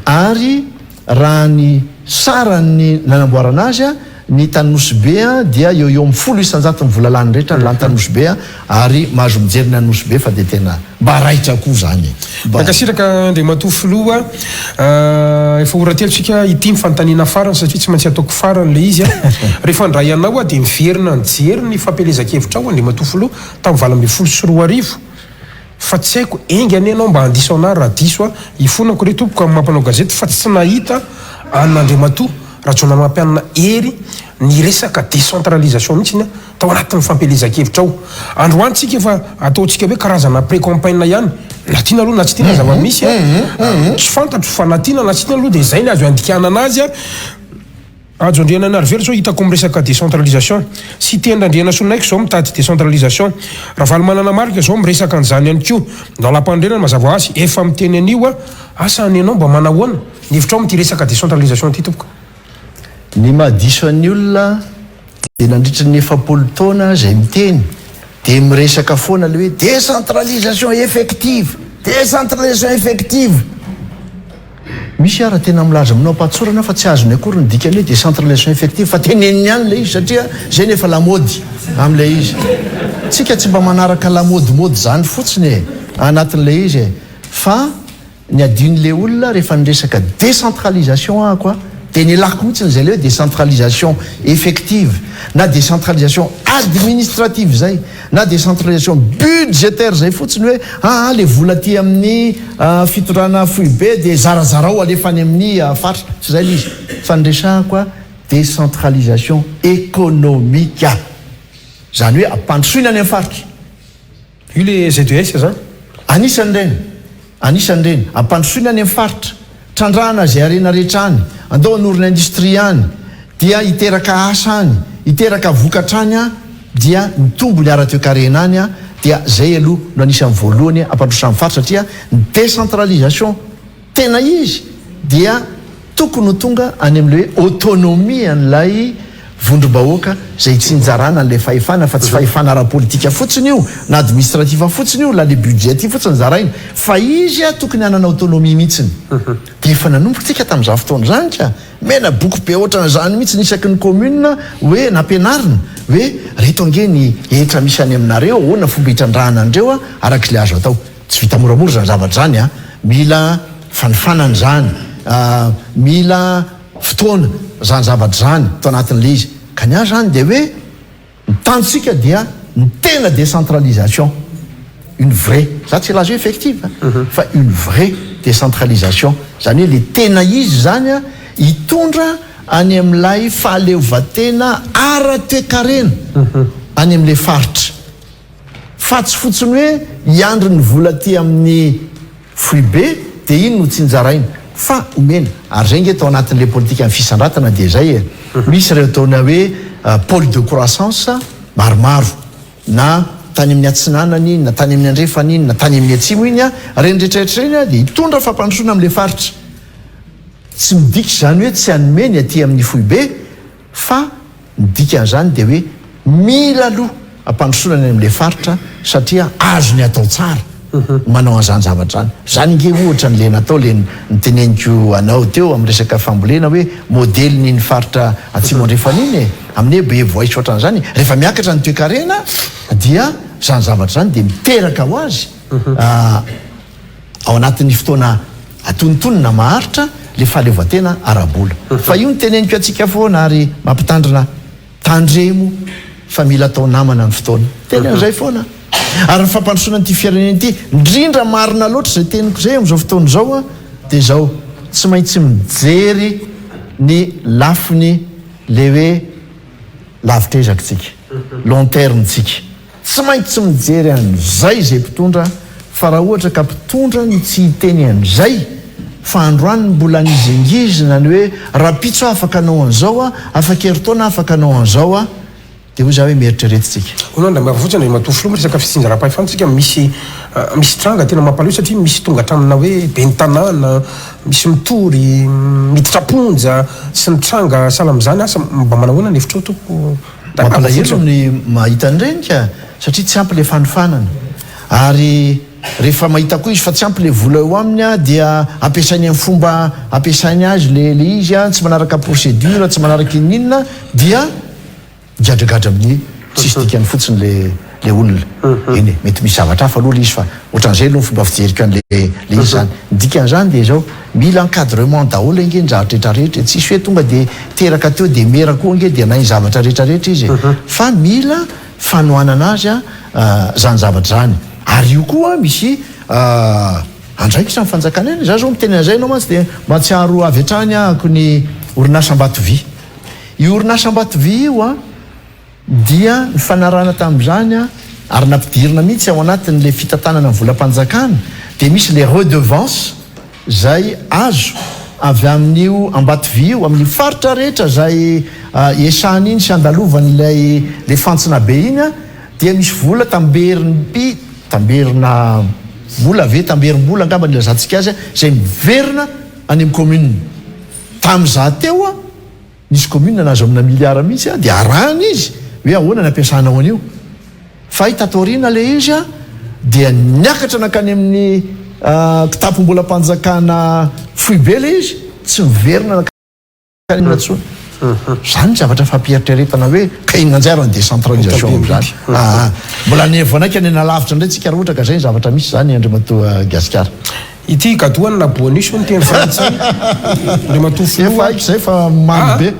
ary raha ny sarany nanamboarana azy a ny tany Nosy-be a dia eo amin'ny 100 volalany rehetra ny lany tany Nosy-be a ary mahazo mijery ny any Nosy-be fa de tena mba raitra koa zany makasiraka Andriamatoa filoha efa oratelotsika ity mifantaniana farany satria tsy maintsy ataoko farany le izy a rehefa ndray anao a de miverina nijery ny fampelezakevitra ao Andriamatoa filoha tamin'ny 24 fa tsy haiko engy any anao mba handiso anahy raha diso a ifonako re tompoko amin'ny mampanao gazety fa tsy nahita an'Andriamatoa rajona mampianana ery ny resaka décentralisation mihitsy tao anatin'ny fampelezakevitra ao androany tsika efa ataontsika hoe karazana pré-campagne ihany na tiana aloha na tsy tiana zava-misy tsy fantatro fa na tiana na tsy tiana aloha de zay ny azo andikanana azy a ajo andriana anarivelo zao hitako miresaka décentralisation sy tendandriana sonaiky zao mitady décentralisation raha valomanana marika zao miresaka an'izany ihany koa ndalam-pandrenana mazava azy efa miteny anio a asa any anao mba manahoana ny hevitra ao mity resaka décentralisation ty tompoko ny mahadiso an'ny olona de nandritra ny 7 taona zay miteny de miresaka foana le hoe décentralisation effective misy ara tena milaza aminao ampatsorana fa tsy azony akory ny dikany hoe décentralisation effective fa teneniny any le izy satria zay nefa lamody am'le izy tsika tsy mba manaraka lamodimody zany fotsiny e anatin'le izy e fa ny adin'le olona rehefa niresaka décentralisation ako a de ny lako mihitsy zay le hoe décentralisation effective na décentralisation administrative zay na décentralisation budgétaire zay fotsiny hoe le vola ty amin'ny fitorana foibe de zarazarao alefany amin'ny faritra tsy zay lizy fa niresahako a décentralisation économique zany hoe ampandrosoina any amin'ny faritra io le ZES zany anisan'ny reny ampandrosoina any amin'ny faritra trandrahana zay arena rehetra any andao anorina industrie any dia hiteraka asa any hiteraka vokatrany a dia mitombo ny ara-toekarena any a dia zay aloha no anisan'ny voalohany ampandrosan'ny faritra satria ny décentralisation tena izy dia tokony ho tonga any amin'le hoe autonomie an'lay vondrom-bahoaka zay tsy njarana n'le fahefana fa tsy fahefana ara-politika fotsiny io na administrativa fotsiny io la le budget ty fotsiny zaraina fa izy a tokony hanana autonomie mihitsiny de efa nanomboka tsika tamin'izao fotoana zany ka mena boky be ohatran'izany mihitsy nisaky ny commune hoe nampianarina hoe reto ange ny etra misy any aminareo ahoana fomba hitrandrahana andreo a arak' le azo atao tsy vita moramora zany zavatra zany a mila fanifanana zany mila fotoana zany zavatra zany to anatin'le izy ka ny azy zany de hoe mitantsika dia ny tena décentralisation une vraie za tsy lazo effective fa une vraie décentralisation zany hoe le tena izy zany a hitondra any am'ilay fahaleovatena ara-toekarena any am'le faritra fa tsy fotsiny hoe hiandry ny vola ty amin'ny fruit be de iny no tsy njaraina fa omena ary zay nge tao anatin'le politika amin'ny fisandratana de zay e misy reo taona hoe pôle de croissance maromaro na tany amin'ny atsinanany na tany amin'ny andrefany iny na tany amin'ny atsimo iny a reny rehetrarehetra reny a de hitondra fampandrosoana am'le faritra tsy midika zany hoe tsy anomeny aty amin'ny foy be fa midika an'izany de hoe mila aloha ampandrosonany am'le faritra satria azo ny atao tsara manao an'izany zavatra zany zany nge ohatra n'le natao le niteneniko anao teo amin'ny resaka fambolena hoe modely nyny faritra atsimo andrefaniny e amin'ny hoe be voaisy ohatran'izany rehefa miakatra ny toekarena dia zany zavatra zany de miteraka ho azy ao anatin'ny fotoana atonontonona maharitra le fahaleovatena arabola fa io niteneniko atsika foana ary mampitandrina tandremo fa mila atao namana ny fotoana teny an'izay foana ary ny fampandrosoana ty fiareneny ity indrindra marina loatra zay teniko zay am'izao fotoana zao a de zao tsy maintsy mijery ny lafiny le hoe lavitrezaky tsika long terme tsika tsy maintsy mijery an'izay zay mpitondra fa raha ohatra ka mpitondra ny tsy hiteny an'izay fa androany mbola nizingizina ny hoe raha pitso afaka anao an'izao a afaka heritaona afaka anao an'izao a de hoy za hoe mieritreretitsika onandra mba fotsiny matofilo resaka fisinjara-pahefantsika misy tranga tena mampaleo satria misy tonga hatramina hoe be ny tanàna misy mitory miditraponja sy ny tranga sahala am'izany asa mba manahoana ny hevitra toko mampalahelo ny mahita an'ireny ka satria tsy ampy le fanofanana ary rehefa mahita koa izy fa tsy ampy le vola eo aminy a dia ampiasainy amin'ny fomba ampiasainy azy le izy a tsy manaraka procédure tsy manaraka ininina dia gadragadra amin'ny tsisy dikany fotsiny le olona eny mety misy zavatra hafa aloha le izy fa ohatran'izay aloha ny fomba fijeriko an'le izy zany dikan'izany de zao mila encadrement daholo nge ny zavatra rehetrarehetra tsisy hoe tonga de teraka teo de mera koa nge de nay zavatra rehetrarehetra izy fa mila fanohanana azy a zany zavatra zany ary io koa misy andraiky samy fanjakana eny za zao miteny an'izay anao matsy de matsiaro avy hatrany ako ny orinasam-batovy io orinasam-batovy io a dia ny fanarana tamin'izany a ary nampidirina mihitsy ao anatin'le fitantanana ny volam-panjakana de misy le redevance zay azo avy amin'io ambatovy io amin'ny faritra rehetra zay esahany iny sy andalovanyilay le fantsina be iny a dia misy vola tamberina vola ave tamberim-bola angamba ny lazantsika azy a zay miverina any amin'ny commune tam'za teo a nisy commune nazo amina miliara mihitsy a de arahany izy hoe ahoana ny ampiasanao an'io fa hitatoriana le izy a dia niakatra nakany amin'ny kitapom-bolam-panjakana foy be le izy tsy miverina nakany amin'ny atsona zany zavatra fampieritraretana hoe ka inona anjara ny décentralisation am'zany mbola nevoanaiky any nalavitra indray tsika raha ohatra ka zay ny zavatra misy zany andrimatoa gasikara ity gadoany na boaniso ny teny frantsay andrimatofo haiko zay fa mamy be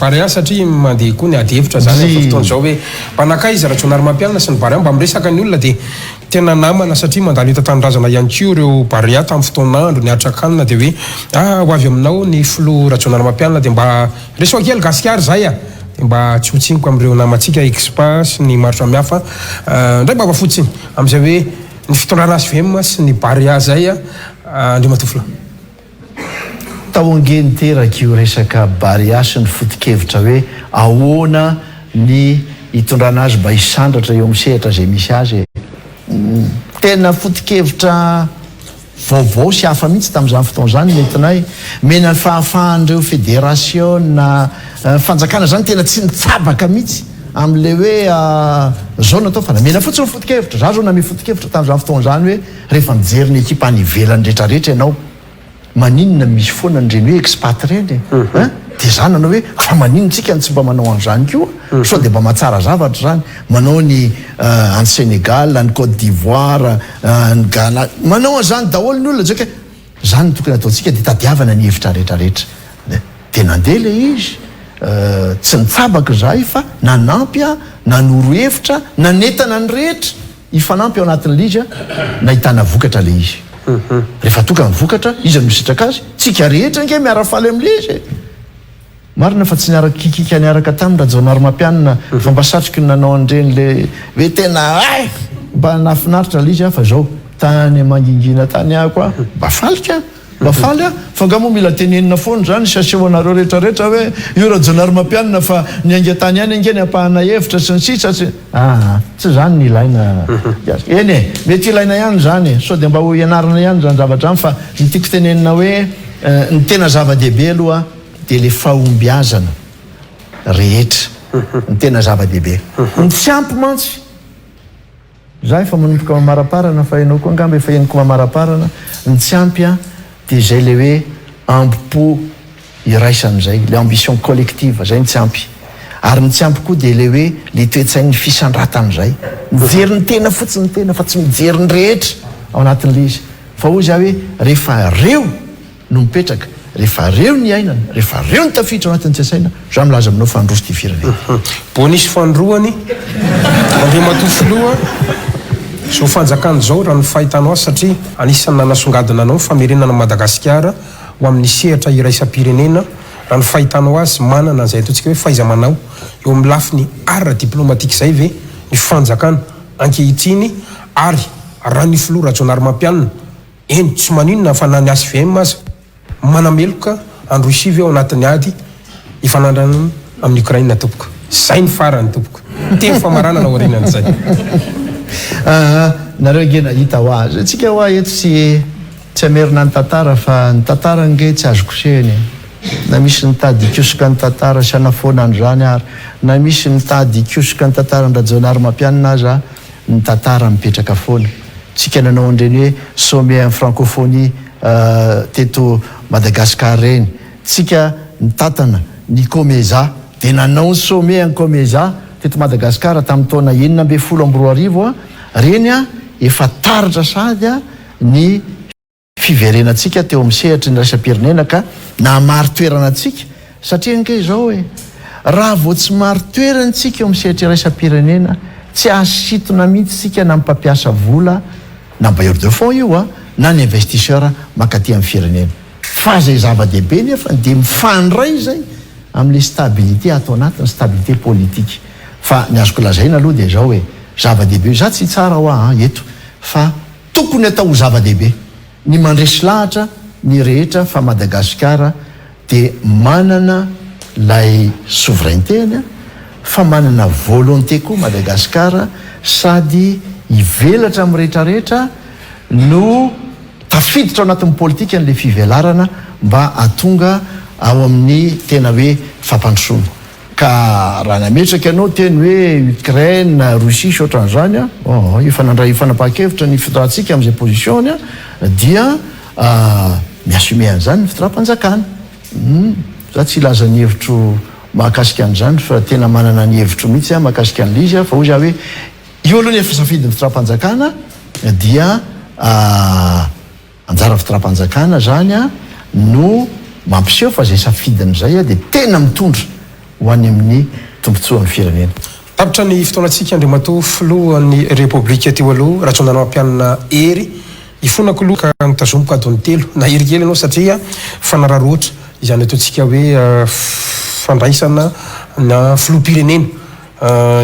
Barea satria mandeha koa ny ady hevitra zany efa fotoana zao hoe mpanakay izy ratsonary mampianana sy ny Barea mba miresaka ny olona de tena namana satria mandalo tantanindrazana ihany koa ireo Barea tamin'ny fotoanandro ny atrakanina de hoe ho avy aminao ny filo ratsonary mampianana de mba resoa kely gasikary zay a de mba tsy hotsiniko am'ireo namantsika expa sy ny maro samihafa ndray mba fotsiny am'izay hoe ny fitondrana SVM sy ny Barea zay a andrimatofo tao angeny teraka io resaka Barea sy ny foto-kevitra hoe ahoana ny hitondrana azy mba hisandratra eo amin'ny sehatra zay misy azy tena foto-kevitra vaovao sy hafa mihitsy tamin'izany fotoana zany metinay mena ny fahafahan'ireo fédération na fanjakana zany tena tsy nitsabaka mihitsy am'le hoe zao natao fa namena fotsiny foto-kevitra za zao name foto-kevitra tamin'izany fotoana zany hoe rehefa mijery ny ekipa any ivelany rehetrarehetra ianao maninona misy foana nyreny hoe expat reny de zany anao hoe fa maninontsika ny tsy mba manao an'izany koa so de mba mahatsara zavatra zany manao ny any Sénégal any Côte d'Ivoire ny Ghana manao an'izany daholo ny olona zaka zany ny tokony ataontsika de tadiavana ny hevitra rehetrarehetra de nandeha le izy tsy nitsabaka zay fa nanampy nanoro hevitra nanetana ny rehetra ifanampy ao anatin'ny lizy nahitana vokatra le izy rehefa toka ny vokatra izy no misitraka azy tsika rehetra nge miarafaly am'le izy marina fa tsy niaraka kikika niaraka taminy raha jaonary mampianina fa mba satroky nanao andreny le hoe tena mba nafinaritra le izy fa zao tany mangingina tany ako mba falika mba faly fa nga moa mila tenenina foana zany saseho anareo rehetrarehetra hoe io raha jaonary mampianina fa ny angatany any ange ny ampahana hevitra sy ny sisa tsy zany ny ilaina eny e mety ilaina ihany zany so de mba ho ianarana ihany zany zavatra any fa ny tiako tenenina hoe ny tena zava-dehibe aloha de le fahombiazana rehetra ny tena zava-dehibe ny tsy ampy mantsy za efa manompoka mamaraparana fa ianao koa angamba efa eniko mamaraparana ny tsy ampy de zay le hoe ambipo iraisan'izay le ambition collective zay ny tsy ampy ary ny tsy ampy koa de le hoe le toetsain'ny fisandratan'izay mijery ny tena fotsiny ny tena fa tsy mijery ny rehetra ao anatin'le izy fa hoy za hoe rehefa reo no mipetraka rehefa reo ny ainana rehefa reo ny tafiditra ao anatin'ny tsy asaina za milaza aminao fa androso ty firenena bonisy fandroany andre matofoloha so fanjakany zao raha ny fahitanao azy satria anisan'ny nanasongadina anao famerenana Madagasikara ho amin'ny sehatra iraisam-pirenena raha ny fahitanao azy manana zay ataontsika hoe fahaiza-manao eo amin'ny lafiny ara diplomatika zay ve ny fanjakana ankehitriny ary raha ny filoha raha jaonary mampianina eny tsy maninona fa na ny ASVM aza manameloka andro isivy ao anatin'ny ady ifanandrana amin'ny Ukraine tompoka zay ny farany tompoka teny famarana na orenan'izay nareo ngena hita ho azy tsika ho eto tsy amerina ny tantara fa ny tantara nge tsy azo kosehany na misy nitady kiosoka ny tantara sy anafoana andro zany ary na misy nitady kiosoka ny tantara ny rajaonary mampianina aza ny tantara mipetraka foana tsika nanao andreny hoe sommet en francophonie teto Madagascar reny tsika nitatana ny Comeza de nanao ny sommet en Comeza teto Madagascar tamin'ny taona 1912 reny efa taritra sady ny fiverenatsika teo amin'ny sehatra ny raisam-pirenena ka namary toerana tsika satria nke zao hoe raha vao tsy mary toerana tsika eo amin'ny sehatra raisam-pirenena tsy asitona mihitsy tsika na mpampiasa vola na bailleur de fonds io na ny investisseur makaty amin'ny firenena fa zay zava-dehibe nefa de mifandray zay amin'le stabilité atao anatin'ny stabilité politique fa ny azoko lazaina aloha de zao hoe zava-dehibe za tsy tsara ho eto fa tokony atao ho zava-dehibe ny mandresy lahatra ny rehetra fa Madagasikara de manana lay souveraineté fa manana volonté koa Madagasikara sady ivelatra amin'ny rehetrarehetra no tafiditra ao anatin'ny politika n'le fivelarana mba atonga ao amin'ny tena hoe fampandrosoana ka raha nametraka ianao teny hoe Ukraine Russie sy ohatran'izany ifanapa-kevitra ny fitorantsika amin'izay position dia miasume an'izany ny fitoram-panjakana za tsy ilaza ny hevitro mahakasika an'izany fa tena manana ny hevitro mihitsy mahakasika an'lizy fa hoy za hoe io aloha ny efa safidy ny fitoram-panjakana dia anjara fitoram-panjakana zany no mampiseho fa zay safidin'izay de tena mitondra ho any amin'ny tombontsoa amin'ny firenena tapitra ny fotoanatsika Andriamatoa filohan'ny repoblika teo aloha raha tsonanao ampianina ery ifonako aloha ka nitazomboka adony telo na ery kely anao satria fanararoatra izany ataontsika hoe fandraisana na filoham-pirenena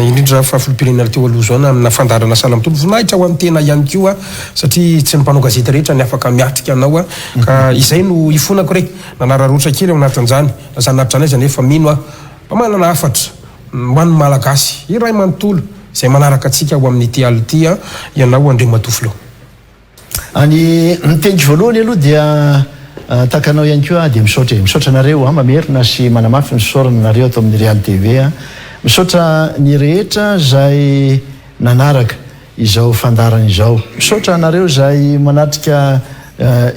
indrindra fa filoham-pirenena teo aloha zao amina fandarana salamtombo voninahitra ho an'ny tena ihany koa satria tsy ny mpanao gazety rehetra ny afaka miatrika anao ka izay no ifonako rek nanararoatra kely ao anatin'izany zanaritra anay zany efa mino manana afatra hoan'ny malagasy iray manontolo zay manaraka atsika ho amin'ny ty ality ianao Andriamatoa Filoha Any mitendry voalohany aloha dia takanao ihany koa dia misaotra nareo mamerina sy manamafy ny fisaorana nareo atao amin'ny Real TV misaotra ny rehetra zay nanaraka izao fandarana izao. Misaotra anareo zay manatrika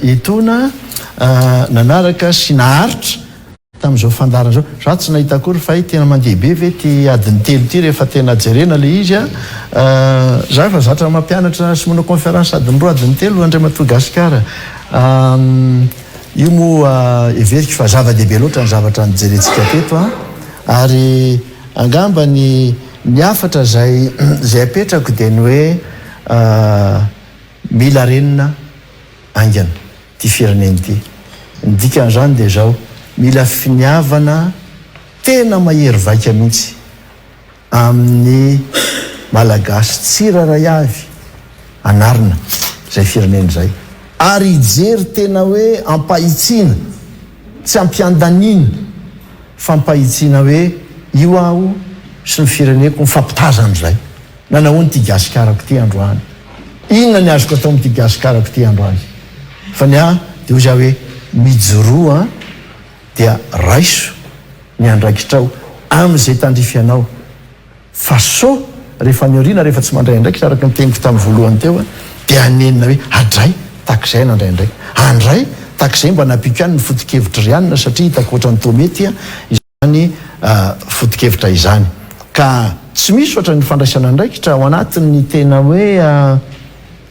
itona nanaraka sy naharitra tamin'izao fandarana zao. Za tsy nahita akory fa tena mandeha be ve ty adiny telo ty rehefa tena jerena le izy za fa zatra mampianatra sy manao conférence adiny roa adiny telo Andriamatoa Gasikara. Io moa everiko fa zava-dehibe loatra ny zavatra nijerentsika teto ary angamba ny afatra zay apetrako dia ny hoe mila renina angana ty firenena ty. Ny dikan'izany dia zao mila finiavana tena mahery vaika mihitsy amin'ny malagasy tsiraray avy anarina zay firenena zay ary ijery tena hoe ampahitsiana tsy ampiandanina fa ampahitsiana hoe io aho sy ny fireneko mifampitazana zay nanao ny ty Gasikarako ty androany inona ny azoko atao amin'ty Gasikarako ty androany fa ny dia hoza hoe mijoroa dia raiso ny andraikitrao amin'izay tandrifianao fa so rehefa niorina rehefa tsy mandray andraikitra araka nyteniko tamin'ny voalohany teo dia anenina hoe adray takizay nandraindraiky andray takizay mba napiko ihany ny foto-kevitra rianina satria hitako oatra ny tomety izany foto-kevitra izany ka tsy misy oatra ny fandraisana andraikitra ao anatin'ny tena hoe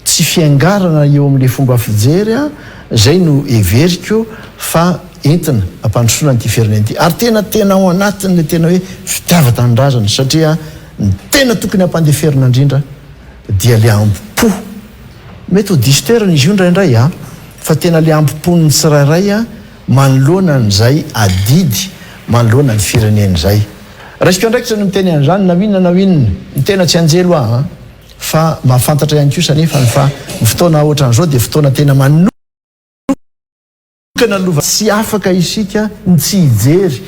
tsy fiangarana eo amin'le fomba fijery zay no everiko fa entina ampandrosoana nyty firenena ty ary tena ao anatin'le tena hoe fitiava-tanindrazana satria ny tena tokony ampandeferina indrindra dia le ampo méthodisteur izy io ndraindray fa tena le ampomponiny tsirairay manoloana n'izay adidy manoloana ny firenena zay. Raisiko andraikitra no miteny an'izany na inona ny tena tsy anjelo fa mahafantatra ihany kosa nefa fa ny fotoana ohatran'izao dia fotoana tena manokana lova tsy afaka isika ny tsy hijery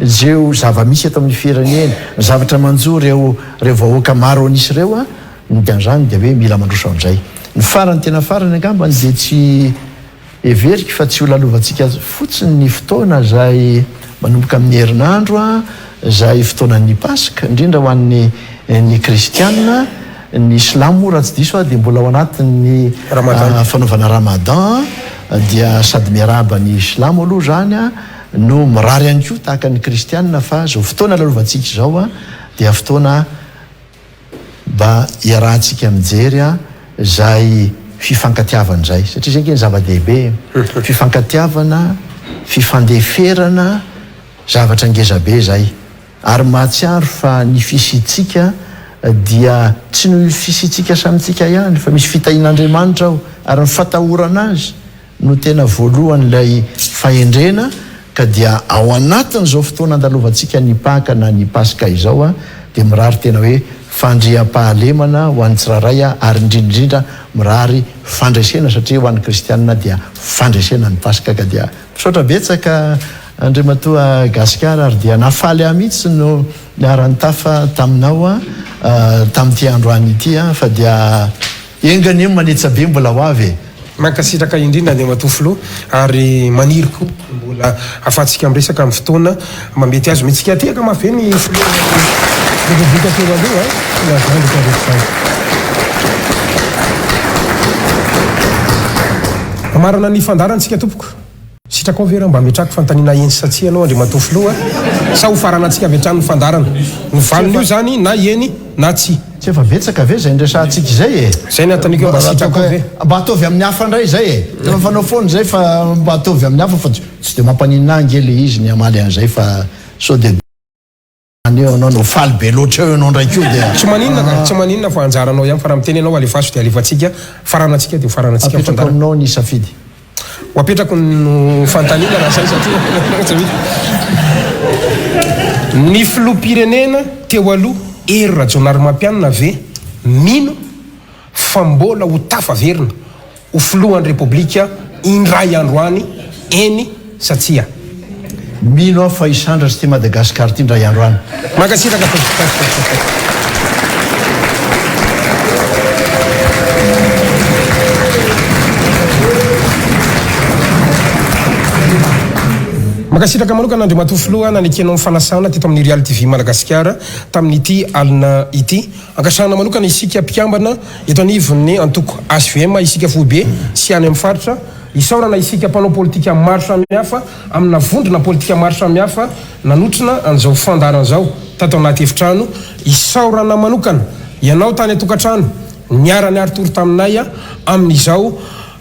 zeo zava-misy eto amin'ny firenena ny zavatra manjo reo vahoaka maro anisy reo ny dian'izany dia hoe mila mandroso amin'izay. Ny farany tena farany angambany dia tsy everiko fa tsy ho lalovantsika fotsiny ny fotoana zay manomboka amin'ny herinandro zay fotoanan'ny Pasika indrindra ho an'ny kristianina ny islamo raha tsy diso dia mbola ao anatin'ny fanaovana Ramadan dia sady miaraba ny islamo aloha zany no mirary ihany koa tahaka ny kristianina fa zao fotoana lalovantsika izao dia fotoana mba iarahantsika mijery zay fifankatiavana zay satria zay keny zava-dehibe fifankatiavana fifandeferana zavatra ngezabe zay ary mahatsiaro fa ny fisitsika dia tsy no fisitsika samitsika ihany fa misy fitahin'Andriamanitra ao ary ny fatahorana azy no tena voalohan'ilay fahendrena ka dia ao anatin'izao fotoana andalovantsika ny Paka na ny Pasika izao dia mirary tena hoe fandriam-pahalemana ho an'ny tsiraray ary indrindraindrindra mirary fandraisena satria ho an'ny kristianina dia fandraisena ny Pasika ka dia misaotra betsaka Andriamatoa Gasikara ary dia nafaly mihitsy no niara-ny tafa taminao tamin'ity androany ity fa dia engany io manetsa be mbola ho avy mankasitraka indrindra Andriamatoa Filoha ary maniry koa mbola afatsika miresaka amin'ny fotoana mamety azo mitsika atyaka mafy ny republika teo aloha amarana ny fandarantsika tompoko sitraka ao vera mba metrako fantanina ensy satsia anao Andriamatoa Filoha sa ho faranantsika avy hatrany ny fandarana ny valon'io zany na eny na tsy efa betsaka ve zay ndresantsika zay zay ny ataniko eo mba sitraka ao ve mba ataovy amin'ny hafa indray zay efa fanao foany zay fa mba ataovy amin'ny hafa fa tsy dia mampaninina ange le izy ny amaly an'izay fa so de eo anao no faly be loatra eo anao ndraiky io dia tsy maninona fa anjaranao ihany fa raha miteny anao alefaso dia alefatsika faranantsika dia faranantsika apetraka aminao ny safidy ho apetrako ny fantaniana raha zay satria ny filoham-pirenena teo aloha ery rajonary mampianina ve mino fa mbola ho tafaverina ho filohan'ny repoblika indray androany eny satsia mino aho fa isandra sy ty Madagasikara ty indray androany mankasiraka makasitraka manokana andriamatoa filoha nanekenao mifanasana teto amin'ny Real TV Madagasikara tamin'ity alina ity ankasana manokana isika mpikambana eto anivon'ny antoko HVM isika foibe sy any amin'ny faritra isaorana isika mpanao politika maro samihafa amina vondrona politika maro samihafa nanotrona an'izao fandarana zao tato anaty efitrano isaorana manokana ianao tany atokantrano niara-ny aritory taminay amin'izao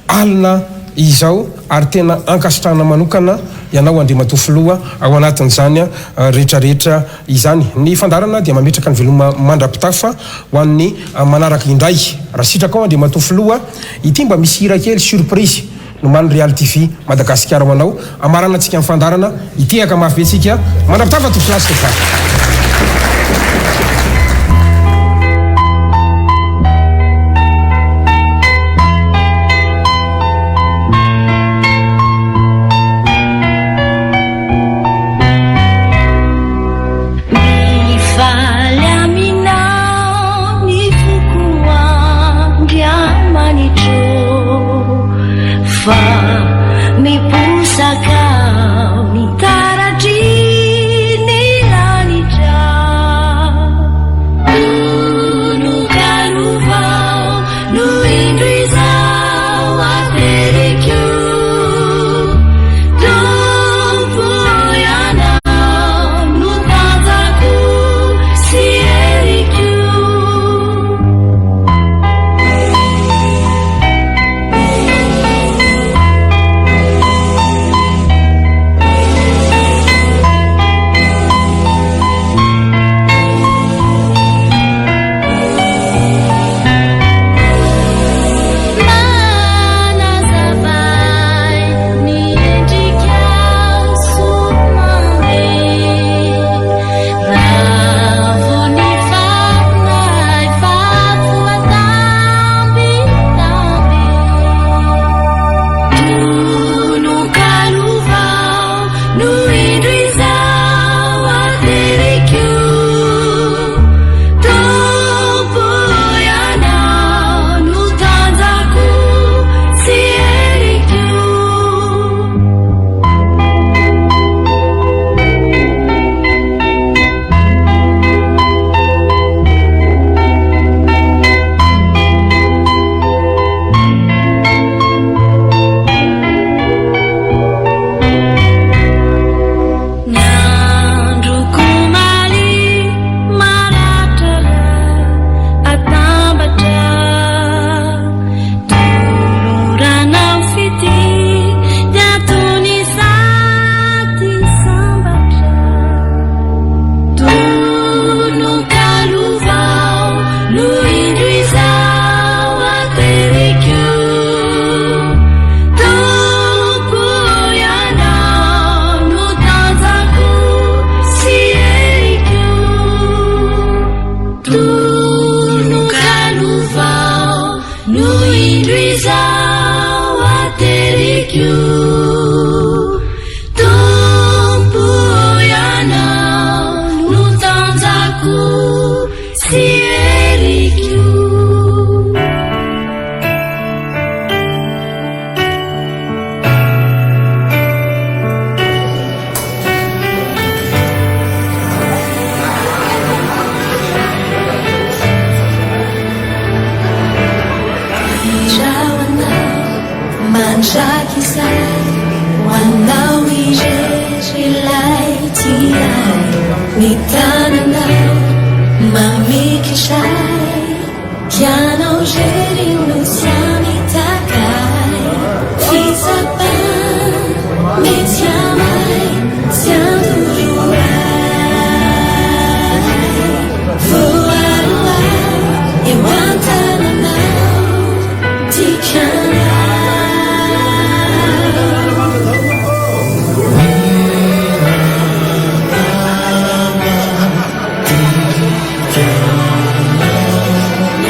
alina izao ary tena ankasitrana manokana ianao andriamatoa filoha ao anatin'izany rehetrarehetra izany ny fandarana dia mametraka ny veloma mandrapitafa ho an'ny manaraka indray raha sitraka ao andriamatoa filoha ity mba misy hira kely surprise no many Real TV Madagasikara ho anao amarana antsika amin'ny fandarana ity aka mafy be tsika mandrapitafa tofilasy ka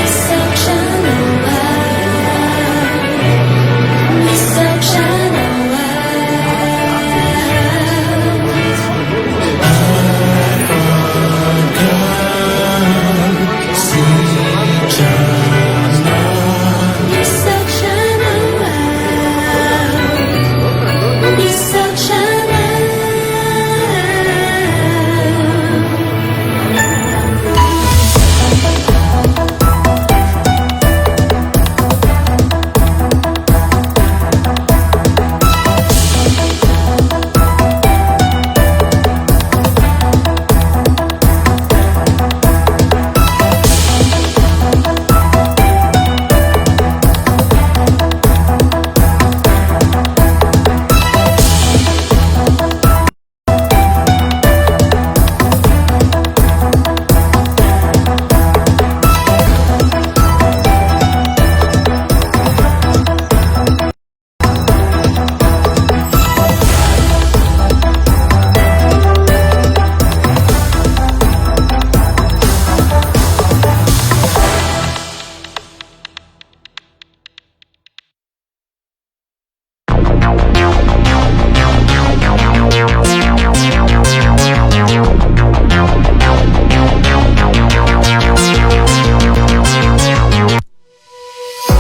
Such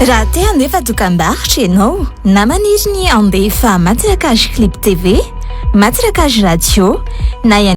raha te handefa dokam-barotra ianao na maniry ny andefa Matsirakazy Clip TV, Matsirakazy Radio na